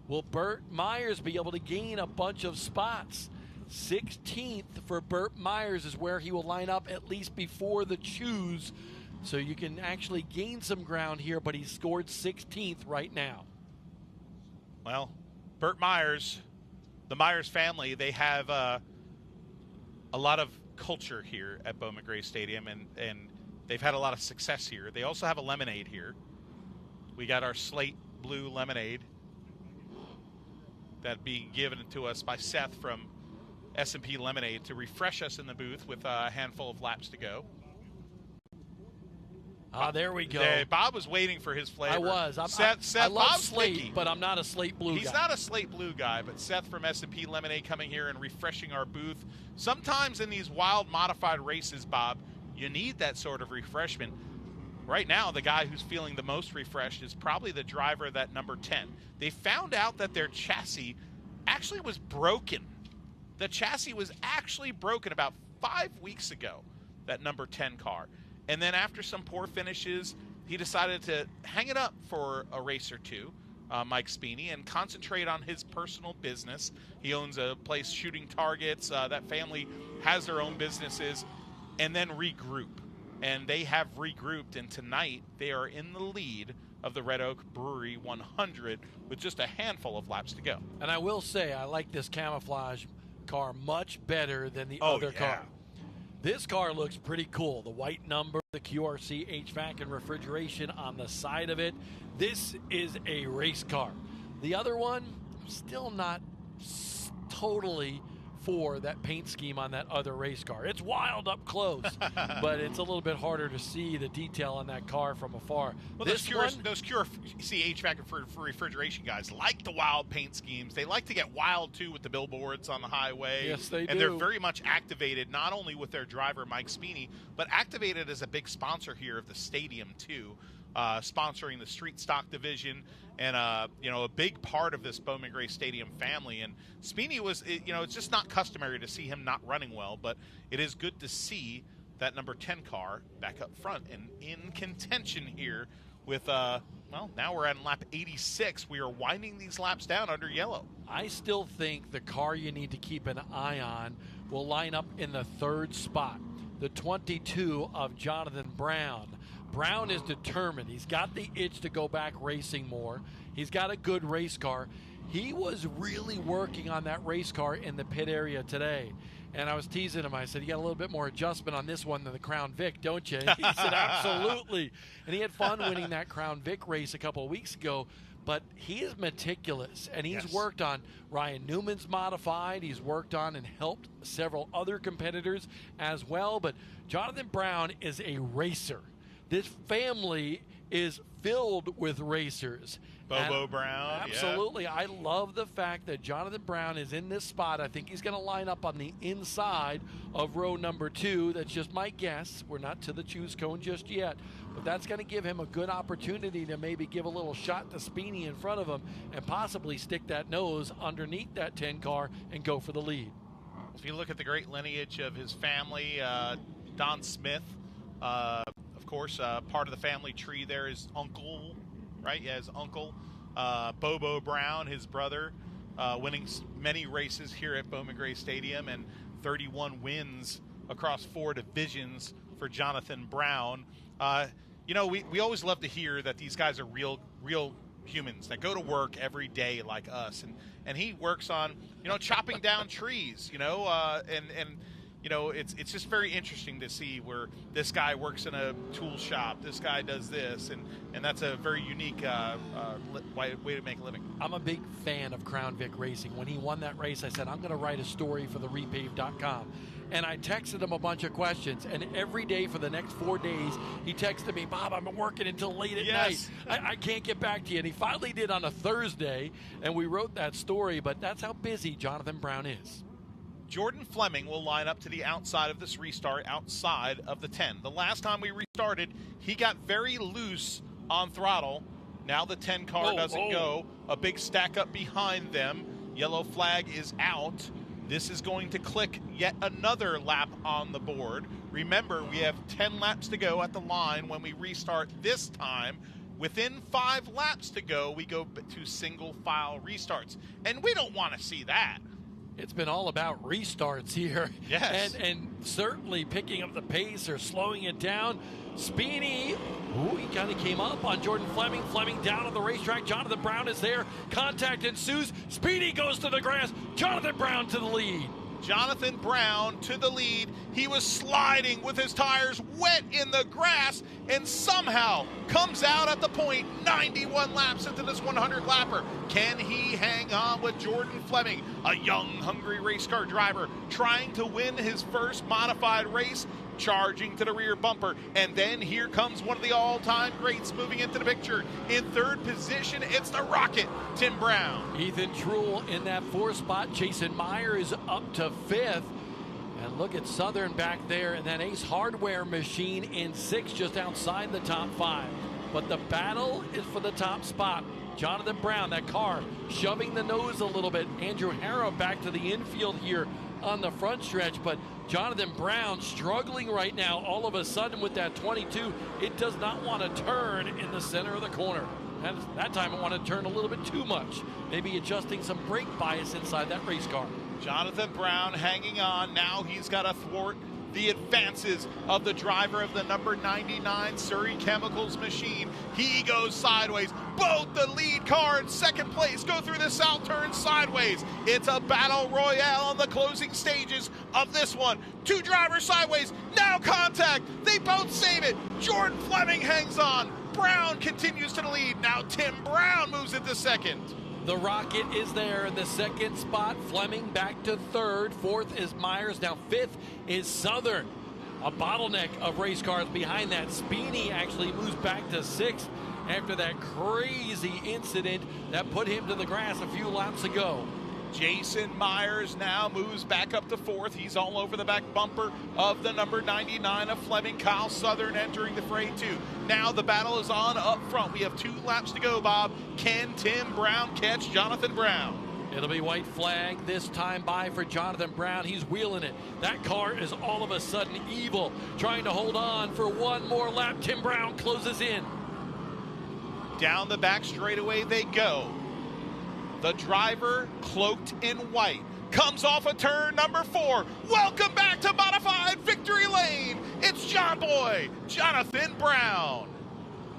Will Burt Myers be able to gain a bunch of spots? 16th for Burt Myers is where he will line up, at least before the choose, so you can actually gain some ground here, but he's scored 16th right now. Well, Burt Myers, the Myers family, they have a lot of culture here at Bowman Gray Stadium, and they've had a lot of success here. They also have a lemonade here. We got our slate blue lemonade that being given to us by Seth from S&P Lemonade to refresh us in the booth with a handful of laps to go. There we go. Bob was waiting for his flavor. I was. Seth, I love Bob's slate, picky. but I'm not a slate blue guy. He's not a slate blue guy, but Seth from S&P Lemonade coming here and refreshing our booth. Sometimes in these wild modified races, Bob, you need that sort of refreshment. Right now, the guy who's feeling the most refreshed is probably the driver of that number 10. They found out that their chassis actually was broken. The chassis was actually broken about 5 weeks ago, that number 10 car. And then after some poor finishes, he decided to hang it up for a race or two, Mike Speeney, and concentrate on his personal business. He owns a place shooting targets. That family has their own businesses, and then regroup. And they have regrouped, and tonight they are in the lead of the Red Oak Brewery 100 with just a handful of laps to go. And I will say, I like this camouflage car much better than the other car. This car looks pretty cool. The white number, the QRC HVAC and refrigeration on the side of it. This is a race car. The other one, still not totally for that paint scheme on that other race car. It's wild up close, but it's a little bit harder to see the detail on that car from afar. Well, those QRC HVAC and refrigeration guys like the wild paint schemes. They like to get wild, too, with the billboards on the highway. Yes, they do. And they're very much activated, not only with their driver, Mike Speeney, but activated as a big sponsor here of the stadium, too, sponsoring the street stock division and, a big part of this Bowman Gray Stadium family. And Speeney was, it's just not customary to see him not running well, but it is good to see that number 10 car back up front and in contention here with, now we're at lap 86. We are winding these laps down under yellow. I still think the car you need to keep an eye on will line up in the 3rd spot, the 22 of Jonathan Brown. Brown is determined. He's got the itch to go back racing more. He's got a good race car. He was really working on that race car in the pit area today. And I was teasing him. I said, you got a little bit more adjustment on this one than the Crown Vic, don't you? And he said, absolutely. And he had fun winning that Crown Vic race a couple of weeks ago. But he is meticulous, and he's worked on Ryan Newman's modified. He's worked on and helped several other competitors as well. But Jonathan Brown is a racer. This family is filled with racers. Bobo Brown. Absolutely. Yeah. I love the fact that Jonathan Brown is in this spot. I think he's going to line up on the inside of row number 2. That's just my guess. We're not to the choose cone just yet. But that's going to give him a good opportunity to maybe give a little shot to Speeney in front of him and possibly stick that nose underneath that 10 car and go for the lead. If you look at the great lineage of his family, Don Smith, of course, part of the family tree there is Uncle, right? Yeah, his uncle, Bobo Brown, his brother, winning many races here at Bowman Gray Stadium, and 31 wins across 4 divisions for Jonathan Brown. We always love to hear that these guys are real humans that go to work every day like us, and he works on chopping down trees, it's just very interesting to see where this guy works in a tool shop, this guy does this, and that's a very unique way to make a living. I'm a big fan of Crown Vic Racing. When he won that race, I said, I'm going to write a story for the repave.com. And I texted him a bunch of questions, and every day for the next 4 days, he texted me, Bob, I'm working until late at night. I can't get back to you. And he finally did on a Thursday, and we wrote that story, but that's how busy Jonathan Brown is. Jordan Fleming will line up to the outside of this restart, outside of the 10. The last time we restarted, he got very loose on throttle. Now the 10 car doesn't go. A big stack up behind them. Yellow flag is out. This is going to click yet another lap on the board. Remember, we have 10 laps to go at the line when we restart this time. Within 5 laps to go, we go to single file restarts. And we don't want to see that. It's been all about restarts here. Yes. And certainly picking up the pace or slowing it down. Speedy, he kind of came up on Jordan Fleming. Fleming down on the racetrack. Jonathan Brown is there. Contact ensues. Speedy goes to the grass. Jonathan Brown to the lead. Jonathan Brown to the lead. He was sliding with his tires wet in the grass and somehow comes out at the point 91 laps into this 100-lapper. Can he hang on with Jordan Fleming, a young, hungry race car driver trying to win his first modified race, charging to the rear bumper? And then here comes one of the all-time greats moving into the picture. In 3rd position, it's the Rocket, Tim Brown. Ethan Truel in that 4th spot. Jason Meyer is up to 5th. And look at Southern back there, and that Ace Hardware machine in 6th, just outside the top 5. But the battle is for the top spot. Jonathan Brown, that car, shoving the nose a little bit. Andrew Harrow back to the infield here on the front stretch, but Jonathan Brown struggling right now. All of a sudden with that 22, it does not want to turn in the center of the corner. And that time it wanted to turn a little bit too much. Maybe adjusting some brake bias inside that race car. Jonathan Brown hanging on. Now he's got to thwart the advances of the driver of the number 99 Surrey Chemicals machine. He goes sideways. Both the lead car in 2nd place go through the south turn sideways. It's a battle royale on the closing stages of this one. 2 drivers sideways. Now contact. They both save it. Jordan Fleming hangs on. Brown continues to the lead. Now Tim Brown moves into 2nd. The Rocket is there in the 2nd spot. Fleming back to 3rd. 4th is Myers. Now 5th is Southern. A bottleneck of race cars behind that. Speedy actually moves back to 6th after that crazy incident that put him to the grass a few laps ago. Jason Myers now moves back up to 4th. He's all over the back bumper of the number 99 of Fleming. Kyle Southern entering the fray too. Now the battle is on up front. We have 2 laps to go, Bob. Can Tim Brown catch Jonathan Brown? It'll be white flag this time by for Jonathan Brown. He's wheeling it. That car is all of a sudden evil, trying to hold on for one more lap. Tim Brown closes in. Down the back straightaway they go. The driver, cloaked in white, comes off of turn number 4. Welcome back to Modified Victory Lane. It's John Boy, Jonathan Brown.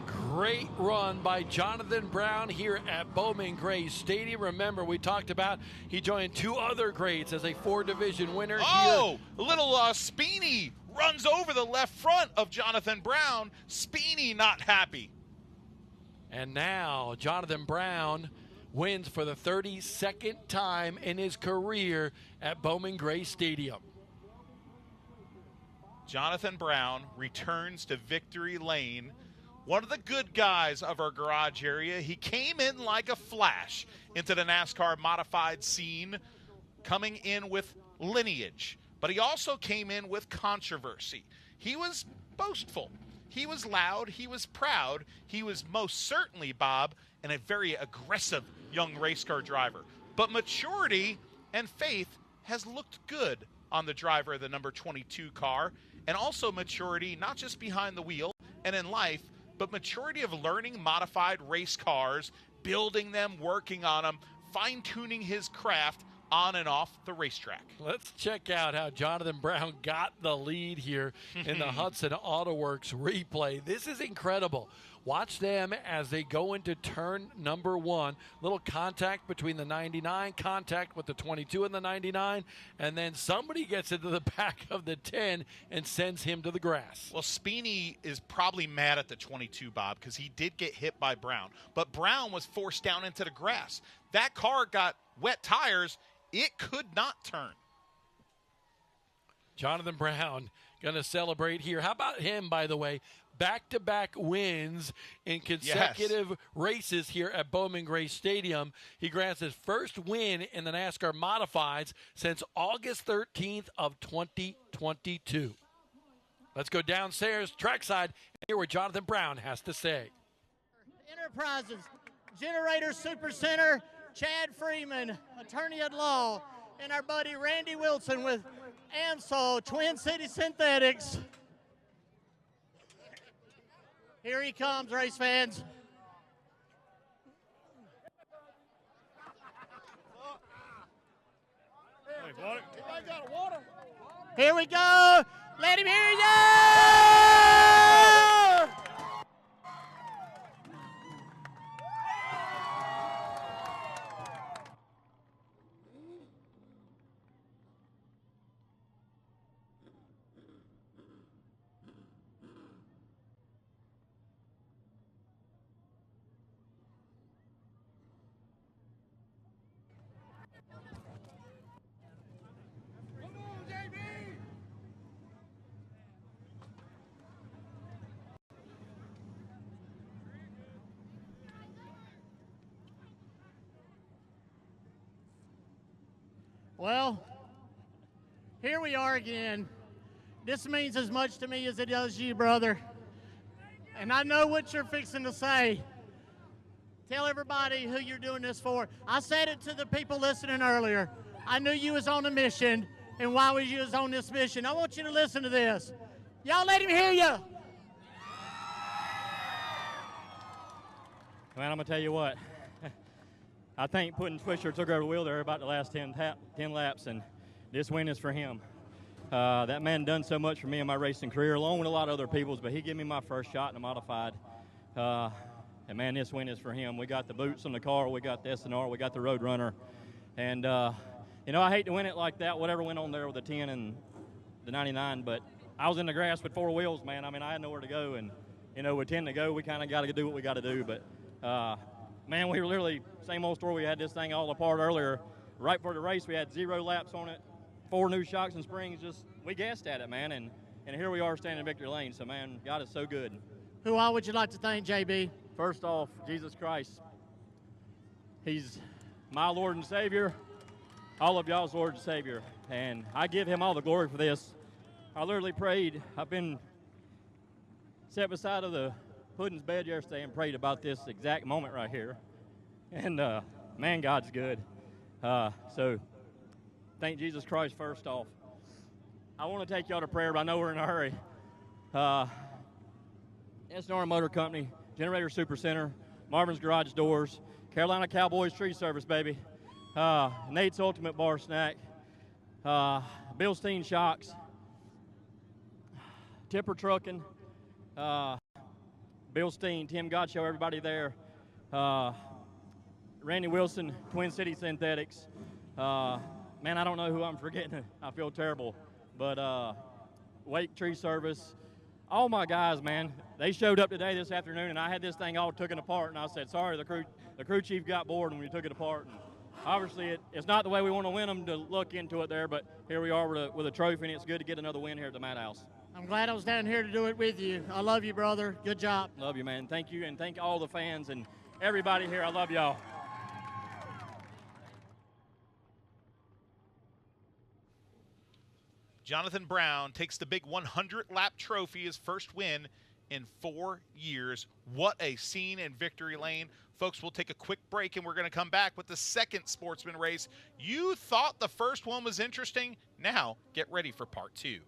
Great run by Jonathan Brown here at Bowman Gray Stadium. Remember, we talked about he joined 2 other greats as a 4-division winner. Oh, here. Little Speeny runs over the left front of Jonathan Brown. Speeny not happy. And now Jonathan Brown wins for the 32nd time in his career at Bowman Gray Stadium. Jonathan Brown returns to Victory Lane. One of the good guys of our garage area. He came in like a flash into the NASCAR modified scene, coming in with lineage. But he also came in with controversy. He was boastful. He was loud. He was proud. He was most certainly, Bob, and a very aggressive young race car driver. But maturity and faith has looked good on the driver of the number 22 car, and also maturity not just behind the wheel and in life, but maturity of learning modified race cars, building them, working on them, fine-tuning his craft on and off the racetrack. Let's check out how Jonathan Brown got the lead here in the Hudson Auto Works replay. This is incredible. Watch them as they go into turn number 1. Little contact between the 99, contact with the 22 and the 99, and then somebody gets into the back of the 10 and sends him to the grass. Well, Speeney is probably mad at the 22, Bob, because he did get hit by Brown. But Brown was forced down into the grass. That car got wet tires. It could not turn. Jonathan Brown going to celebrate here. How about him, by the way? Back-to-back wins in consecutive races here at Bowman Gray Stadium. He grants his first win in the NASCAR Modifieds since August 13th of 2022. Let's go downstairs, trackside, and hear what Jonathan Brown has to say. Enterprises, Generator Super Center, Chad Freeman, attorney at law, and our buddy Randy Wilson with AMSOL, Twin City Synthetics. Here he comes, race fans. Here we go. Let him hear you. Well, here we are again. This means as much to me as it does you, brother. And I know what you're fixing to say. Tell everybody who you're doing this for. I said it to the people listening earlier. I knew you was on a mission, and why was you was on this mission? I want you to listen to this. Y'all let him hear you. Man, I'm going to tell you what. I think putting Swisher took over the wheel there about the last 10 laps, and this win is for him. That man done so much for me in my racing career, along with a lot of other people's, but he gave me my first shot in a modified. And, man, this win is for him. We got the boots on the car, we got the SNR, we got the Roadrunner. And, you know, I hate to win it like that, whatever went on there with the 10 and the 99, but I was in the grass with 4 wheels, man. I mean, I had nowhere to go, and, you know, with 10 to go, we kind of got to do what we got to do. But, man, we were literally, same old story. We had this thing all apart earlier. Right before the race, we had 0 laps on it, 4 new shocks and springs. Just, we guessed at it, man, and here we are standing in victory lane. So, man, God is so good. Who all would you like to thank, JB? First off, Jesus Christ. He's my Lord and Savior, all of y'all's Lord and Savior, and I give him all the glory for this. I literally prayed. I've been sat beside of the Puddin's bed yesterday and prayed about this exact moment right here. And, man, God's good. So thank Jesus Christ first off. I want to take y'all to prayer, but I know we're in a hurry. SNR Motor Company, Generator Super Center, Marvin's Garage Doors, Carolina Cowboys Tree Service, baby, Nate's Ultimate Bar Snack, Bill Steen Shocks, Tipper Trucking, Bill Steen, Tim Godshow, everybody there. Randy Wilson, Twin City Synthetics. Man, I don't know who I'm forgetting. I feel terrible. But Wake Tree Service. All my guys, man, they showed up today this afternoon, and I had this thing all taken apart, and I said, sorry, the crew chief got bored when we took it apart. And obviously, it's not the way we want to win them to look into it there, but here we are with a trophy, and it's good to get another win here at the Madhouse. I'm glad I was down here to do it with you. I love you, brother. Good job. Love you, man. Thank you, and thank all the fans and everybody here. I love y'all. Jonathan Brown takes the big 100-lap trophy, his first win in 4 years. What a scene in victory lane. Folks, we'll take a quick break, and we're going to come back with the second sportsman race. You thought the first one was interesting? Now get ready for part 2.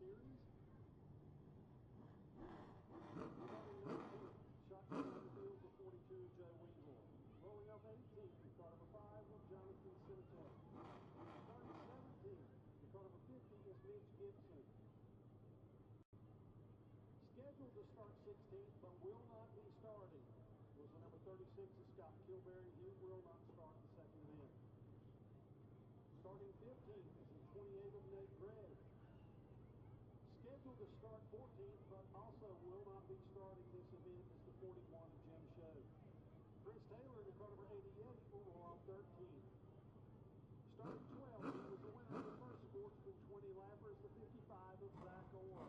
series. Shotgun on the field for 42, Joe Weaver. Rolling up 18, start number 5 with Jonathan Simicek. Starting 17, start number 50 is Mitch Gibson. Scheduled to start 16th, but will not be starting, was the number 36 is Scott Kilberry. He will not start the second event. Starting 15th is the 28 of Nate Gregg. Scheduled to start 14th, but also will not be starting this event is the 41 of Jim Show. Chris Taylor in the car number 88 will roll off 13th. Starting 12th, he was the winner of the first Sportsman 20 lappers, the 55 of Zach Orr.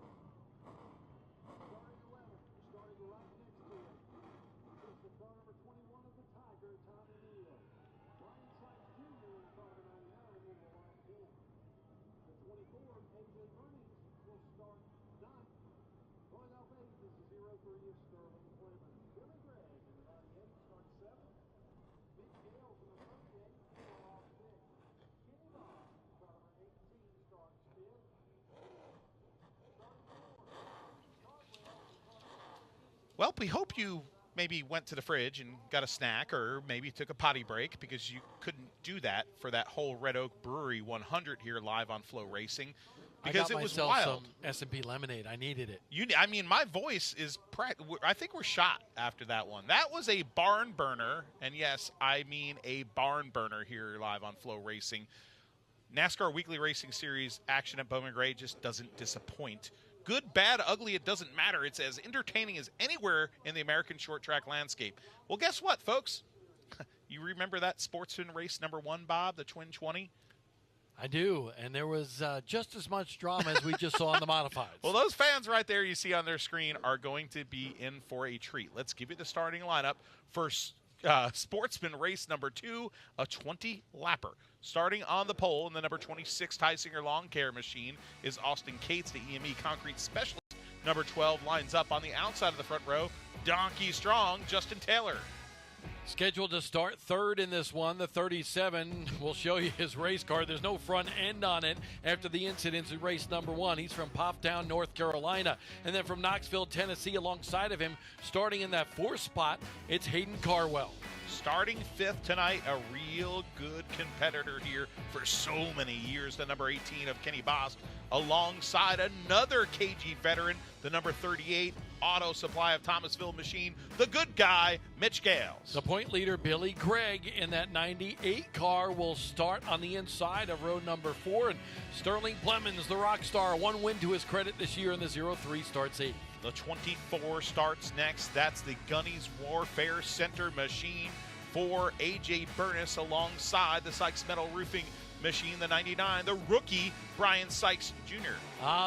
Starting 11th, starting right next to him, is the car number 21 of the Tiger, Tommy Neal. Brian Sykes Jr. in car number 99 will roll off 10th. The 24, AJ Burnings, will start 9th. Going off 8th is the 03 of Sterling Clemens. Billy Gregg in the 98 starts 7th. Mitch Gales in the 38 will roll off 6th. Kenny Boss, car number 18, starts 5th. Well, we hope you maybe went to the fridge and got a snack, or maybe took a potty break, because you couldn't do that for that whole Red Oak Brewery 100 here live on Flow Racing, because it was wild. I got myself some S&P lemonade. I needed it. I mean, my voice is I think we're shot after that one. That was a barn burner, and yes, I mean a barn burner here live on Flow Racing. NASCAR Weekly Racing Series action at Bowman Gray just doesn't disappoint. Good, bad, ugly, it doesn't matter. It's as entertaining as anywhere in the American short track landscape. Well, guess what, folks? You remember that Sportsman race number 1, Bob, the Twin 20? I do, and there was just as much drama as we just saw on the modifieds. Well, those fans right there you see on their screen are going to be in for a treat. Let's give you the starting lineup for Sportsman race number 2, a 20-lapper. Starting on the pole in the number 26 Tysinger Lawn Care Machine is Austin Cates, the EME Concrete Specialist. Number 12 lines up on the outside of the front row, Donkey Strong, Justin Taylor. Scheduled to start third in this one, the 37. We'll show you his race car. There's no front end on it after the incidents in race number 1. He's from Poptown, North Carolina. And then from Knoxville, Tennessee, alongside of him, starting in that 4th spot, it's Hayden Carwell. Starting 5th tonight, a real good competitor here for so many years, the number 18 of Kenny Boss, alongside another KG veteran, the number 38 Auto Supply of Thomasville Machine, the good guy, Mitch Gales. The point leader, Billy Gregg, in that 98 car will start on the inside of row number 4. And Sterling Clemens, the rock star, 1 win to his credit this year in the 03, starts 8th. The 24 starts next. That's the Gunny's Warfare Center Machine for A.J. Burness, alongside the Sykes Metal Roofing Machine, the 99, the rookie, Brian Sykes Jr.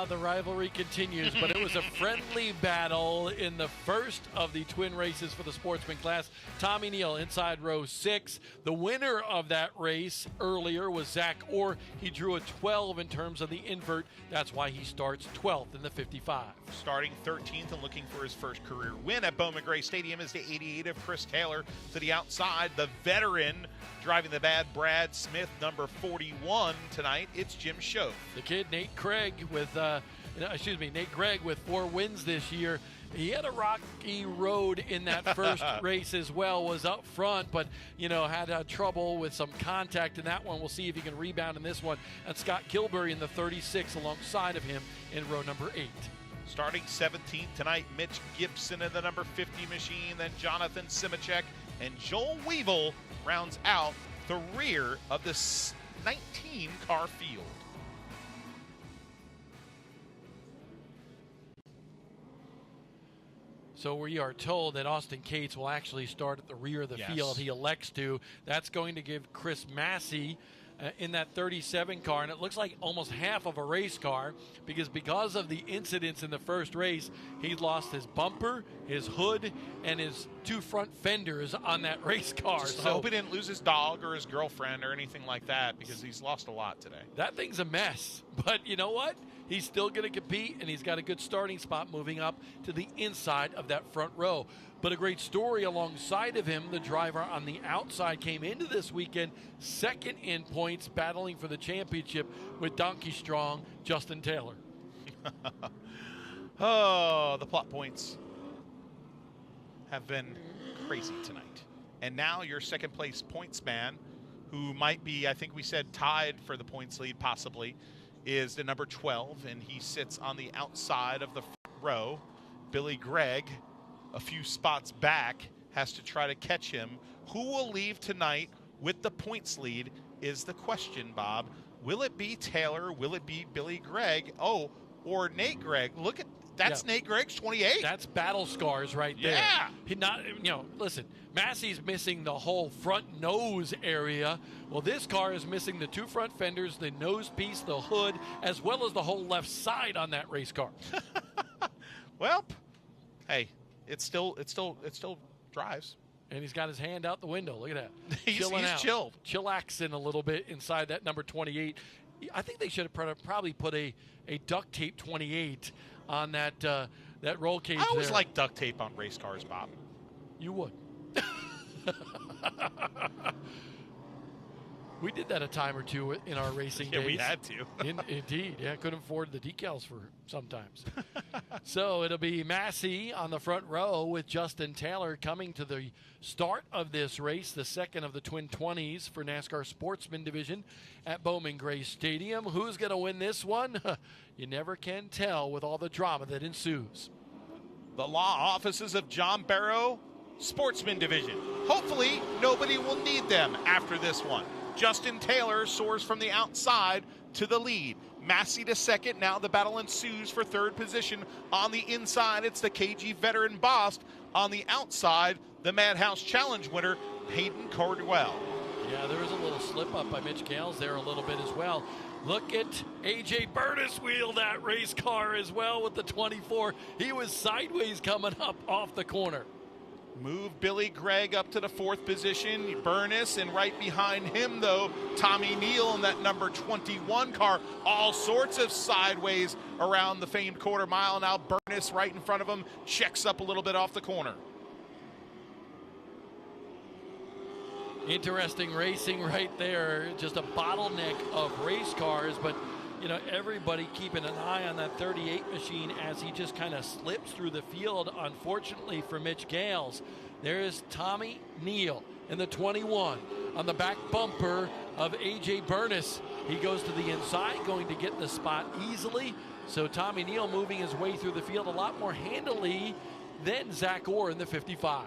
The rivalry continues, but it was a friendly battle in the first of the twin races for the Sportsman class. Tommy Neal inside row 6. The winner of that race earlier was Zach Orr. He drew a 12 in terms of the invert. That's why he starts 12th in the 55. Starting 13th and looking for his first career win at Bowman Gray Stadium is the 88 of Chris Taylor. To the outside, the veteran driving the bad Brad Smith, number 41 tonight. It's Jim Shove. The kid, Nate Gregg with 4 wins this year. He had a rocky road in that first race as well, was up front, but, had trouble with some contact in that one. We'll see if he can rebound in this one. And Scott Kilberry in the 36 alongside of him in row number 8. Starting 17th tonight, Mitch Gibson in the number 50 machine, then Jonathan Simicek and Joel Weevil rounds out the rear of this 19-car field. So we are told that Austin Cates will actually start at the rear of the field. He elects to. That's going to give Chris Massey in that 37 car, and it looks like almost half of a race car, because of the incidents in the first race, he lost his bumper, his hood, and his 2 front fenders on that race car. Just hope he didn't lose his dog or his girlfriend or anything like that, because he's lost a lot today. That thing's a mess, but you know what? He's still going to compete, and he's got a good starting spot moving up to the inside of that front row. But a great story alongside of him, the driver on the outside came into this weekend second in points, battling for the championship with Donkey Strong, Justin Taylor. Oh, the plot points have been crazy tonight. And now your second place points man, who might be, I think we said, tied for the points lead possibly, is the number 12, and he sits on the outside of the front row. Billy Gregg, a few spots back, has to try to catch him. Who will leave tonight with the points lead is the question, Bob. Will it be Taylor? Will it be Billy Gregg? Oh, or Nate Gregg? Look at that's Nate Gregg's 28. That's battle scars right there. Yeah. He not, listen, Massey's missing the whole front nose area. Well, this car is missing the two front fenders, the nose piece, the hood, as well as the whole left side on that race car. Well, hey, it still drives. And he's got his hand out the window. Look at that. He's out. chilled. Chillaxing a little bit inside that number 28. I think they should have probably put a duct tape 28 on that roll cage. I always there. like duct tape on race cars, Bob. You would. We did that a time or two in our racing days. Yeah, we had to. Indeed. Yeah, couldn't afford the decals for sometimes. So it'll be Massey on the front row with Justin Taylor coming to the start of this race, the second of the Twin 20s for NASCAR Sportsman Division at Bowman Gray Stadium. Who's going to win this one? You never can tell with all the drama that ensues. The law offices of John Barrow, Sportsman Division. Hopefully, nobody will need them after this one. Justin Taylor soars from the outside to the lead. Massey to second. Now the battle ensues for third position. On the inside, it's the KG veteran Bost. On the outside, the Madhouse Challenge winner, Hayden Cardwell. Yeah, there was a little slip up by Mitch Gales there a little bit as well. Look at A.J. Burness wheel that race car as well with the 24. He was sideways coming up off the corner. Move Billy Gregg up to the fourth position. Burness, and right behind him, though, Tommy Neal in that number 21 car. All sorts of sideways around the famed quarter mile. Now Burness right in front of him, checks up a little bit off the corner. Interesting racing right there. Just a bottleneck of race cars, but everybody keeping an eye on that 38 machine as he just kind of slips through the field, unfortunately for Mitch Gales. There's Tommy Neal in the 21 on the back bumper of A.J. Burness. He goes to the inside, going to get the spot easily. So Tommy Neal moving his way through the field a lot more handily than Zach Orr in the 55.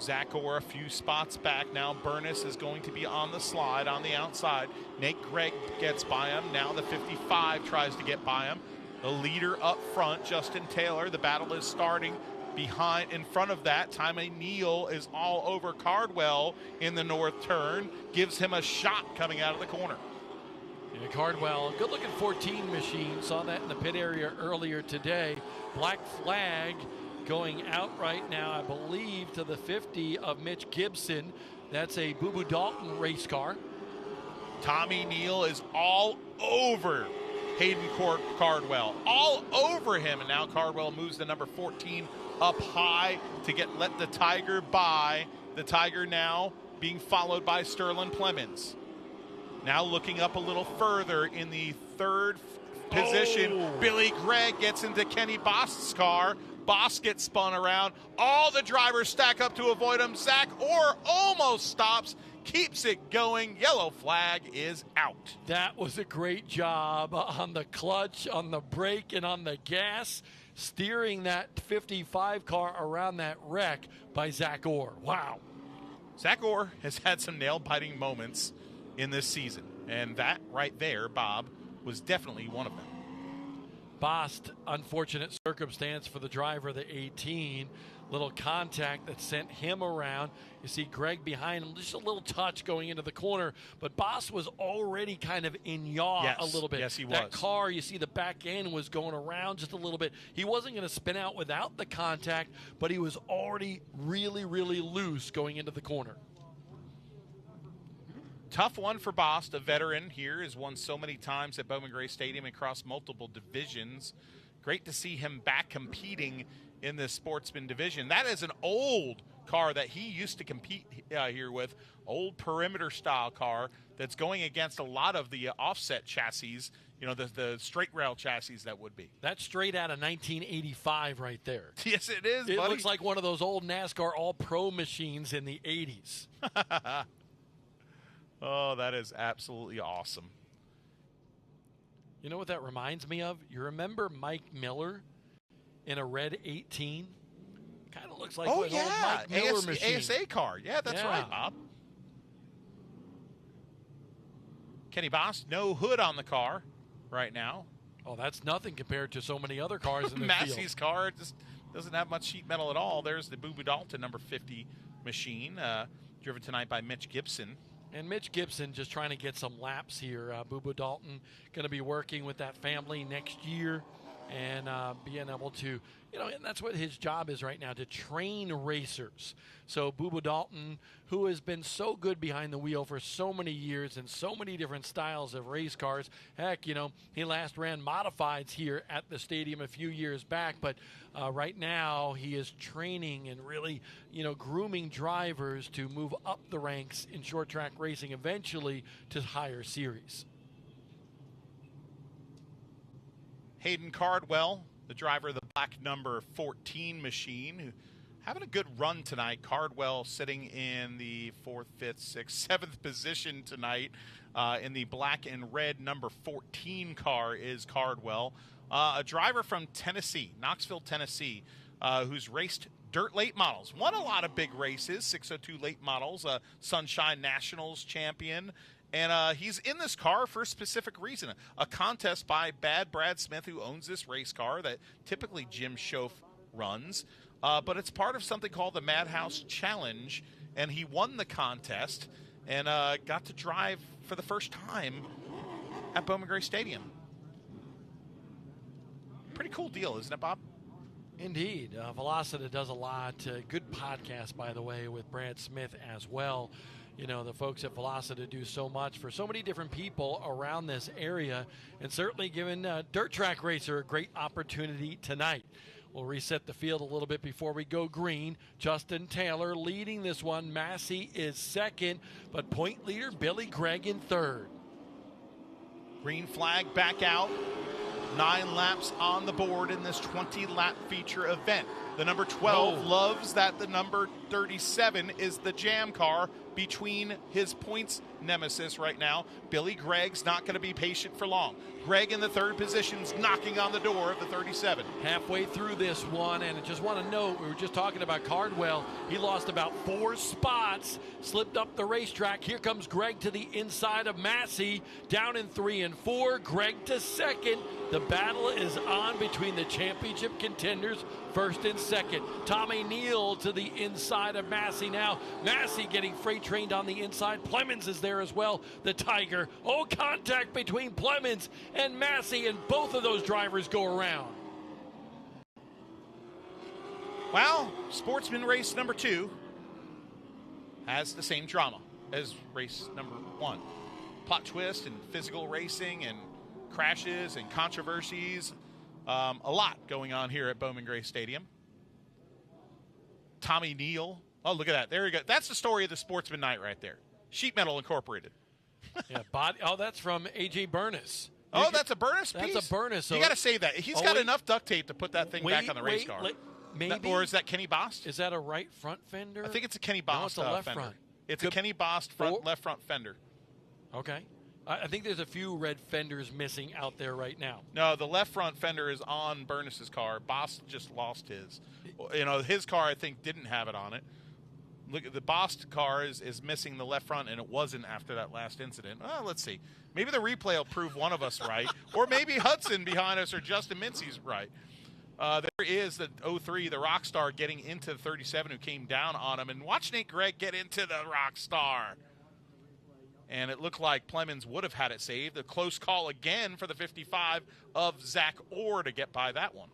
Zach Orr a few spots back. Now Burness is going to be on the slide on the outside. Nate Gregg gets by him. Now the 55 tries to get by him. The leader up front, Justin Taylor. The battle is starting in front of that. Tommy Neal is all over Cardwell in the north turn. Gives him a shot coming out of the corner. Yeah, Cardwell, good looking 14 machine. Saw that in the pit area earlier today. Black flag going out right now, I believe, to the 50 of Mitch Gibson. That's a Boo Boo Dalton race car. Tommy Neal is all over Hayden Cardwell. All over him. And now Cardwell moves the number 14 up high to let the Tiger by. The Tiger now being followed by Sterling Plemons. Now looking up a little further in the third position. Billy Gregg gets into Kenny Bost's car. Boss gets spun around. All the drivers stack up to avoid him. Zach Orr almost stops, keeps it going. Yellow flag is out. That was a great job on the clutch, on the brake, and on the gas, steering that 55 car around that wreck by Zach Orr. Wow. Zach Orr has had some nail-biting moments in this season, and that right there, Bob, was definitely one of them. Bost, unfortunate circumstance for the driver of the 18. Little contact that sent him around. You see Gregg behind him, just a little touch going into the corner, but Bost was already kind of in yaw a little bit. Yes, he was. That car, you see the back end was going around just a little bit. He wasn't going to spin out without the contact, but he was already really, really loose going into the corner. Tough one for Bost, a veteran here, has won so many times at Bowman Gray Stadium across multiple divisions. Great to see him back competing in this Sportsman division. That is an old car that he used to compete here with, old perimeter style car that's going against a lot of the offset chassis, the straight rail chassis that would be. That's straight out of 1985 right there. Yes, it is, It buddy. looks like one of those old NASCAR All-Pro machines in the 80s. Oh, that is absolutely awesome. You know what that reminds me of? You remember Mike Miller in a red 18? Kind of looks like an old Mike Miller machine. ASA car. Yeah, that's right, Bob. Kenny Boss, no hood on the car right now. Oh, that's nothing compared to so many other cars in the Massey's field. car just doesn't have much sheet metal at all. There's the Boo Boo Dalton number 50 machine, driven tonight by Mitch Gibson. And Mitch Gibson just trying to get some laps here. Boo Boo Dalton going to be working with that family next year and being able to, and that's what his job is right now, to train racers. So Boo Boo Dalton, who has been so good behind the wheel for so many years and so many different styles of race cars. Heck, he last ran modifieds here at the stadium a few years back, but right now he is training and really, grooming drivers to move up the ranks in short track racing eventually to higher series. Hayden Cardwell, the driver of the black number 14 machine, who having a good run tonight. Cardwell sitting in the 4th, 5th, 6th, 7th position tonight in the black and red number 14 car is Cardwell. A driver from Tennessee, Knoxville, Tennessee, who's raced dirt late models. Won a lot of big races, 602 late models, Sunshine Nationals champion. And he's in this car for a specific reason. A contest by Bad Brad Smith, who owns this race car that typically Jim Schoaf runs. But it's part of something called the Madhouse Challenge. And he won the contest and got to drive for the first time at Bowman Gray Stadium. Pretty cool deal, isn't it, Bob? Indeed. Velocita does a lot. Good podcast, by the way, with Brad Smith as well. The folks at Velocita do so much for so many different people around this area, and certainly giving Dirt Track Racer a great opportunity tonight. We'll reset the field a little bit before we go green. Justin Taylor leading this one. Massey is second, but point leader Billy Gregg in third. Green flag back out. 9 laps on the board in this 20-lap feature event. The number 12 loves that the number 37 is the jam car between his points nemesis right now. Billy Gregg's not going to be patient for long. Gregg in the 3rd position's knocking on the door of the 37. Halfway through this one, and I just want to note, we were just talking about Cardwell. He lost about 4 spots, slipped up the racetrack. Here comes Gregg to the inside of Massey, down in 3 and 4. Gregg to second. The battle is on between the championship contenders, 1st and 2nd. Tommy Neal to the inside of Massey now. Massey getting freight trained on the inside. Plemons is there as well, the Tiger. Oh, contact between Plemons and Massey, and both of those drivers go around. Well, Sportsman race number 2 has the same drama as race number 1. Plot twist and physical racing and crashes and controversies. A lot going on here at Bowman Gray Stadium. Tommy Neal. Oh, look at that. There you go. That's the story of the Sportsman night right there. Sheet Metal Incorporated. Yeah, that's from A.J. Burness. Oh, that's a Burness piece? That's a Burness. So you got to save that. He's got enough duct tape to put that thing back on the race car. Maybe. Or is that Kenny Bost? Is that a right front fender? I think it's a Kenny Bost no, it's a left fender. front. It's a Kenny Bost left front fender. Okay. I think there's a few red fenders missing out there right now. No, the left front fender is on Burness's car. Bost just lost his. His car, I think, didn't have it on it. Look at the Bost car is missing the left front, and it wasn't after that last incident. Well, let's see. Maybe the replay will prove one of us right, or maybe Hudson behind us or Justin Mincy's right. There is the 03, the Rockstar, getting into the 37 who came down on him. And watch Nate Gregg get into the Rockstar. And it looked like Plemons would have had it saved. A close call again for the 55 of Zach Orr to get by that one.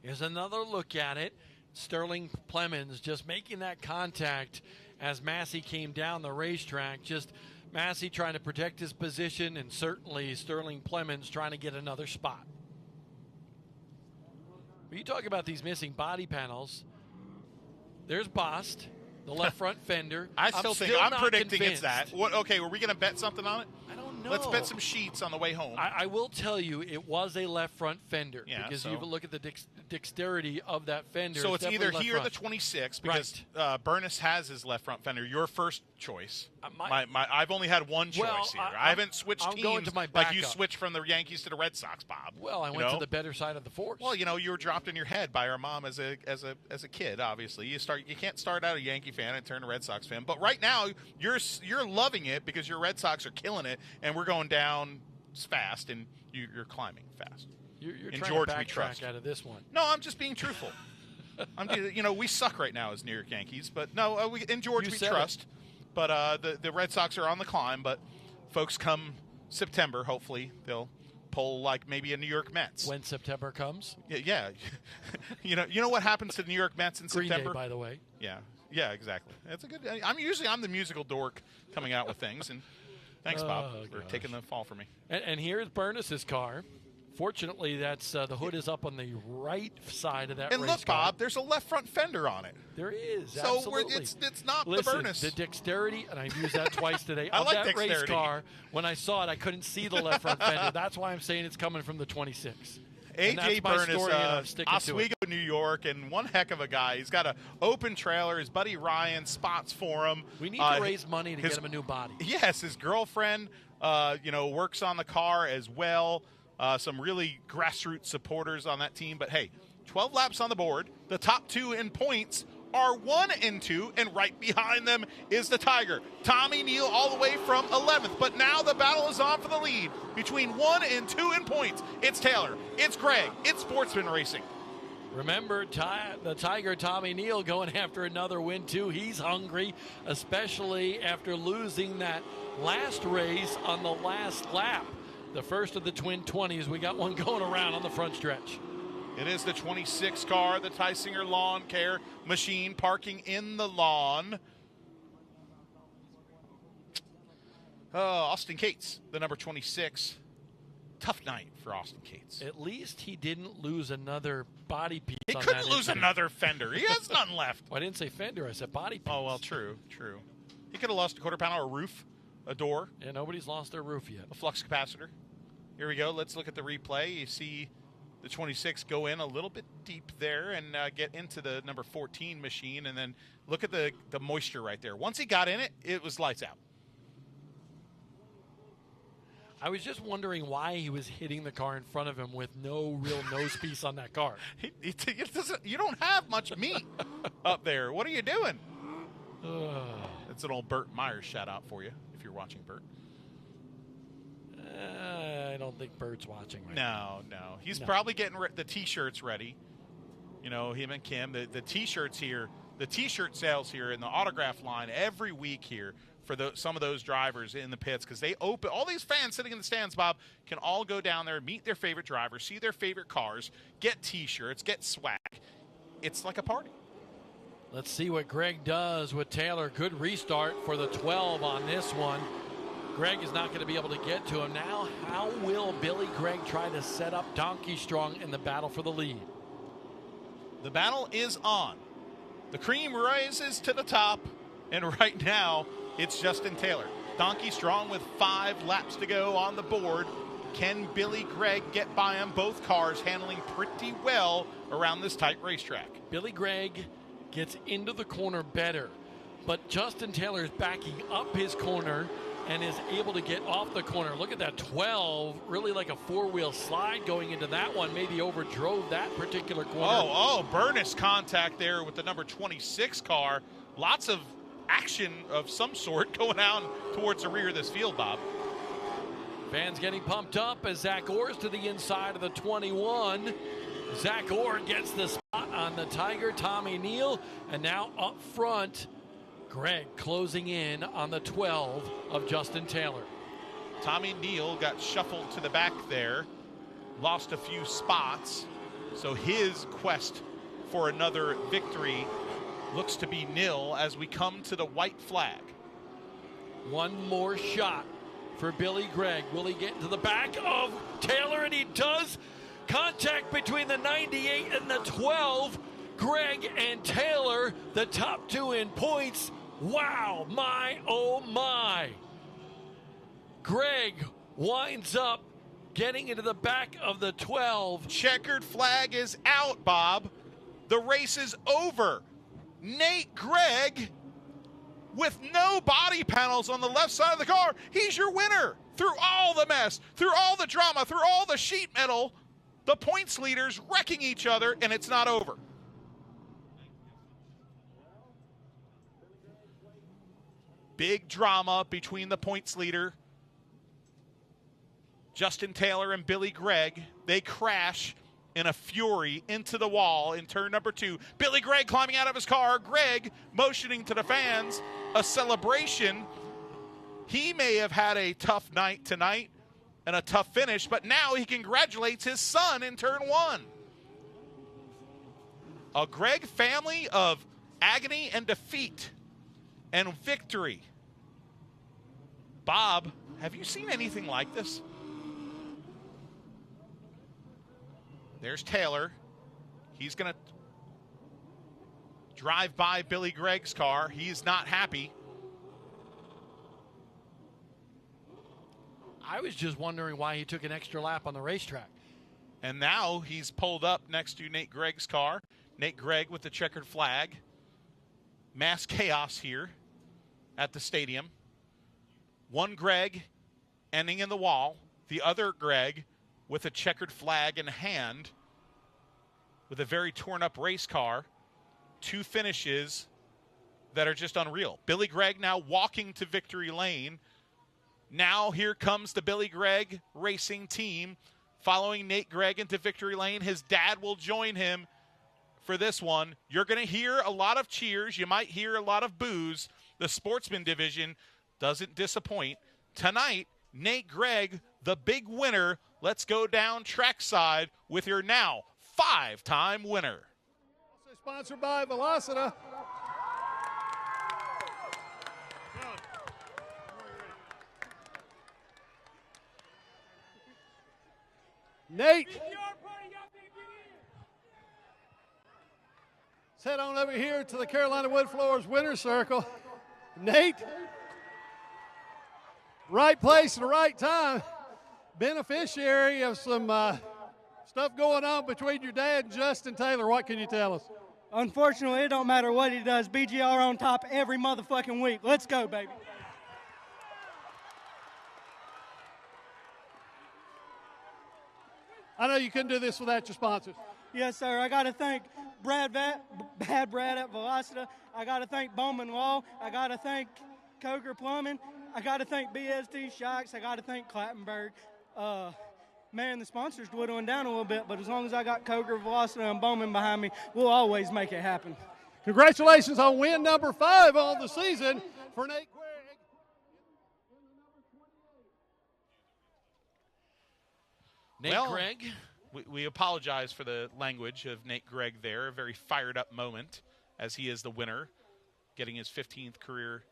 Here's another look at it. Sterling Plemons just making that contact as Massey came down the racetrack. Just Massey trying to protect his position, and certainly Sterling Plemons trying to get another spot. When you talk about these missing body panels, there's Bost. The left front fender. I'm predicting convinced. it's that. Okay, were we going to bet something on it? I don't know. Let's bet some sheets on the way home. I will tell you, it was a left front fender. Yeah, because so- you look at the dexterity of that fender. So it's either definitely here or left the front. 26 because Burness has his left front fender. Your first choice. I've only had one choice here. I haven't switched I'm teams going to my like you backup. switched from the Yankees to the Red Sox, Bob. Well, I went to the better side of the force. Well, you were dropped in your head by our mom as a kid. Obviously, you can't start out a Yankee fan and turn a Red Sox fan. But right now, you're loving it because your Red Sox are killing it, and we're going down fast, and you're climbing fast. You're in trying George to we trust. backtrack out of this one. No, I'm just being truthful. We suck right now as New York Yankees, but no, in George we trust. But the Red Sox are on the climb. But folks, come September, hopefully they'll pull like maybe a New York Mets. When September comes. Yeah. you know what happens to the New York Mets in Green September? Day, by the way. Yeah, exactly. That's a good. I'm the musical dork coming out with things, and thanks, Bob, for taking the fall for me. And here's Burness's car. Fortunately, that's the hood is up on the right side of that And race look, car. But there's a left front fender on it. There is, so absolutely. it's not Listen, the Burness. the dexterity, and I've used that twice today, I of like that race dexterity. car, when I saw it, I couldn't see the left front fender. That's why I'm saying it's coming from the 26. A.J. Burness, sticking to Oswego, New York, and one heck of a guy. He's got an open trailer. His buddy Ryan spots for him. We need to raise money to get him a new body. Yes, his girlfriend, works on the car as well. Some really grassroots supporters on that team. But, hey, 12 laps on the board. The top two in points are 1 and 2, and right behind them is the Tiger. Tommy Neal all the way from 11th. But now the battle is on for the lead between 1 and 2 in points. It's Taylor. It's Greg. It's Sportsman Racing. Remember, the Tiger, Tommy Neal, going after another win, too. He's hungry, especially after losing that last race on the last lap. The first of the twin 20s. We got one going around on the front stretch. It is the 26 car, the Tysinger Lawn Care machine, parking in the lawn. Austin Cates, the number 26. Tough night for Austin Cates. At least he didn't lose another body piece. He on couldn't that lose incident. another fender. He has none left. Well, I didn't say fender. I said body piece. Oh, well, true. He could have lost a quarter panel, a roof, a door. Yeah, nobody's lost their roof yet. A flux capacitor. Here we go. Let's look at the replay. You see the 26 go in a little bit deep there and get into the number 14 machine, and then look at the moisture right there. Once he got in it, it was lights out. I was just wondering why he was hitting the car in front of him with no real nose piece on that car. You don't have much meat up there. What are you doing? That's an old Burt Myers shout out for you if you're watching Burt. I don't think Bert's watching right now. No. He's probably getting the T-shirts ready. Him and Kim. The T-shirts here, the T-shirt sales here in the autograph line every week here for some of those drivers in the pits, because they open. All these fans sitting in the stands, Bob, can all go down there, meet their favorite drivers, see their favorite cars, get T-shirts, get swag. It's like a party. Let's see what Greg does with Taylor. Good restart for the 12 on this one. Greg is not going to be able to get to him. Now, how will Billy Gregg try to set up Donkey Strong in the battle for the lead? The battle is on. The cream rises to the top, and right now, it's Justin Taylor. Donkey Strong with 5 laps to go on the board. Can Billy Gregg get by him? Both cars handling pretty well around this tight racetrack. Billy Gregg gets into the corner better, but Justin Taylor is backing up his corner and is able to get off the corner. Look at that 12, really like a 4-wheel slide going into that one. Maybe overdrove that particular corner. Burness contact there with the number 26 car. Lots of action of some sort going on towards the rear of this field, Bob. Fans getting pumped up as Zach Orr's to the inside of the 21. Zach Orr gets the spot on the Tiger, Tommy Neal, and now up front, Greg closing in on the 12 of Justin Taylor. Tommy Neal got shuffled to the back there, lost a few spots, so his quest for another victory looks to be nil as we come to the white flag. One more shot for Billy Gregg. Will he get into the back of Taylor? And he does. Contact between the 98 and the 12. Greg and Taylor, the top two in points. Wow, my, oh my. Greg winds up getting into the back of the 12. Checkered flag is out, Bob. The race is over. Nate Gregg, with no body panels on the left side of the car, he's your winner. Through all the mess, through all the drama, through all the sheet metal, the points leaders wrecking each other, and it's not over. Big drama between the points leader, Justin Taylor, and Billy Gregg. They crash in a fury into the wall in turn number 2. Billy Gregg climbing out of his car. Gregg motioning to the fans, a celebration. He may have had a tough night tonight and a tough finish, but now he congratulates his son in turn 1. A Gregg family of agony and defeat and victory. Bob, have you seen anything like this? There's Taylor. He's going to drive by Billy Gregg's car. He's not happy. I was just wondering why he took an extra lap on the racetrack. And now he's pulled up next to Nate Gregg's car. Nate Gregg with the checkered flag. Mass chaos here at the stadium. One Gregg ending in the wall. The other Gregg with a checkered flag in hand, with a very torn up race car. 2 finishes that are just unreal. Billy Gregg now walking to victory lane. Now here comes the Billy Gregg racing team following Nate Gregg into victory lane. His dad will join him for this one. You're going to hear a lot of cheers. You might hear a lot of boos. The sportsman division doesn't disappoint. Tonight, Nate Gregg, the big winner. Let's go down trackside with your now 5-time winner. Also sponsored by Velocita. Nate. Let's head on over here to the Carolina Wood Floors Winner's Circle. Nate, right place at the right time. Beneficiary of some stuff going on between your dad and Justin Taylor. What can you tell us? Unfortunately, it don't matter what he does. BGR on top every motherfucking week. Let's go, baby. I know you couldn't do this without your sponsors. Yes, sir. I got to thank Bad Brad at Velocita. I got to thank Bowman Law. I got to thank Coger Plumbing. I got to thank BST Shocks. I got to thank Clattenburg. Man, the sponsors dwindling down a little bit, but as long as I got Coger, Velocita, and Bowman behind me, we'll always make it happen. Congratulations on win number 5 on the season for Nate Gregg. Nate Gregg. We apologize for the language of Nate Gregg there. A very fired up moment as he is the winner, getting his 15th career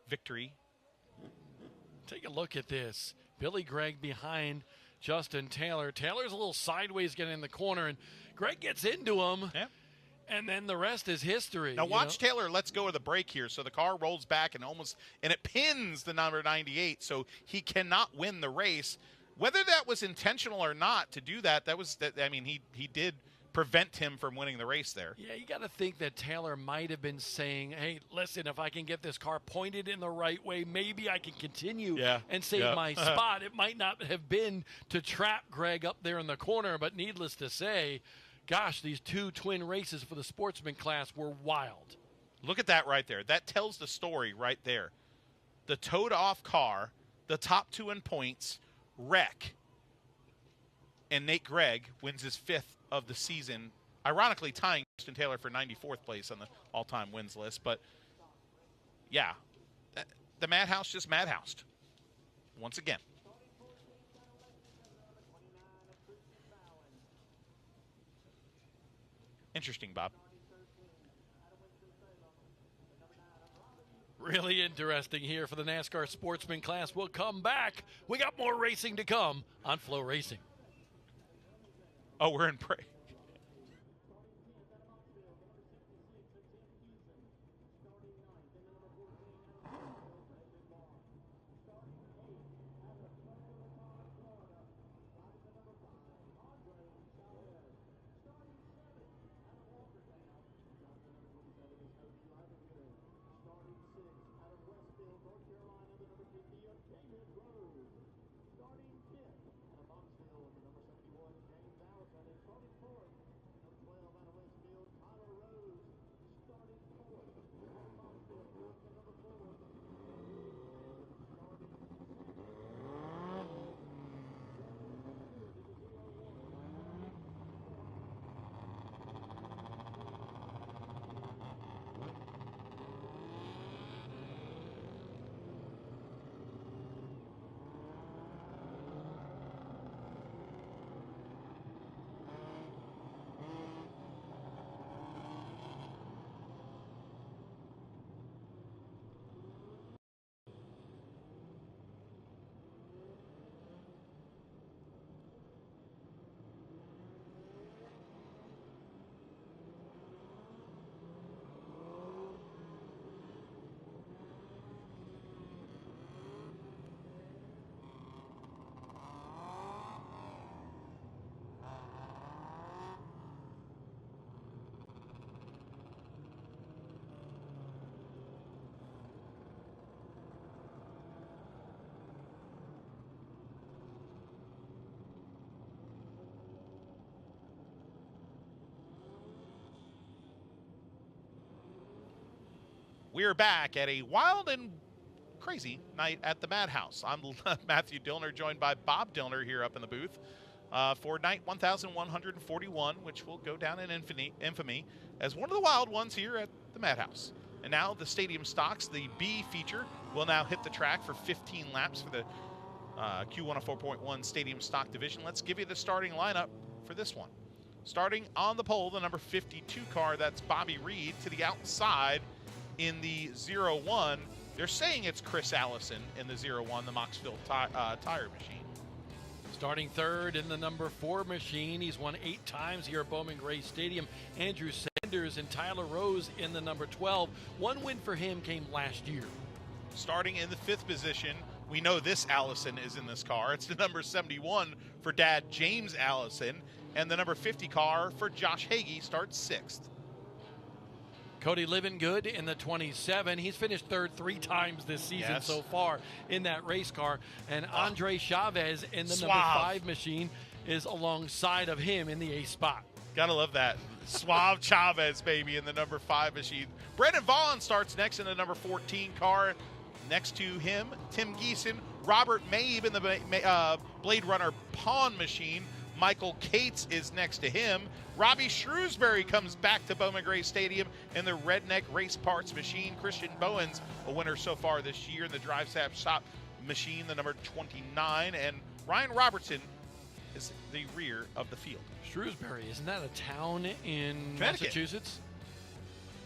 victory. Take a look at this. Billy Gregg behind Justin Taylor. Taylor's a little sideways getting in the corner, and Gregg gets into him. Yeah. And then the rest is history. Now watch Taylor. Let's go with the break here. So the car rolls back and it pins the number 98. So he cannot win the race. Whether that was intentional or not to do that, he did prevent him from winning the race there. Yeah, you got to think that Taylor might have been saying, hey, listen, if I can get this car pointed in the right way, maybe I can continue and save my spot. It might not have been to trap Gregg up there in the corner, but needless to say, gosh, these 2 twin races for the sportsman class were wild. Look at that right there. That tells the story right there. The towed off car, the top 2 in points, wreck, and Nate Gregg wins his 5th of the season, ironically tying Justin Taylor for 94th place on the all-time wins list. But yeah, the Madhouse just madhoused once again. Interesting, Bob. Really interesting here for the NASCAR sportsman class. We'll come back. We got more racing to come on Flow Racing. Oh, we're in break. We're back at a wild and crazy night at the Madhouse. I'm Matthew Dillner, joined by Bob Dillner here up in the booth for night 1141, which will go down in infamy as one of the wild ones here at the Madhouse. And now the stadium stocks, the B feature, will now hit the track for 15 laps for the Q104.1 Stadium Stock Division. Let's give you the starting lineup for this one. Starting on the pole, the number 52 car, that's Bobby Reed, to the outside in the 01. They're saying it's Chris Allison in the 01, the Moxville tire machine. Starting third in the number 4 machine. He's won 8 times here at Bowman Gray Stadium. Andrew Sanders and Tyler Rose in the number 12. One win for him came last year. Starting in the 5th position, we know this Allison is in this car. It's the number 71 for Dad James Allison. And the number 50 car for Josh Hagee starts 6th. Cody Living Good in the 27. He's finished third 3 times this season so far in that race car. And Andre Chavez in the number 5 machine is alongside of him in the 8th spot. Gotta love that. Suave Chavez, baby, in the number 5 machine. Brendan Vaughn starts next in the number 14 car. Next to him, Tim Geeson, Robert Mabe in the Blade Runner Pawn machine. Michael Cates is next to him. Robbie Shrewsbury comes back to Bowman Gray Stadium in the Redneck Race Parts machine. Christian Bowen's a winner so far this year in the Drive Shop machine, the number 29. And Ryan Robertson is the rear of the field. Shrewsbury, isn't that a town in Massachusetts?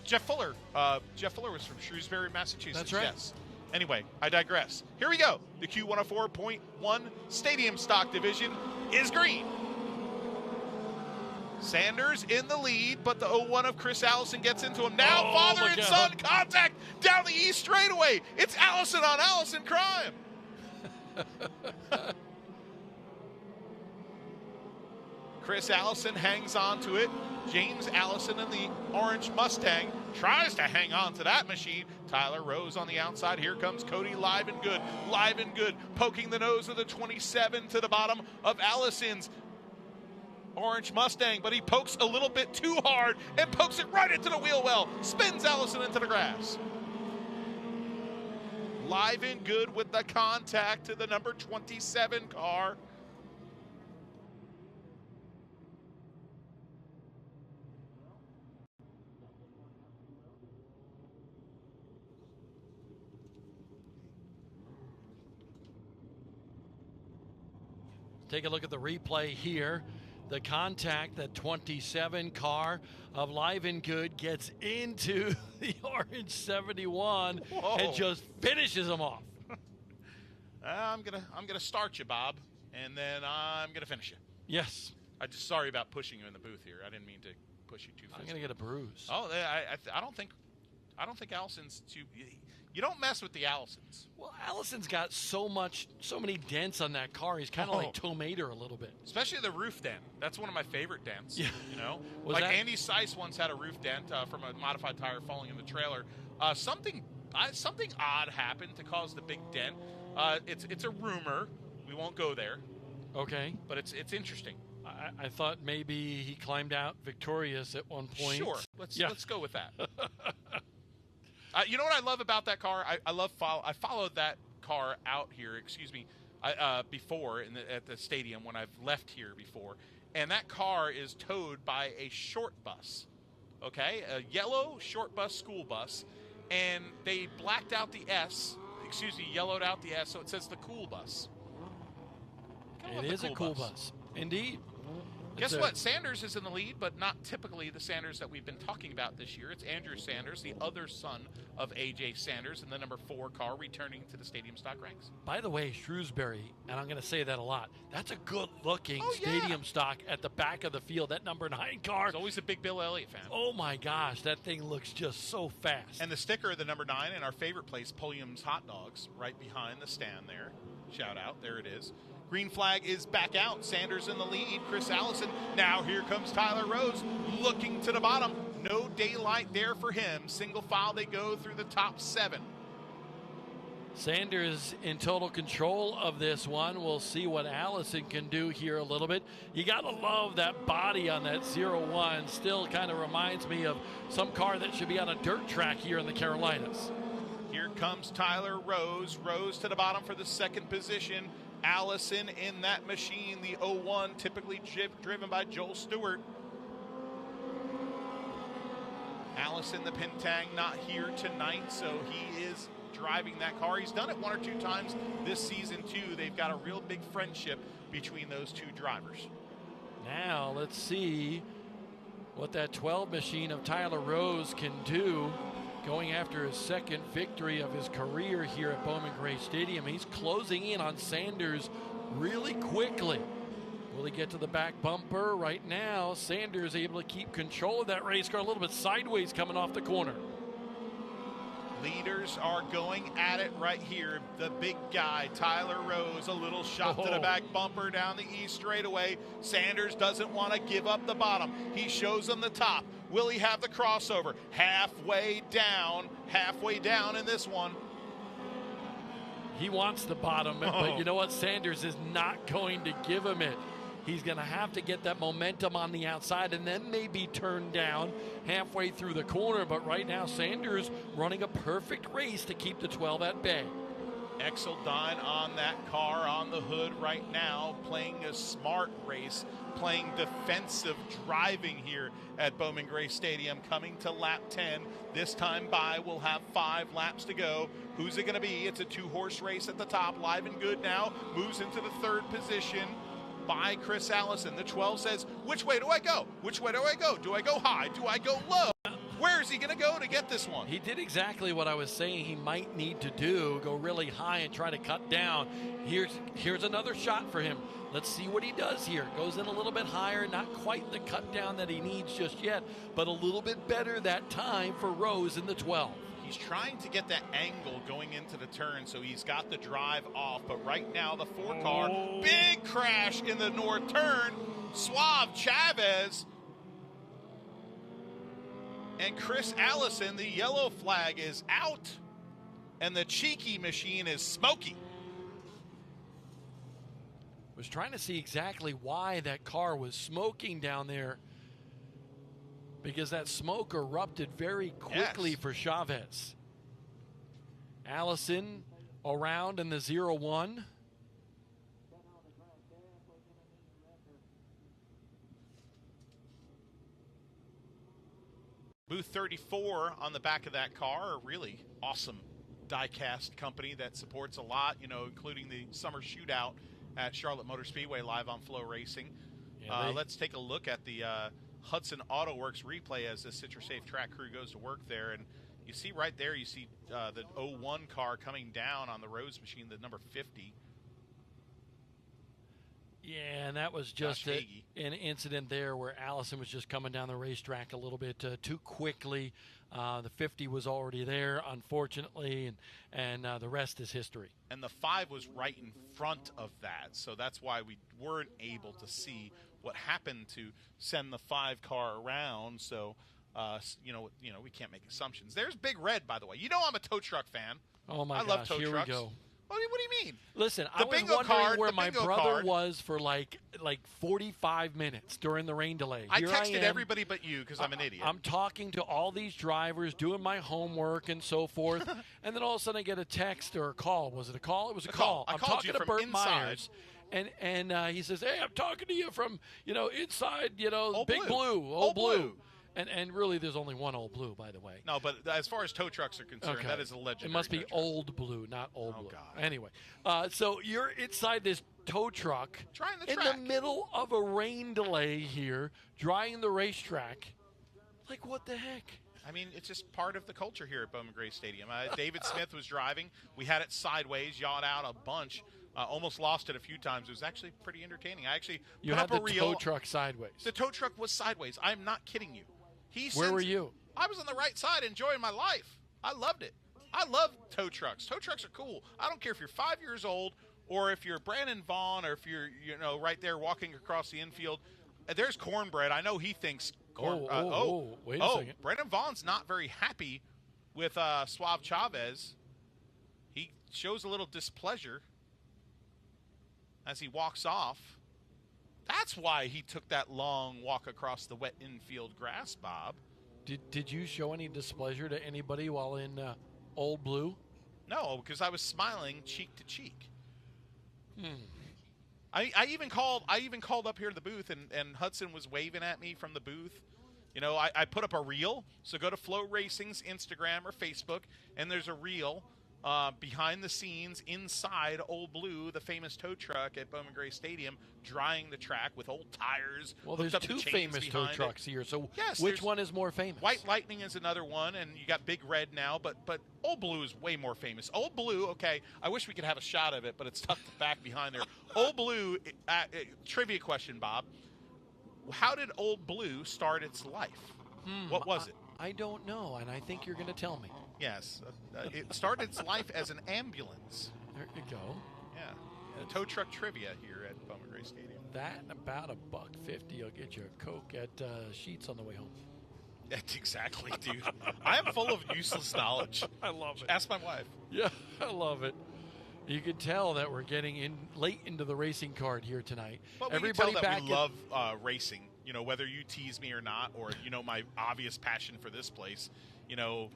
Jeff Fuller was from Shrewsbury, Massachusetts. That's right. Yes. Anyway, I digress. Here we go. The Q104.1 Stadium Stock Division is green. Sanders in the lead, but the 01 of Chris Allison gets into him. Now father and son contact down the east straightaway. It's Allison on Allison crime. Chris Allison hangs on to it. James Allison in the orange Mustang tries to hang on to that machine. Tyler Rose on the outside. Here comes Cody live and good, poking the nose of the 27 to the bottom of Allison's orange Mustang, but he pokes a little bit too hard and pokes it right into the wheel well. Spins Allison into the grass. Live and good with the contact to the number 27 car. Take a look at the replay here. The contact, that 27 car of Live and Good gets into the orange 71 and just finishes him off. I'm gonna start you, Bob, and then I'm gonna finish you. Yes. I'm just sorry about pushing you in the booth here. I didn't mean to push you too fast. I'm gonna get a bruise. Oh, I don't think Allison's too. You don't mess with the Allisons. Well, Allison's got so many dents on that car. He's kind of like Tomater a little bit. Especially the roof dent. That's one of my favorite dents. Yeah. You know, Andy Seiss once had a roof dent from a modified tire falling in the trailer. Something odd happened to cause the big dent. It's a rumor. We won't go there. Okay. But it's interesting. I thought maybe he climbed out victorious at one point. Sure. Let's go with that. You know what I love about that car? I followed that car out here. Before at the stadium when I've left here before, and that car is towed by a short bus. Okay, a yellow short bus school bus, and they blacked out the S. Yellowed out the S, so it says the cool bus. It is a cool bus, indeed. Guess what? Sanders is in the lead, but not typically the Sanders that we've been talking about this year. It's Andrew Sanders, the other son of A.J. Sanders, in the number 4 car, returning to the stadium stock ranks. By the way, Shrewsbury, and I'm going to say that a lot, that's a good-looking stadium stock at the back of the field. That number 9 car. He's always a big Bill Elliott fan. Oh, my gosh. That thing looks just so fast. And the sticker of the number 9 in our favorite place, Pulliam's Hot Dogs, right behind the stand there. Shout out. There it is. Green flag is back out. Sanders in the lead. Chris Allison. Now here comes Tyler Rose looking to the bottom. No daylight there for him. Single file they go through the top 7. Sanders in total control of this one. We'll see what Allison can do here a little bit. You got to love that body on that 01. Still kind of reminds me of some car that should be on a dirt track here in the Carolinas. Here comes Tyler Rose. Rose to the bottom for the second position. Allison in that machine, the 01, typically driven by Joel Stewart. Allison, the Pintang, not here tonight, so he is driving that car. He's done it one or two times this season too. They've got a real big friendship between those two drivers. Now let's see what that 12 machine of Tyler Rose can do, going after his second victory of his career here at Bowman Gray Stadium. He's closing in on Sanders really quickly. Will he get to the back bumper? Right now, Sanders able to keep control of that race car, a little bit sideways coming off the corner. Leaders are going at it right here. The big guy, Tyler Rose, a little shot to the back bumper down the east straightaway. Sanders doesn't want to give up the bottom. He shows him the top. Will he have the crossover? Halfway down in this one. He wants the bottom, but you know what? Sanders is not going to give him it. He's going to have to get that momentum on the outside and then maybe turn down halfway through the corner. But right now, Sanders running a perfect race to keep the 12 at bay. Exeldine on that car on the hood right now, playing a smart race, playing defensive driving here at Bowman Gray Stadium, coming to lap 10. This time by, we'll have 5 laps to go. Who's it going to be? It's a 2-horse race at the top. Live and Good now moves into the 3rd position by Chris Allison. The 12 says, which way do I go? Which way do I go? Do I go high? Do I go low? Where is he going to go to get this one? He did exactly what I was saying he might need to do, go really high and try to cut down. Here's another shot for him. Let's see what he does here. Goes in a little bit higher, not quite the cut down that he needs just yet, but a little bit better that time for Rose in the 12. He's trying to get that angle going into the turn, so he's got the drive off. But right now, the 4 car, big crash in the north turn. Suave Chavez and Chris Allison, the yellow flag is out, and the cheeky machine is smoky. Was trying to see exactly why that car was smoking down there, because that smoke erupted very quickly for Chavez. Allison around in the 01. Booth 34 on the back of that car, a really awesome die-cast company that supports a lot, including the summer shootout at Charlotte Motor Speedway live on Flow Racing. Yeah, let's take a look at the Hudson Auto Works replay as the CitraSafe track crew goes to work there. And you see right there, you see the 01 car coming down on the Rose machine, the number 50. Yeah, and that was just an incident there where Allison was just coming down the racetrack a little bit too quickly. The 50 was already there, unfortunately, and the rest is history. And the 5 was right in front of that, so that's why we weren't able to see what happened to send the 5 car around. So, we can't make assumptions. There's Big Red, by the way. I'm a tow truck fan. Oh my I love tow here trucks. we go. What do you mean? Listen, I was wondering where my brother was for like 45 minutes during the rain delay. I texted everybody but you because I'm an idiot. I'm talking to all these drivers, doing my homework and so forth, and then all of a sudden I get a text or a call. Was it a call? It was a call. I'm talking to Bert Myers, and he says, "Hey, I'm talking to you from inside Big Blue, Old Blue." And really, there's only one Old Blue, by the way. No, but as far as tow trucks are concerned, that is a legendary. It must be Old Blue, not Old Blue. God. Anyway, so you're inside this tow truck in the middle of a rain delay here, drying the racetrack. Like, what the heck? I mean, it's just part of the culture here at Bowman Gray Stadium. David Smith was driving. We had it sideways, yawed out a bunch. Almost lost it a few times. It was actually pretty entertaining. I actually put up a reel. You had the tow truck sideways. The tow truck was sideways. I'm not kidding you. Where were you? I was on the right side enjoying my life. I loved it. I love tow trucks. Tow trucks are cool. I don't care if you're 5 years old or if you're Brandon Vaughn or if you're, right there walking across the infield. There's Cornbread. I know he thinks wait a second. Brandon Vaughn's not very happy with Suave Chavez. He shows a little displeasure as he walks off. That's why he took that long walk across the wet infield grass, Bob. Did you show any displeasure to anybody while in Old Blue? No, because I was smiling cheek to cheek. I even called up here to the booth, and Hudson was waving at me from the booth. You know, I put up a reel, so go to Flow Racing's Instagram or Facebook, and there's a reel behind the scenes inside Old Blue, the famous tow truck at Bowman Gray Stadium, drying the track with old tires. Well, there's up the two chains famous tow behind trucks it. here, so yes, which one is more famous? White Lightning is another one, and you got Big Red now, but Old Blue is way more famous. Old Blue, okay, I wish we could have a shot of it, but it's tucked back behind there. Old Blue, trivia question, Bob. How did Old Blue start its life? What was it? I don't know, and I think you're going to tell me. Yes. It started its life as an ambulance. There you go. Yeah. Tow truck trivia here at Bowman Gray Stadium. That and about $1.50 will get you a Coke at Sheetz on the way home. That's exactly, dude. I am full of useless knowledge. I love it. Ask my wife. Yeah, I love it. You can tell that we're getting in late into the racing card here tonight. But we can tell that we love racing. You know, whether you tease me or not, or you know my obvious passion for this place. You know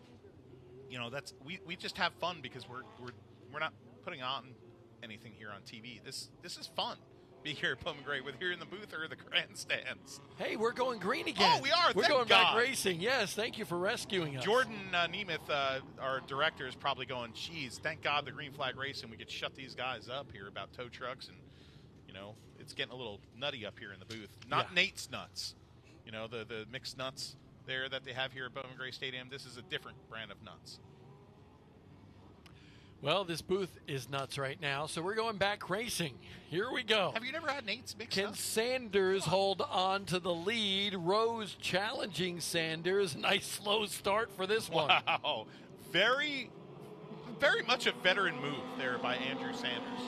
that's we just have fun because we're not putting on anything here on TV. This is fun. Be here at Bowman Gray, whether you're in the booth or the grandstands. Hey, we're going green again. Oh, we are. We're Thank going God. back racing. Yes, thank you for rescuing us. Jordan Nemeth, our director, is probably going, geez, thank God the green flag racing. We could shut these guys up here about tow trucks, and you know it's getting a little nutty up here in the booth. Not Nate's nuts. You know, the mixed nuts there that they have here at Bowman Gray Stadium. This is a different brand of nuts. Well, this booth is nuts right now, so we're going back racing. Here we go. Have you never had Nate's mixed Can nuts? Sanders hold on to the lead? Rose challenging Sanders. Nice slow start for this one. Wow. Very, very much a veteran move there by Andrew Sanders.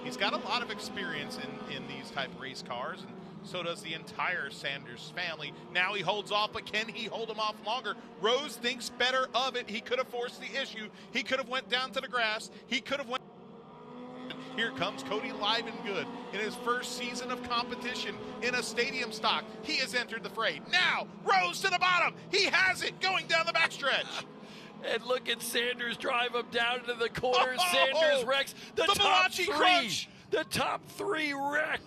He's got a lot of experience in these type of race cars, and so does the entire Sanders family. Now he holds off, but can he hold him off longer? Rose thinks better of it. He could have forced the issue. He could have went down to the grass. He could have went. Here comes Cody Livengood in his first season of competition in a stadium stock. He has entered the fray. Now, Rose to the bottom. He has it going down the backstretch. And look at Sanders drive him down into the corner. Sanders wrecks the top Malachi three. crunch. The top three wreck.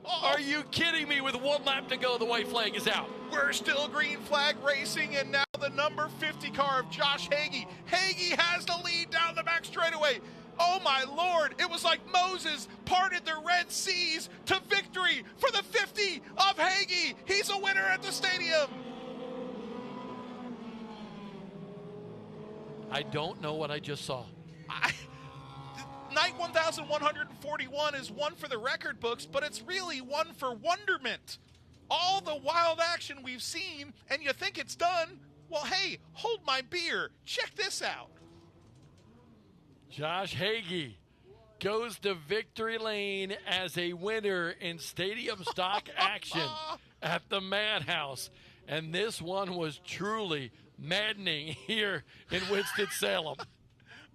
Are you kidding me? With one lap to go, the white flag is out. We're still green flag racing, and now the number 50 car of Josh Hagee. Hagee has the lead down the back straightaway. Oh, my Lord. It was like Moses parted the Red Seas to victory for the 50 of Hagee. He's a winner at the stadium. I don't know what I just saw. Night 1141 is one for the record books, but it's really one for wonderment. All the wild action we've seen, and you think it's done. Well, hey, hold my beer. Check this out. Josh Hagee goes to victory lane as a winner in stadium stock action at the Madhouse. And this one was truly maddening here in Winston-Salem.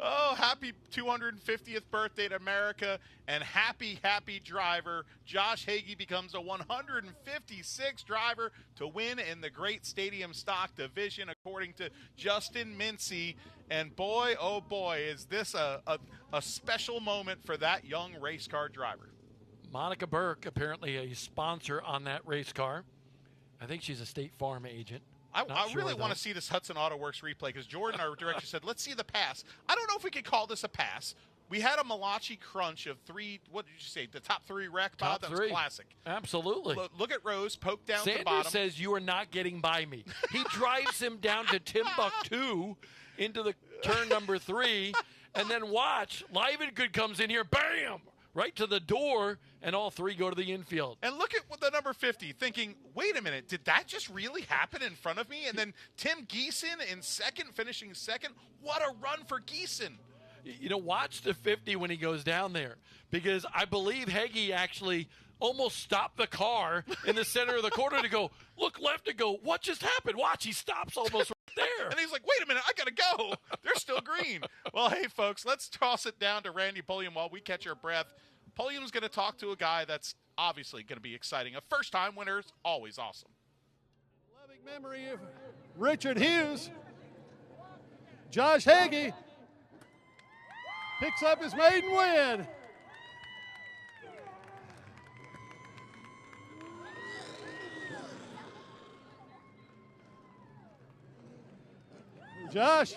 Oh, happy 250th birthday to America, and happy, happy driver. Josh Hagee becomes a 156th driver to win in the Great Stadium Stock Division, according to Justin Mincy. And boy, oh boy, is this a special moment for that young race car driver. Monica Burke, apparently a sponsor on that race car. I think she's a State Farm agent. I really want to see this Hudson Auto Works replay because Jordan, our director, said, let's see the pass. I don't know if we could call this a pass. We had a Malachi crunch of three, what did you say, the top three wreck, Bob? That was classic. Absolutely. Look at Rose, poke down Sanders to the bottom. says, you are not getting by me. He drives him down to Timbuktu into the turn number 3, and then watch, Livengood comes in here, bam, right to the door, and all three go to the infield. And look at the number 50, thinking, wait a minute, did that just really happen in front of me? And then Tim Geeson in second, finishing second. What a run for Geeson. You know, watch the 50 when he goes down there, because I believe Hagee actually almost stopped the car in the center of the corner to go, look left and go, what just happened? Watch, he stops almost there. And he's like, wait a minute, I got to go. They're still green. Well, hey, folks, let's toss it down to Randy Pulliam while we catch our breath. Pulliam's going to talk to a guy that's obviously going to be exciting. A first-time winner is always awesome. Loving memory of Richard Hughes. Josh Hagee picks up his maiden win. Josh.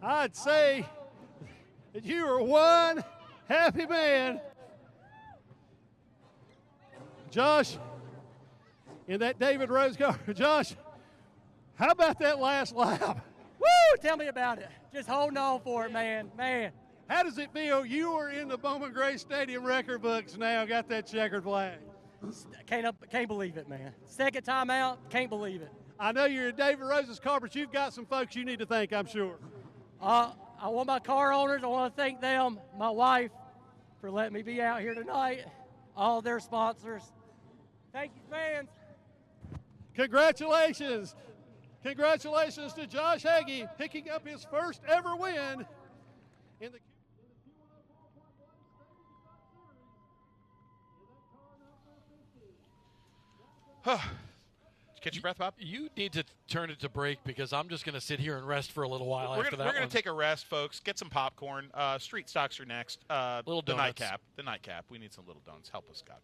I'd say that you are one happy man. Josh, in that David Rose car. Josh, how about that last lap? Woo! Tell me about it. Just holding on for it, man. Man. How does it feel? You are in the Bowman Gray Stadium record books now, got that checkered flag. Can't believe it, man. Second time out, can't believe it. I know you're in David Rose's car, but you've got some folks you need to thank, I'm sure. I want my car owners, I want to thank them, my wife, for letting me be out here tonight, all their sponsors. Thank you, fans. Congratulations. Congratulations to Josh Hagee picking up his first ever win in the Catch your breath, Bob? You need to turn it to break because I'm just going to sit here and rest for a little while after that. We're going to take a rest, folks. Get some popcorn. Street stocks are next. Little the donuts. nightcap. The nightcap. We need some little donuts. Help us, God.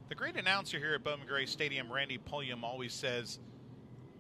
The great announcer here at Bowman Gray Stadium, Randy Pulliam, always says,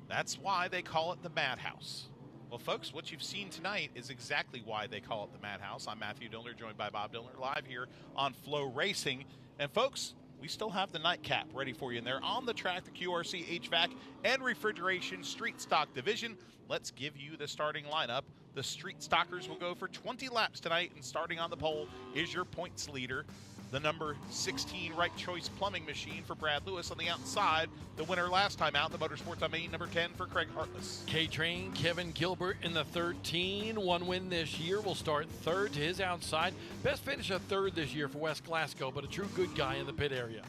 that's why they call it the Madhouse. Well, folks, what you've seen tonight is exactly why they call it the Madhouse. I'm Matthew Dillner, joined by Bob Dillner, live here on Flow Racing. And, folks, we still have the nightcap ready for you. And they're on the track, the QRC HVAC and Refrigeration Street Stock Division. Let's give you the starting lineup. The Street Stockers will go for 20 laps tonight, and starting on the pole is your points leader, the number 16 Right Choice Plumbing Machine for Brad Lewis. On the outside, the winner last time out, the Motorsports on Main, number 10 for Craig Hartless. K-Train Kevin Gilbert in the 13. One win this year. Will start third to his outside. Best finish of third this year for West Glasgow, but a true good guy in the pit area.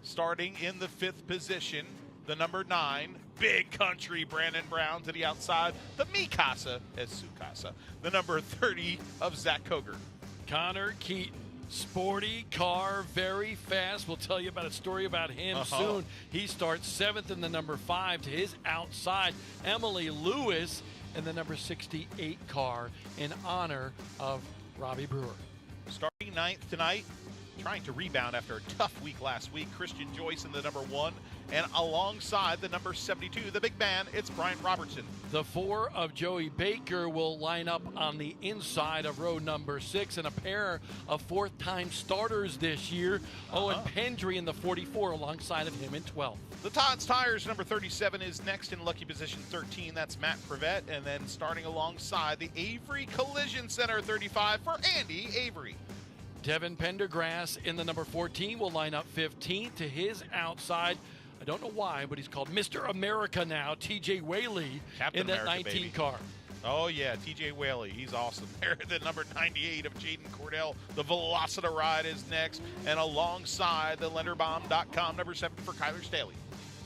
Starting in the 5th position, the number 9, Big Country Brandon Brown to the outside. The Mikasa as Sukasa, the number 30 of Zach Koger. Connor Keaton. Sporty car, very fast. We'll tell you about a story about him soon. He starts 7th in the number 5 to his outside. Emily Lewis in the number 68 car in honor of Robbie Brewer. Starting ninth tonight, trying to rebound after a tough week last week, Christian Joyce in the number 1, and alongside the number 72, the big man, it's Brian Robertson. The 4 of Joey Baker will line up on the inside of row number 6, and a pair of fourth-time starters this year. Owen Pendry in the 44 alongside of him in 12. The Todd's Tires number 37 is next in lucky position 13. That's Matt Prevette. And then starting alongside the Avery Collision Center 35 for Andy Avery. Devin Pendergrass in the number 14 will line up 15th. To his outside, I don't know why, but he's called Mr. America now, TJ Whaley, Captain in that America, 19 baby. car. Oh, yeah, TJ Whaley. He's awesome. There, the number 98 of Jaden Cordell. The Velocita is next. And alongside the Lenderbomb.com number 7 for Kyler Staley.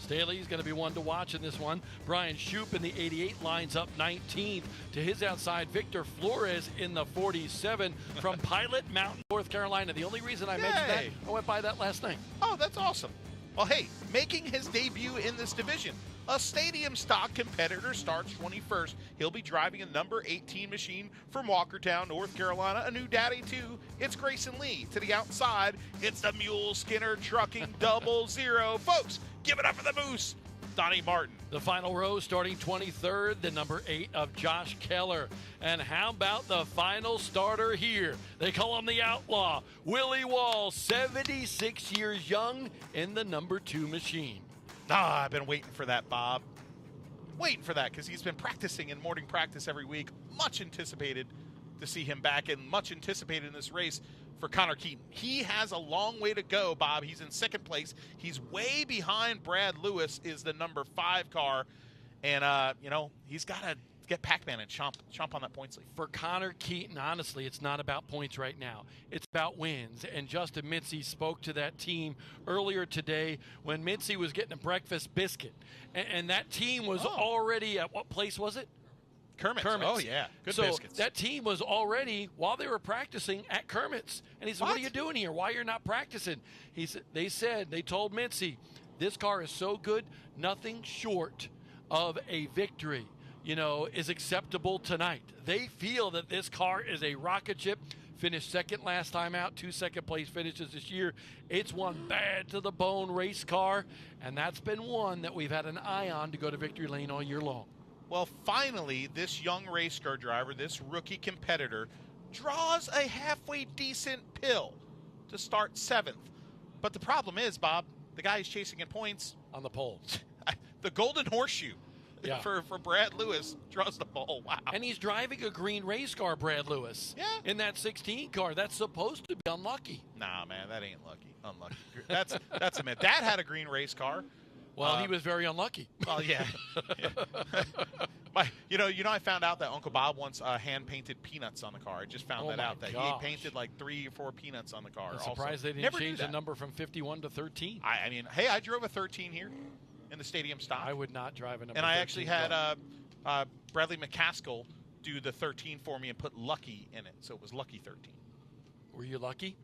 Staley's going to be one to watch in this one. Brian Shoup in the 88 lines up 19th. To his outside, Victor Flores in the 47 from Pilot Mountain, North Carolina. The only reason I mentioned that, I went by that last night. Oh, that's awesome. Well, hey, making his debut in this division, a stadium stock competitor starts 21st. He'll be driving a number 18 machine from Walkertown, North Carolina. A new daddy, too. It's Grayson Lee. To the outside, it's the Mule Skinner Trucking 00. Folks, give it up for the Moose, Donnie Martin. The final row starting 23rd, the number 8 of Josh Keller. And how about the final starter here? They call him the Outlaw. Willie Wall, 76 years young in the number 2 machine. I've been waiting for that, Bob. Waiting for that because he's been practicing in morning practice every week. Much anticipated to see him back and much anticipated in this race for Connor Keaton. He has a long way to go, Bob. He's in second place. He's way behind Brad Lewis, is the number 5 car. And, he's got to get Pac-Man and chomp on that points lead. For Connor Keaton, honestly, it's not about points right now. It's about wins. And Justin Mincy spoke to that team earlier today when Mincy was getting a breakfast biscuit. And that team was already at what place was it? Kermit's. Oh, yeah. Good so biscuits. That team was already, while they were practicing, at Kermit's. And he said, what are you doing here? Why you're not practicing? They told Mincy, this car is so good, nothing short of a victory, is acceptable tonight. They feel that this car is a rocket ship. Finished second last time out, 2 second-place finishes this year. It's one bad-to-the-bone race car, and that's been one that we've had an eye on to go to victory lane all year long. Well, finally, this young race car driver, this rookie competitor, draws a halfway decent pill to start 7th. But the problem is, Bob, the guy he's chasing in points on the pole. The Golden Horseshoe for Brad Lewis draws the pole. Wow. And he's driving a green race car, Brad Lewis. Yeah. In that 16 car. That's supposed to be unlucky. Nah, man, that ain't unlucky. That's a myth. Dad had a green race car. Well, he was very unlucky. Well, yeah. I found out that Uncle Bob once hand-painted peanuts on the car. I just found that out. That he painted like 3 or 4 peanuts on the car. I'm surprised they didn't change the number from 51 to 13. I drove a 13 here in the stadium stock. I would not drive a number 13. And I actually had Bradley McCaskill do the 13 for me and put Lucky in it, so it was Lucky 13. Were you lucky?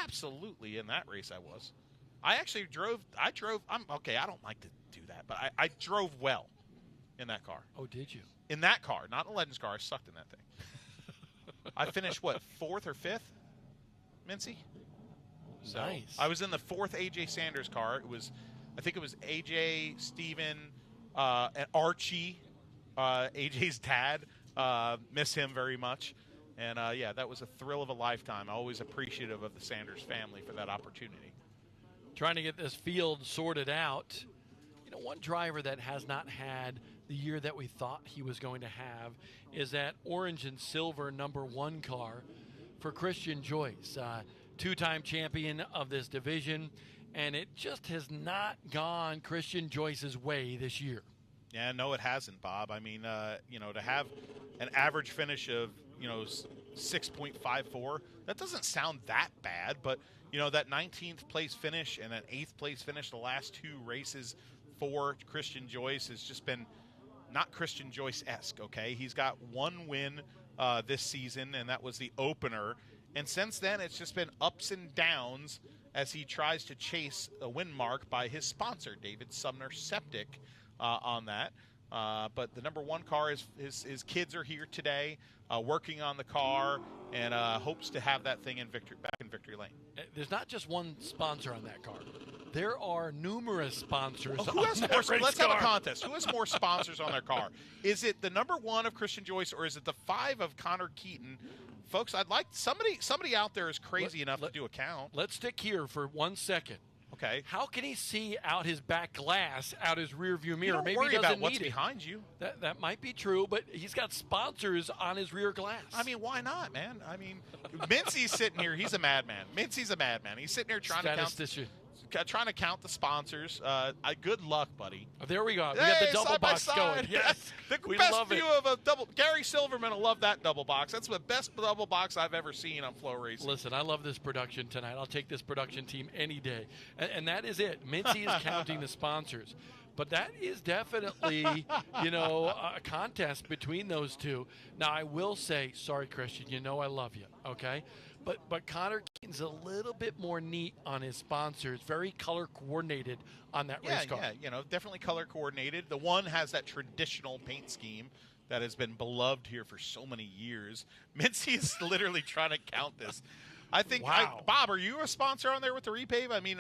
Absolutely. In that race, I was. I don't like to do that, but I drove well in that car. Oh, did you? In that car, not in a Legends car. I sucked in that thing. I finished, 4th or 5th, Mincy? So nice. I was in the 4th AJ Sanders car. I think it was AJ, Steven, and Archie, AJ's dad. Miss him very much. And, that was a thrill of a lifetime. Always appreciative of the Sanders family for that opportunity. Trying to get this field sorted out. One driver that has not had the year that we thought he was going to have is that orange and silver number 1 car for Christian Joyce, 2-time champion of this division, and it just has not gone Christian Joyce's way this year. Yeah, no, it hasn't, Bob. I mean, to have an average finish of, 6.54, that doesn't sound that bad, but that 19th place finish and an 8th place finish the last 2 races for Christian Joyce has just been not Christian Joyce-esque, okay? He's got 1 win this season, and that was the opener. And since then, it's just been ups and downs as he tries to chase a win mark by his sponsor, David Sumner Septic, on that. But the number 1 car is his kids are here today, working on the car, and hopes to have that thing back in victory lane. There's not just one sponsor on that car. There are numerous sponsors. Who has on more? that race Let's car. have a contest. Who has more sponsors on their car? Is it the number 1 of Christian Joyce, or is it the 5 of Connor Keaton? Folks, I'd like somebody out there is crazy enough to do a count. Let's stick here for 1 second. Okay. How can he see out his back glass, out his rear view mirror? Don't Maybe worry he doesn't about what's need it. behind you. That might be true, but he's got sponsors on his rear glass. I mean, why not, man? I mean, Mincy's sitting here. He's a madman. Mincy's a madman. He's sitting here trying to count the sponsors. Good luck, buddy. Oh, there we go. We Hey, got the double side by box side. going. Yes, the we best love view it. of a double. Gary Silverman will love that double box. That's the best double box I've ever seen on Flow Racing. Listen, I love this production tonight. I'll take this production team any day. And that is it. Mincy is counting the sponsors. But that is definitely, a contest between those two. Now, I will say, sorry, Christian, I love you, okay? But Connor Keaton's a little bit more neat on his sponsors, very color coordinated on that race car. Yeah, definitely color coordinated. The one has that traditional paint scheme that has been beloved here for so many years. Mincy is literally trying to count this. I think, wow. Bob, are you a sponsor on there with the repave? I mean,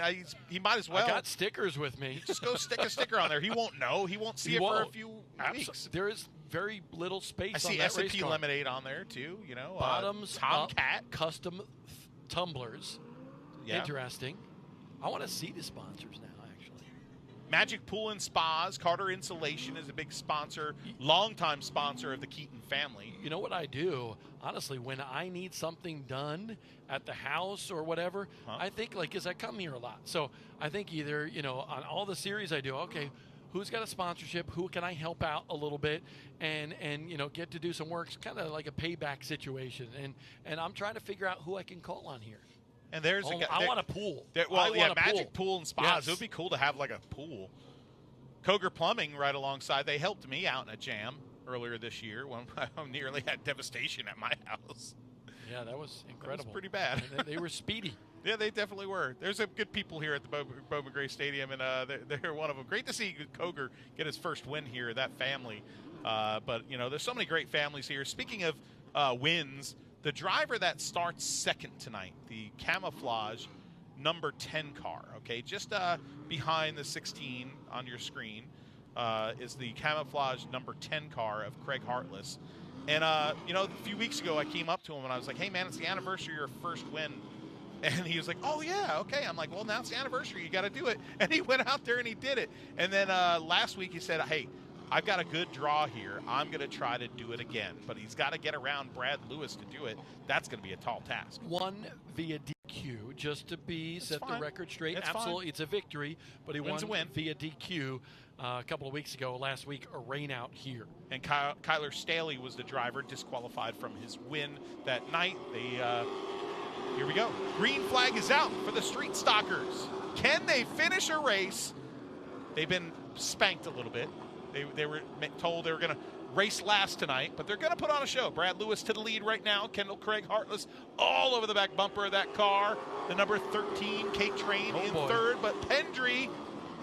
he might as well. I got stickers with me. Just go stick a sticker on there. He won't know. He won't see it for a few weeks. There is very little space I see on that race S&P car. Lemonade on there, too. Bottoms Tomcat. up, custom tumblers. Yeah. Interesting. I want to see the sponsors now, actually. Magic Pool and Spas. Carter Insulation is a big sponsor, longtime sponsor of the Keaton family. You know what I do? Honestly, when I need something done at the house or whatever, I think, because I come here a lot. So I think either, on all the series I do, okay, who's got a sponsorship? Who can I help out a little bit and get to do some work? It's kind of like a payback situation. And I'm trying to figure out who I can call on here. And there's a guy. I want a pool. Magic Pool and Spas. Yes. It would be cool to have like a pool. Koger Plumbing right alongside. They helped me out in a jam earlier this year when I nearly had devastation at my house. Yeah, that was incredible. That was pretty bad. They were speedy. Yeah, they definitely were. There's some good people here at the Bowman Gray Stadium, and they're one of them. Great to see Koger get his first win here, that family. But, there's so many great families here. Speaking of wins, the driver that starts second tonight, the Camouflage number 10 car, okay, just behind the 16 on your screen is the Camouflage number 10 car of Craig Hartless. And, a few weeks ago I came up to him and I was like, hey, man, it's the anniversary of your first win. And he was like, oh, yeah, okay. I'm like, well, now it's the anniversary. You got to do it. And he went out there and he did it. And then last week he said, hey, I've got a good draw here. I'm going to try to do it again. But he's got to get around Brad Lewis to do it. That's going to be a tall task. Won via DQ, just to set the record straight. That's Absolutely, fine. It's a victory. But he Win's won a win. via DQ a couple of weeks ago. Last week, a rain out here. And Kyler Staley was the driver, disqualified from his win that night. Here we go. Green flag is out for the Street Stalkers. Can they finish a race? They've been spanked a little bit. They were told they were going to race last tonight, but they're going to put on a show. Brad Lewis to the lead right now. Kendall Craig Hartless all over the back bumper of that car. The number 13, Kate Train in third, but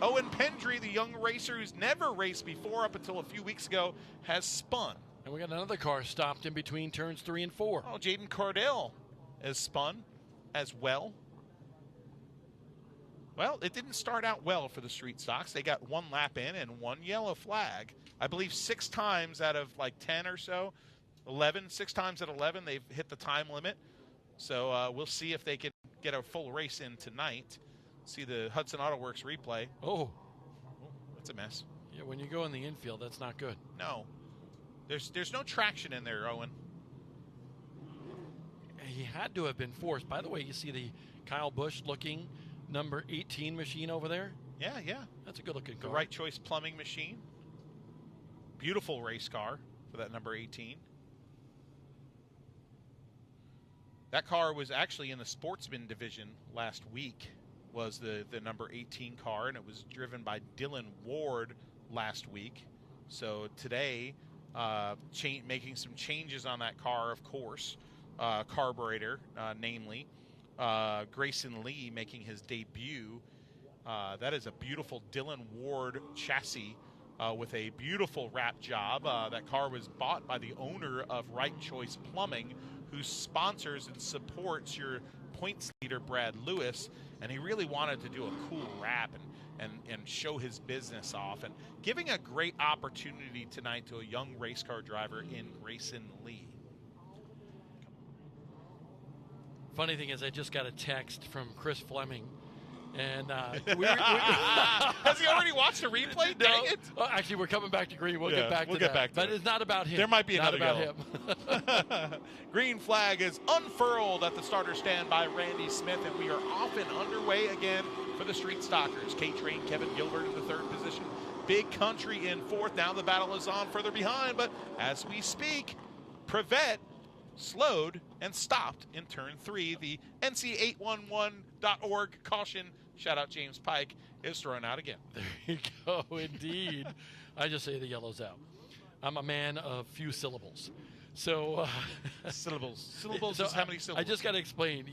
Owen Pendry, the young racer who's never raced before up until a few weeks ago, has spun. And we got another car stopped in between turns 3 and 4. Oh, Jaden Cardell has spun as well. Well, it didn't start out well for the Street Stocks. They got one lap in and one yellow flag. I believe 6 times out of 10 or so, 6 times out of 11, they've hit the time limit. So we'll see if they can get a full race in tonight. See the Hudson Auto Works replay. Oh, that's a mess. Yeah, when you go in the infield, that's not good. No. There's no traction in there, Owen. He had to have been forced. By the way, you see the Kyle Busch looking number 18 machine over there? Yeah. That's a good looking car. The Right Choice Plumbing machine. Beautiful race car for that number 18. That car was actually in the Sportsman division last week, was the number 18 car, and it was driven by Dylan Ward last week. So today, making some changes on that car, of course. Carburetor, namely. Grayson Lee making his debut. That is a beautiful Dylan Ward chassis with a beautiful wrap job. That car was bought by the owner of Right Choice Plumbing, who sponsors and supports your points leader, Brad Lewis, and he really wanted to do a cool wrap and show his business off, and giving a great opportunity tonight to a young race car driver in Grayson Lee. Funny thing is, I just got a text from Chris Fleming, and has he already watched the replay? No, Dang it! actually, we're coming back to green. We'll get back to that. But it's not about him. There might be not another about yellow. him. Green flag is unfurled at the starter stand by Randy Smith, and we are off and underway again for the Street Stalkers. K-Train Kevin Gilbert in the third position. Big Country in fourth. Now the battle is on further behind, but as we speak, Prevette slowed and stopped in turn 3. The NC811.org caution, shout out James Pike, is thrown out again. There you go, indeed. I just say the yellow's out. I'm a man of few syllables. So syllables so is how many syllables? I just got to explain,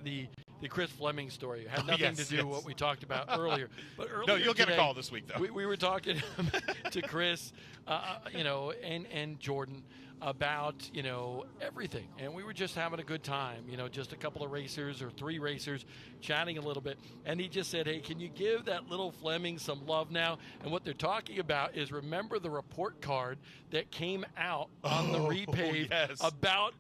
the Chris Fleming story had nothing to do with what we talked about earlier. But earlier no, you'll today, get a call this week, though. We were talking to Chris, and Jordan about, everything. And we were just having a good time, just a couple of racers or 3 racers chatting a little bit. And he just said, hey, can you give that little Fleming some love now? And what they're talking about is, remember the report card that came out on the repave about,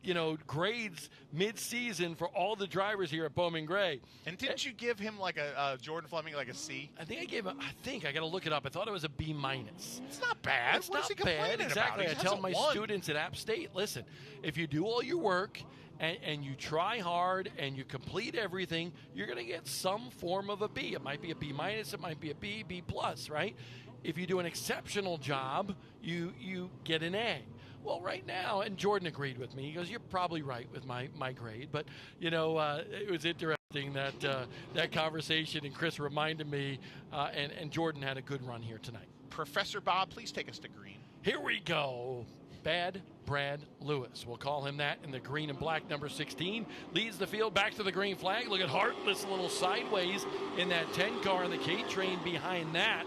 grades mid-season for all the drivers here at Bowman Gray. And didn't you give him like a Jordan Fleming like a C? I think I gave him, I got to look it up. I thought it was a B-. It's not bad. It's not bad. Exactly. I tell my students at App State, listen, if you do all your work and you try hard and you complete everything, you're going to get some form of a B. It might be a B-, it might be a B, B+, right? If you do an exceptional job, you get an A. Well, right now, and Jordan agreed with me. He goes, you're probably right with my grade. But, it was interesting that conversation, and Chris reminded me, and Jordan had a good run here tonight. Professor Bob, please take us to green. Here we go. Bad Brad Lewis. We'll call him that in the green and black, number 16. Leads the field back to the green flag. Look at Hartless a little sideways in that 10 car, and the K-Train behind that.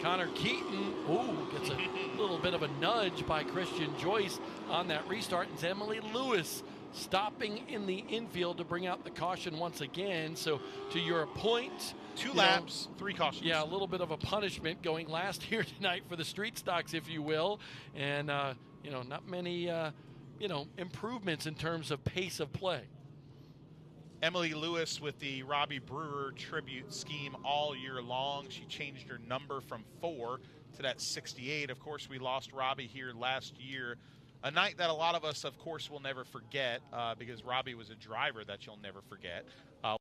Connor Keaton, gets a little bit of a nudge by Christian Joyce on that restart. And Emily Lewis stopping in the infield to bring out the caution once again. So to your point, 2 laps, 3 cautions. Yeah, a little bit of a punishment going last here tonight for the Street Stocks, if you will. And, not many, improvements in terms of pace of play. Emily Lewis with the Robbie Brewer tribute scheme all year long. She changed her number from 4 to that 68. Of course, we lost Robbie here last year. A night that a lot of us, of course, will never forget because Robbie was a driver that you'll never forget.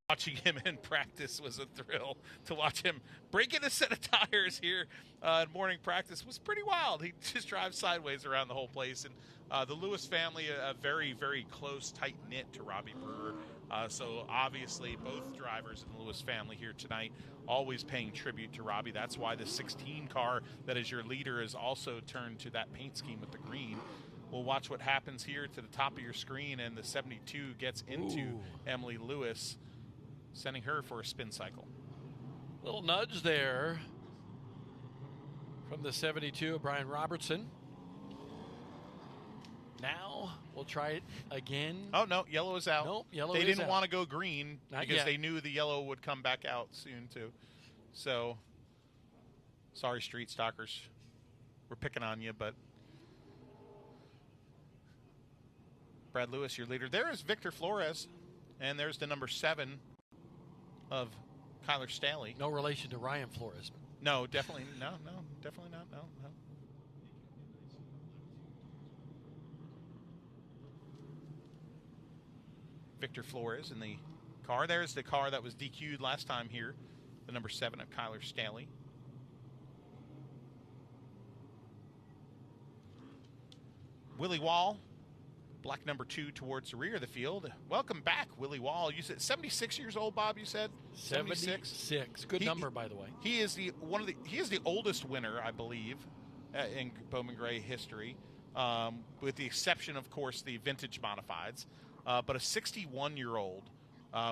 Watching him in practice was a thrill. To watch him breaking a set of tires here in morning practice was pretty wild. He just drives sideways around the whole place. And the Lewis family, a very, very close, tight-knit to Robbie Brewer. So obviously both drivers in the Lewis family here tonight always paying tribute to Robbie. That's why the 16 car that is your leader is also turned to that paint scheme with the green. We'll watch what happens here to the top of your screen, and the 72 gets into Emily Lewis, sending her for a spin cycle. Little nudge there from the 72 of Brian Robertson. Now we'll try it again. Oh, no, yellow is out. Nope, yellow They is didn't out. want to go green Not because yet. they knew the yellow would come back out soon, too. So, sorry, Street Stalkers. We're picking on you, but Brad Lewis, your leader. There is Victor Flores, and there's the number 7 of Kyler Staley. No relation to Ryan Flores. No, definitely no, definitely not. No. Victor Flores in the car. There's the car that was DQ'd last time here, the number 7 of Kyler Staley. Willie Wall, black number 2 towards the rear of the field. Welcome back, Willie Wall. You said 76 years old, Bob. You said 76. Good number, by the way. He is the oldest winner, I believe, in Bowman Gray history, with the exception, of course, the vintage modifieds. But a 61-year-old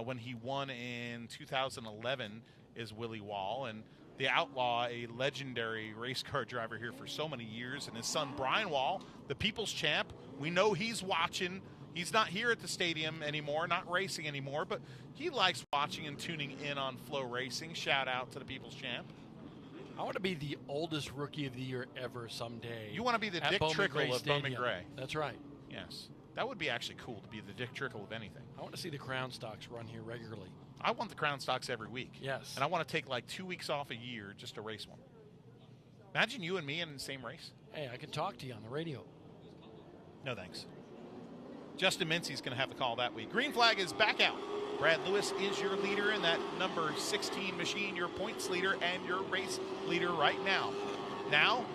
when he won in 2011 is Willie Wall, and the Outlaw, a legendary race car driver here for so many years, and his son Brian Wall, the People's Champ. We know he's watching. He's not here at the stadium anymore, not racing anymore, but he likes watching and tuning in on Flow Racing. Shout out to the People's Champ. I want to be the oldest Rookie of the Year ever someday. You want to be the Dick Trickle of Bowman Gray. That's right. Yes. That would be actually cool to be the Dick Trickle of anything. I want to see the Crown Stocks run here regularly. I want the Crown Stocks every week. Yes. And I want to take like 2 weeks off a year just to race one. Imagine you and me in the same race. Hey, I can talk to you on the radio. No thanks. Justin Mincy's going to have the call that week. Green flag is back out. Brad Lewis is your leader in that number 16 machine, your points leader and your race leader right now. Now,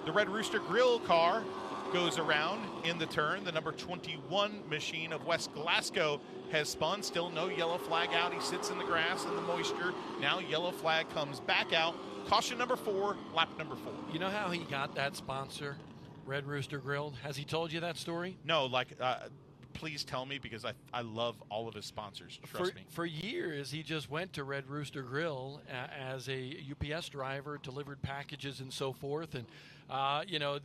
the Red Rooster Grill car goes around in the turn. The number 21 machine of West Glasgow has spun. Still no yellow flag out. He sits in the grass in the moisture. Now yellow flag comes back out. Caution number 4, lap number 4. You know how he got that sponsor, Red Rooster Grill? Has he told you that story? No, please tell me, because I love all of his sponsors. Trust me. For years, he just went to Red Rooster Grill as a UPS driver, delivered packages and so forth. And,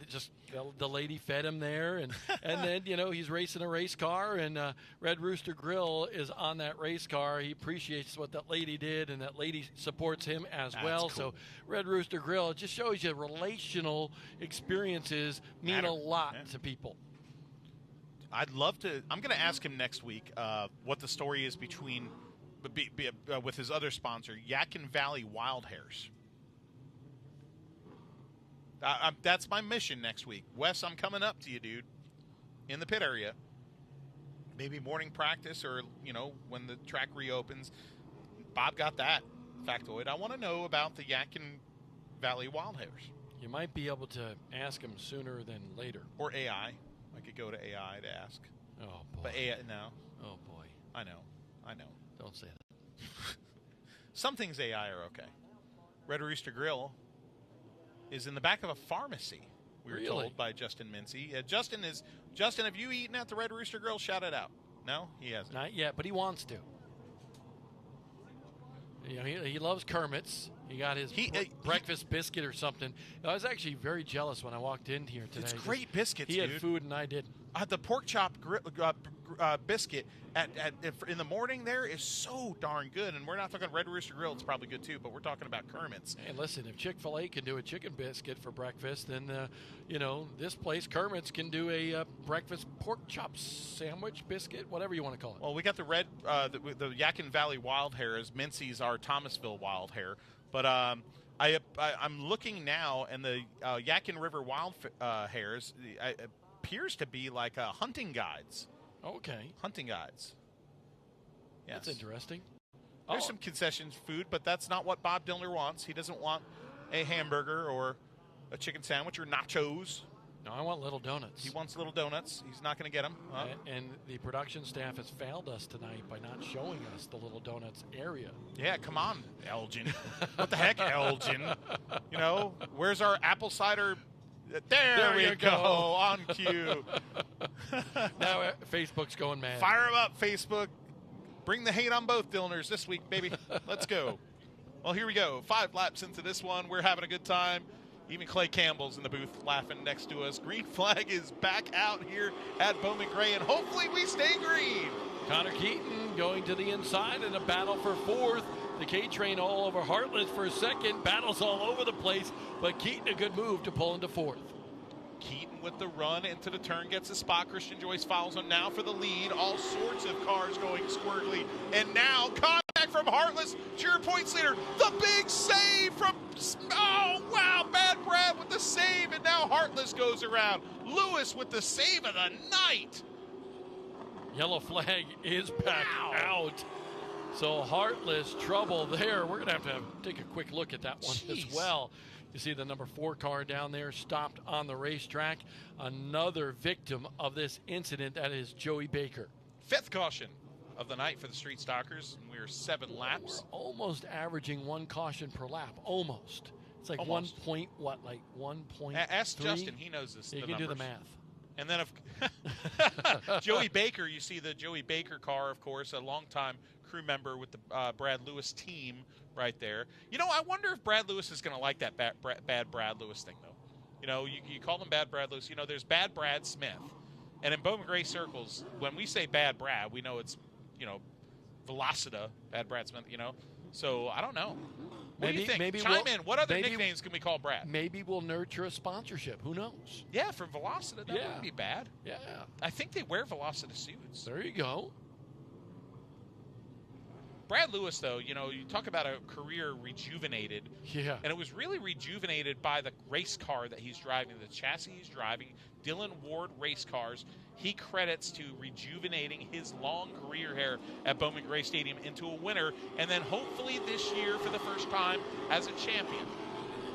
just the lady fed him there. And then, he's racing a race car, and Red Rooster Grill is on that race car. He appreciates what that lady did, and that lady supports him as well. Cool. So Red Rooster Grill, it just shows you relational experiences mean a lot to people. I'd love to. I'm going to ask him next week what the story is between with his other sponsor, Yadkin Valley Wild Hares. That's my mission next week. Wes, I'm coming up to you, dude, in the pit area. Maybe morning practice or, when the track reopens. Bob got that factoid. I want to know about the Yadkin Valley Wild Hares. You might be able to ask him sooner than later. Or AI. I could go to AI to ask. Oh, boy. But AI, no. Oh, boy. I know. Don't say that. Some things AI are okay. Red Rooster Grill is in the back of a pharmacy, we were told by Justin Mincy. Justin, have you eaten at the Red Rooster Grill? Shout it out. No? He hasn't. Not yet, but he wants to. He loves Kermit's. He got his breakfast biscuit or something. I was actually very jealous when I walked in here today. It's great biscuits, He dude. had food and I didn't. The pork chop biscuit in the morning there is so darn good. And we're not talking Red Rooster Grill. It's probably good too, but we're talking about Kermit's. And listen, if Chick-fil-A can do a chicken biscuit for breakfast, then, this place, Kermit's, can do a breakfast pork chop sandwich, biscuit, whatever you want to call it. Well, we got the the Yadkin Valley Wild Hares. Mincy's our Thomasville Wild Hare. But I'm looking now, and the Yadkin River Wild Hares appears to be like hunting guides. Okay. Hunting guides. Yes. That's interesting. There's some concessions food, but that's not what Bob Dillner wants. He doesn't want a hamburger or a chicken sandwich or nachos. No, I want little donuts. He wants little donuts. He's not going to get them. And the production staff has failed us tonight by not showing us the little donuts area. Yeah, come on, Elgin. What the heck, Elgin? Where's our apple cider? There we go. On cue. Now Facebook's going mad. Fire them up, Facebook. Bring the hate on both Dillners this week, baby. Let's go. Well, here we go. 5 laps into this one. We're having a good time. Even Clay Campbell's in the booth laughing next to us. Green flag is back out here at Bowman Gray, and hopefully we stay green. Connor Keaton going to the inside in a battle for 4th. The K-Train all over Heartless for 2nd. Battles all over the place, but Keaton a good move to pull into 4th. Keaton with the run into the turn, gets a spot. Christian Joyce follows him now for the lead. All sorts of cars going squirtly. And now contact from Heartless, your points leader. The big save from, oh, wow, Bad Brad with the save. And now Heartless goes around. Lewis with the save of the night. Yellow flag is back out. So Heartless trouble there. We're going to have take a quick look at that one as well. You see the number 4 car down there stopped on the racetrack. Another victim of this incident, that is Joey Baker. 5th caution of the night for the Street Stalkers. And we're 7 laps. We're almost averaging 1 caution per lap. Almost. It's like almost. 1 point, what, like 1.3? Ask Justin. He knows this. You can do the math. And then Joey Baker, you see the Joey Baker car, of course, a longtime crew member with the Brad Lewis team right there. You know, I wonder if Brad Lewis is going to like that bad Brad Lewis thing, though. You know, you call him Bad Brad Lewis. You know, there's Bad Brad Smith. And in Bowman Gray circles, when we say Bad Brad, we know it's, you know, Velocita, Bad Brad Smith, you know. So, I don't know. What do you think? Chime in. What other nicknames can we call Brad? Maybe we'll nurture a sponsorship. Who knows? Yeah, from Velocita. That wouldn't be bad. Yeah. I think they wear Velocita suits. There you go. Brad Lewis, though, you know, you talk about a career rejuvenated. Yeah. And it was really rejuvenated by the race car that he's driving, the chassis he's driving, Dylan Ward race cars. He credits to rejuvenating his long career here at Bowman Gray Stadium into a winner, and then hopefully this year for the first time as a champion.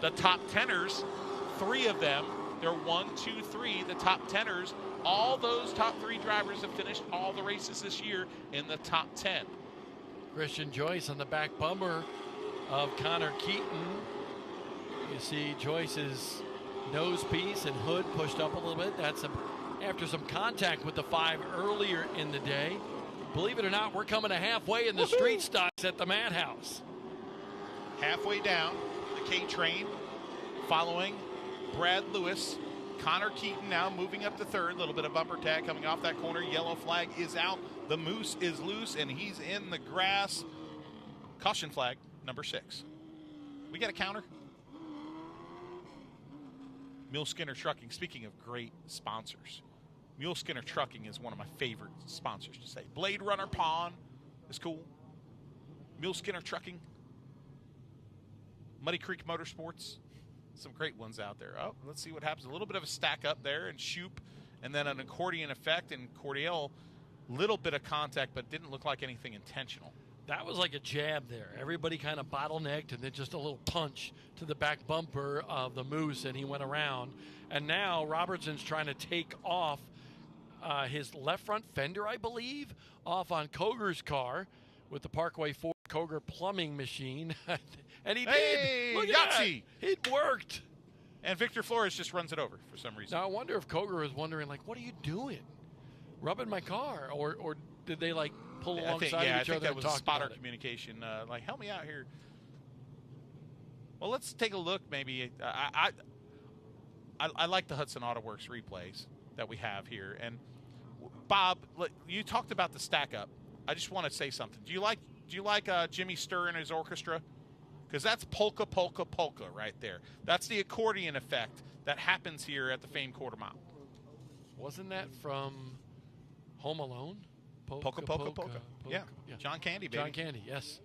The top teners, 3 of them, they're 1, 2, 3, the top teners. All those top 3 drivers have finished all the races this year in the top 10. Christian Joyce on the back bumper of Connor Keaton. You see Joyce's nose piece and hood pushed up a little bit. That's after some contact with the 5 earlier in the day. Believe it or not, we're coming to halfway in the street stocks at the Madhouse. Halfway down the K train, following Brad Lewis. Connor Keaton now moving up to 3rd. A little bit of bumper tag coming off that corner. Yellow flag is out. The Moose is loose, and he's in the grass. Caution flag, number 6. We got a counter. Mule Skinner Trucking. Speaking of great sponsors, Mule Skinner Trucking is one of my favorite sponsors to say. Blade Runner Pawn is cool. Mule Skinner Trucking. Muddy Creek Motorsports. Some great ones out there. Oh, let's see what happens. A little bit of a stack up there, and Shoop, and then an accordion effect, and Cordial. Little bit of contact, but didn't look like anything intentional. That was like a jab there. Everybody kind of bottlenecked, and then just a little punch to the back bumper of the Moose, and he went around. And now Robertson's trying to take off his left front fender, I believe, off on Koger's car with the Parkway Ford Koger plumbing machine. And he did. Look at that. It worked. And Victor Flores just runs it over for some reason. Now, I wonder if Koger was wondering, like, what are you doing? Rubbing my car? Or did they, like, pull alongside of each other and talk about it? I think that was spotter communication. Like, help me out here. Well, let's take a look maybe. I like the Hudson Auto Works replays that we have here. And, Bob, you talked about the stack-up. I just want to say something. Do you like Jimmy Sturr and his orchestra? Because that's polka, polka, polka right there. That's the accordion effect that happens here at the famed quarter mile. Wasn't that from Home Alone? Polka, polka, polka. Yeah. John Candy, baby. John Candy, yes.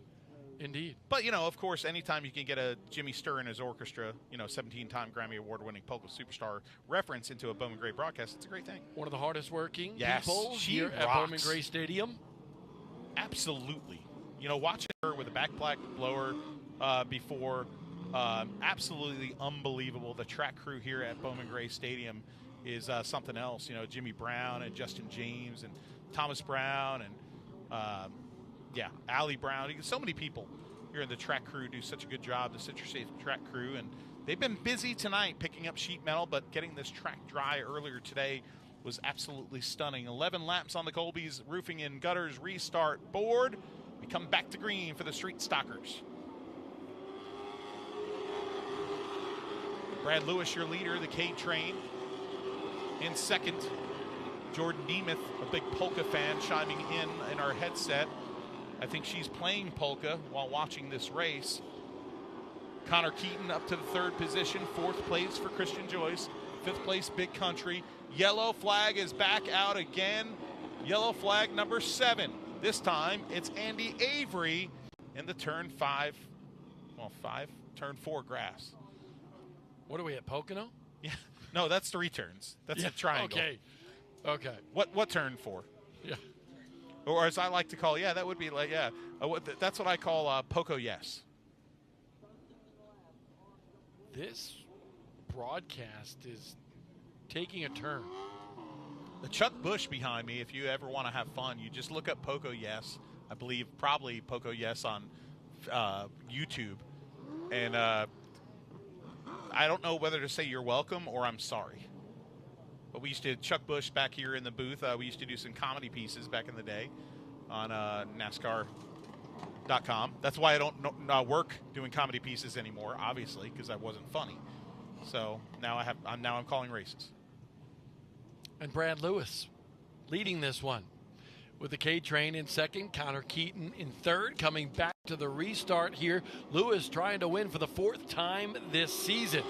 Indeed. But, you know, of course, anytime you can get a Jimmy Sturr and his orchestra, 17-time Grammy Award-winning polka superstar reference into a Bowman Gray broadcast, it's a great thing. One of the hardest working people here at Bowman Gray Stadium. Absolutely. Watching her with a backpack blower before, absolutely unbelievable. The track crew here at Bowman Gray Stadium is something else. Jimmy Brown and Justin James and Thomas Brown and, Allie Brown. So many people here in the track crew do such a good job, the Citrus Safe track crew. And they've been busy tonight picking up sheet metal, but getting this track dry earlier today was absolutely stunning. 11 laps on the Colby's roofing and gutters restart board. We come back to green for the Street Stalkers. Brad Lewis, your leader, the K train. In second, Jordan Nemeth, a big polka fan, chiming in our headset. I think she's playing polka while watching this race. Connor Keaton up to the 3rd position. 4th place for Christian Joyce. 5th place, Big Country. Yellow flag is back out again. Yellow flag number 7. This time, it's Andy Avery in the turn 4 grass. What are we at, Pocono? Yeah. No, that's 3 turns. That's a triangle. Okay. What turn 4? Yeah. Or as I like to call, that would be like, that's what I call Poco Yes. This broadcast is taking a turn. The Chuck Bush behind me, if you ever want to have fun, you just look up Poco Yes. I believe probably Poco Yes on YouTube. And I don't know whether to say you're welcome or I'm sorry. But we used to, Chuck Bush back here in the booth, we used to do some comedy pieces back in the day on NASCAR.com. That's why I don't work doing comedy pieces anymore, obviously, because I wasn't funny. So now I'm calling races. And Brad Lewis leading this one with the K-Train in second, Connor Keaton in third, coming back to the restart here. Lewis trying to win for the 4th time this season.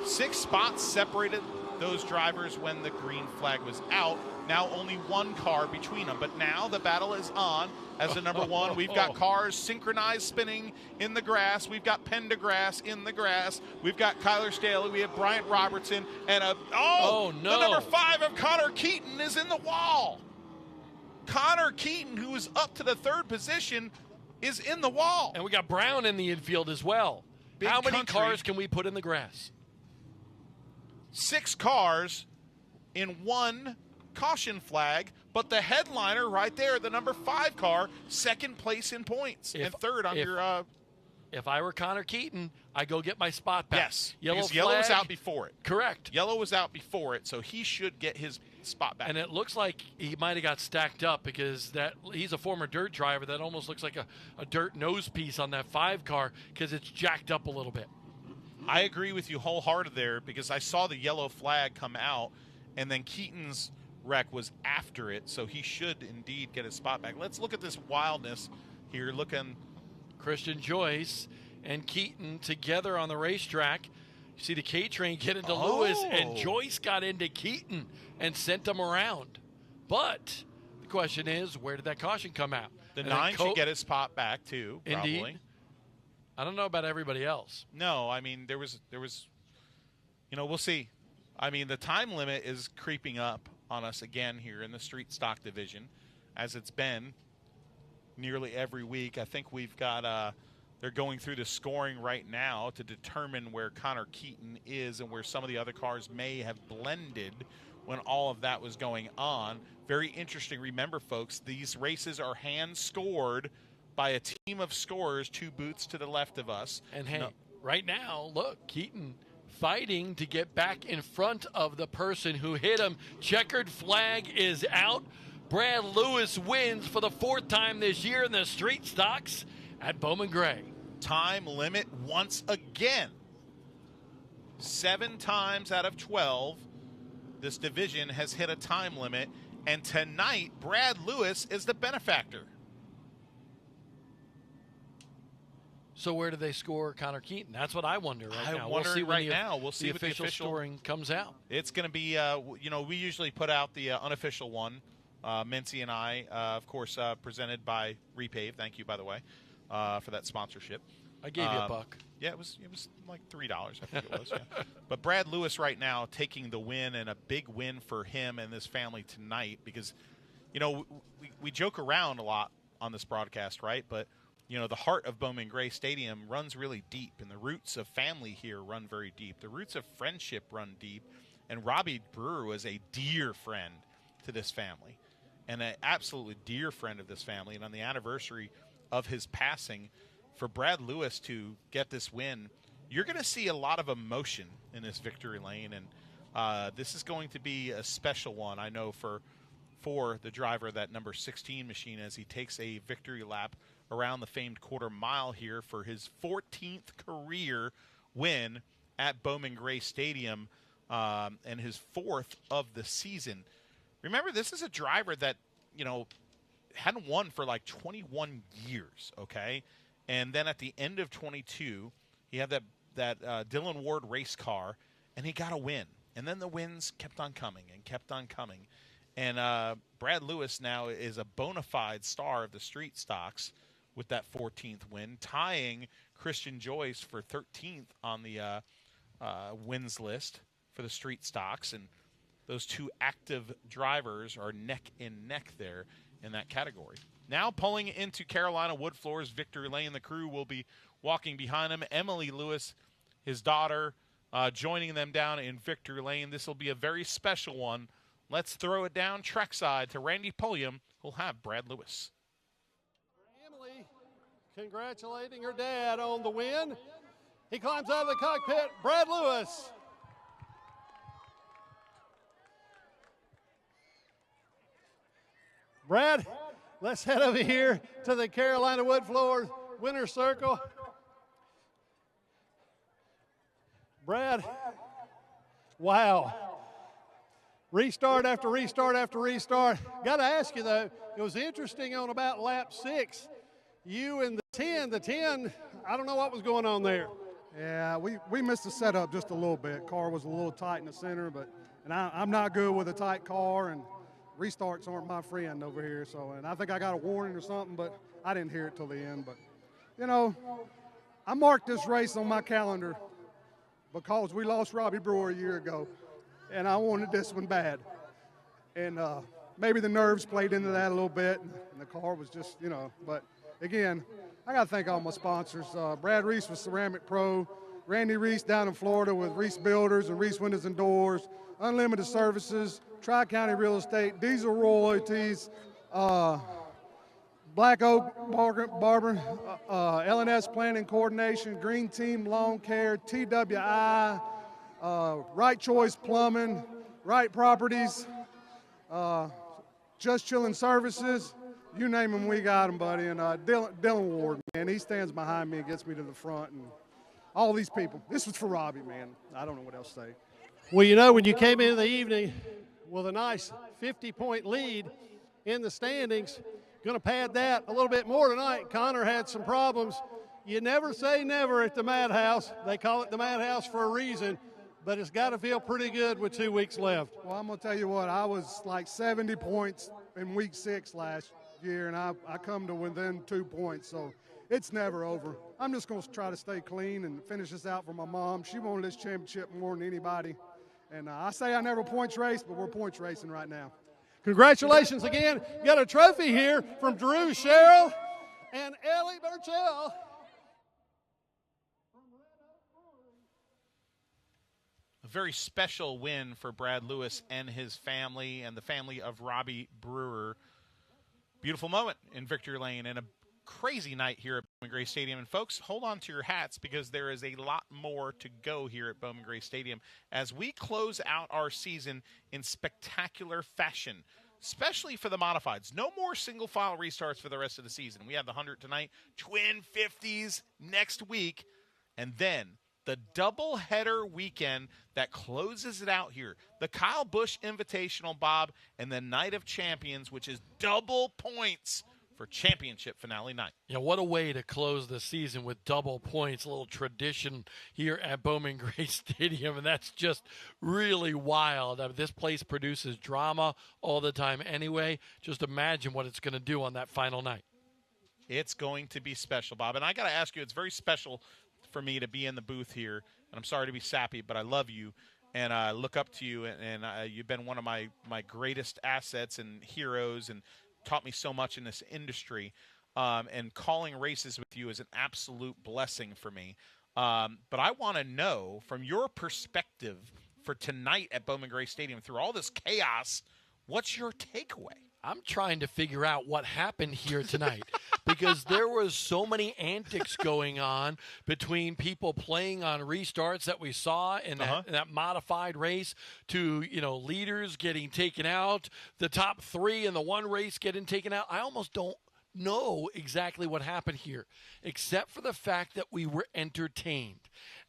6 spots separated those drivers when the green flag was out. Now only 1 car between them. But now the battle is on as the number 1. We've got cars synchronized spinning in the grass. We've got Pendergrass in the grass. We've got Kyler Staley. We have Bryant Robertson. And no. The number 5 of Connor Keaton is in the wall. Connor Keaton, who is up to the 3rd position, is in the wall. And we got Brown in the infield as well. Big How many country. cars can we put in the grass? 6 cars in 1 caution flag, but the headliner right there, the number 5 car, 2nd place in points and 3rd on your. If I were Connor Keaton, I'd go get my spot back. Yes, because yellow was out before it. Correct. Yellow was out before it, so he should get his spot back. And it looks like he might have got stacked up because he's a former dirt driver. That almost looks like a dirt nose piece on that 5 car because it's jacked up a little bit. I agree with you wholehearted there because I saw the yellow flag come out, and then Keaton's wreck was after it, so he should indeed get his spot back. Let's look at this wildness here. Looking, Christian Joyce and Keaton together on the racetrack. You see the K-Train get into Lewis, and Joyce got into Keaton and sent him around. But the question is, where did that caution come out? The 9 should get his spot back too, probably. Indeed. I don't know about everybody else. No, I mean, there was, we'll see. I mean, the time limit is creeping up on us again here in the street stock division, as it's been nearly every week. I think we've got, they're going through the scoring right now to determine where Connor Keaton is and where some of the other cars may have blended when all of that was going on. Very interesting. Remember, folks, these races are hand-scored by a team of scorers 2 booths to the left of us. And hey, right now, look, Keaton fighting to get back in front of the person who hit him. Checkered flag is out. Brad Lewis wins for the 4th time this year in the street stocks at Bowman Gray. Time limit once again. 7 times out of 12, this division has hit a time limit, and tonight, Brad Lewis is the benefactor. So where do they score Connor Keaton? That's what I wonder right now. We'll see right now. We'll see the what the official scoring comes out. It's going to be, we usually put out the unofficial one. Mincy and I, of course, presented by Repave. Thank you, by the way, for that sponsorship. I gave you a buck. Yeah, it was like $3, I think it was. Yeah. But Brad Lewis right now taking the win, and a big win for him and this family tonight because, we joke around a lot on this broadcast, right? But the heart of Bowman Gray Stadium runs really deep, and the roots of family here run very deep. The roots of friendship run deep, and Robbie Brewer was a dear friend to this family and an absolutely dear friend of this family. And on the anniversary of his passing, for Brad Lewis to get this win, you're going to see a lot of emotion in this victory lane, and this is going to be a special one, I know, for the driver of that number 16 machine as he takes a victory lap around the famed quarter mile here for his 14th career win at Bowman Gray Stadium, and his 4th of the season. Remember, this is a driver that, hadn't won for like 21 years, okay? And then at the end of 22, he had that Dylan Ward race car, and he got a win. And then the wins kept on coming and kept on coming. And Brad Lewis now is a bona fide star of the street stocks with that 14th win, tying Christian Joyce for 13th on the wins list for the street stocks. And those 2 active drivers are neck and neck there in that category. Now pulling into Carolina Wood Floors victory lane, the crew will be walking behind him. Emily Lewis, his daughter, joining them down in victory lane. This will be a very special one. Let's throw it down trackside to Randy Pulliam, who'll have Brad Lewis. Emily congratulating her dad on the win. He climbs out of the cockpit. Brad Lewis. Brad, let's head over here to the Carolina Wood Floors winner's circle. Brad, wow. Restart after restart after restart. Got to ask you, though, it was interesting on about lap 6. You and the 10, I don't know what was going on there. Yeah, we missed the setup just a little bit. Car was a little tight in the center, and I'm not good with a tight car, and restarts aren't my friend over here. So, and I think I got a warning or something, but I didn't hear it till the end. But, you know, I marked this race on my calendar because we lost Robbie Brewer a year ago, and I wanted this one bad. And maybe the nerves played into that a little bit, and the car was just, you know. But, again, I got to thank all my sponsors. Brad Reese with Ceramic Pro, Randy Reese down in Florida with Reese Builders and Reese Windows and Doors, Unlimited Services, Tri-County Real Estate, Diesel Royalties, Black Oak Barber, L&S Planning Coordination, Green Team Lawn Care, TWI, Right Choice Plumbing, Right Properties, Just Chillin' Services. You name them, we got them, buddy. And Dylan Ward, man, he stands behind me and gets me to the front. And all these people. This was for Robbie, man. I don't know what else to say. Well, you know, when you came into the evening with a nice 50-point lead in the standings, going to pad that a little bit more tonight. Connor had some problems. You never say never at the Madhouse. They call it the Madhouse for a reason, but it's got to feel pretty good with 2 weeks left. Well, I'm going to tell you what, I was like 70 points in week 6 last year, and I come to within 2 points, so it's never over. I'm just going to try to stay clean and finish this out for my mom. She wanted this championship more than anybody. And I say I never points race, but we're points racing right now. Congratulations again. Got a trophy here from Drew Sherrill and Ellie Burchell. A very special win for Brad Lewis and his family and the family of Robbie Brewer. Beautiful moment in Victory Lane and a crazy night here at Bowman Gray Stadium. And folks, hold on to your hats because there is a lot more to go here at Bowman Gray Stadium as we close out our season in spectacular fashion, especially for the modifieds. No more single file restarts for the rest of the season. We have the 100 tonight, twin 50s next week, and then the double-header weekend that closes it out here. The Kyle Busch Invitational, Bob, and the Night of Champions, which is double points for championship finale night. Yeah, what a way to close the season with double points, a little tradition here at Bowman Gray Stadium, and that's just really wild. I mean, this place produces drama all the time anyway. Just imagine what it's going to do on that final night. It's going to be special, Bob. And I got to ask you, it's very special for me to be in the booth here, and I'm sorry to be sappy, but I love you, and I look up to you, and you've been one of my greatest assets and heroes, and taught me so much in this industry, and calling races with you is an absolute blessing for me. But I want to know, from your perspective for tonight at Bowman Gray Stadium, through all this chaos, what's your takeaway? I'm trying to figure out what happened here tonight because there was so many antics going on between people playing on restarts that we saw in that modified race to, you know, leaders getting taken out, the top 3 in the one race getting taken out. I almost don't know exactly what happened here, except for the fact that we were entertained.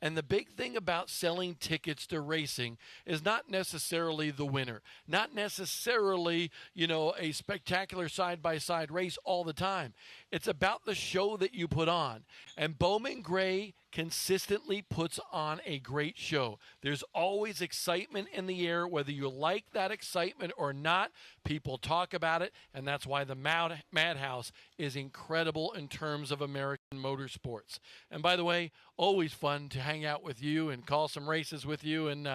And the big thing about selling tickets to racing is not necessarily the winner, not necessarily, you know, a spectacular side-by-side race all the time. It's about the show that you put on. And Bowman Gray consistently puts on a great show. There's always excitement in the air, whether you like that excitement or not. People talk about it, and that's why the Madhouse is incredible in terms of American motorsports. And by the way, always fun to hang out with you and call some races with you. And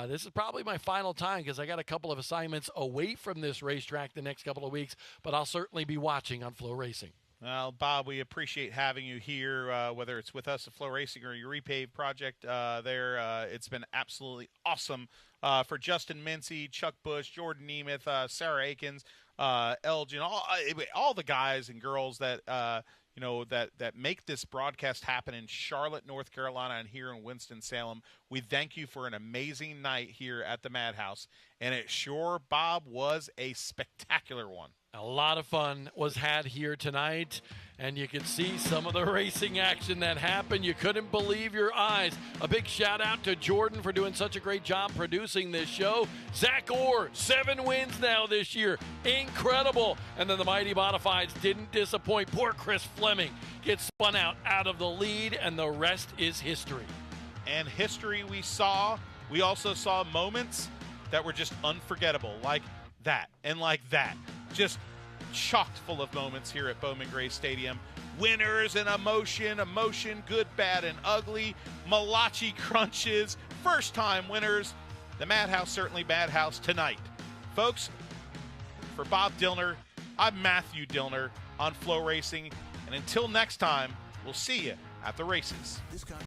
this is probably my final time because I got a couple of assignments away from this racetrack the next couple of weeks, but I'll certainly be watching on Flow Racing. Well, Bob, we appreciate having you here, whether it's with us at Flow Racing or your repave project there. It's been absolutely awesome for Justin Mincy, Chuck Bush, Jordan Nemeth, Sarah Akins, Elgin, all the guys and girls that that make this broadcast happen in Charlotte, North Carolina, and here in Winston-Salem. We thank you for an amazing night here at the Madhouse. And it sure, Bob, was a spectacular one. A lot of fun was had here tonight, and you could see some of the racing action that happened. You couldn't believe your eyes. A big shout out to Jordan for doing such a great job producing this show. Zach Orr, 7 wins now this year. Incredible. And then the Mighty Modifieds didn't disappoint. Poor Chris Fleming gets spun out of the lead, and the rest is history. And history we also saw moments that were just unforgettable, like that and like that. Just chocked full of moments here at Bowman Gray Stadium. Winners and emotion, good, bad, and ugly. Malachi crunches, first-time winners. The Madhouse, certainly Madhouse tonight. Folks, for Bob Dillner, I'm Matthew Dillner on Flow Racing. And until next time, we'll see you at the races.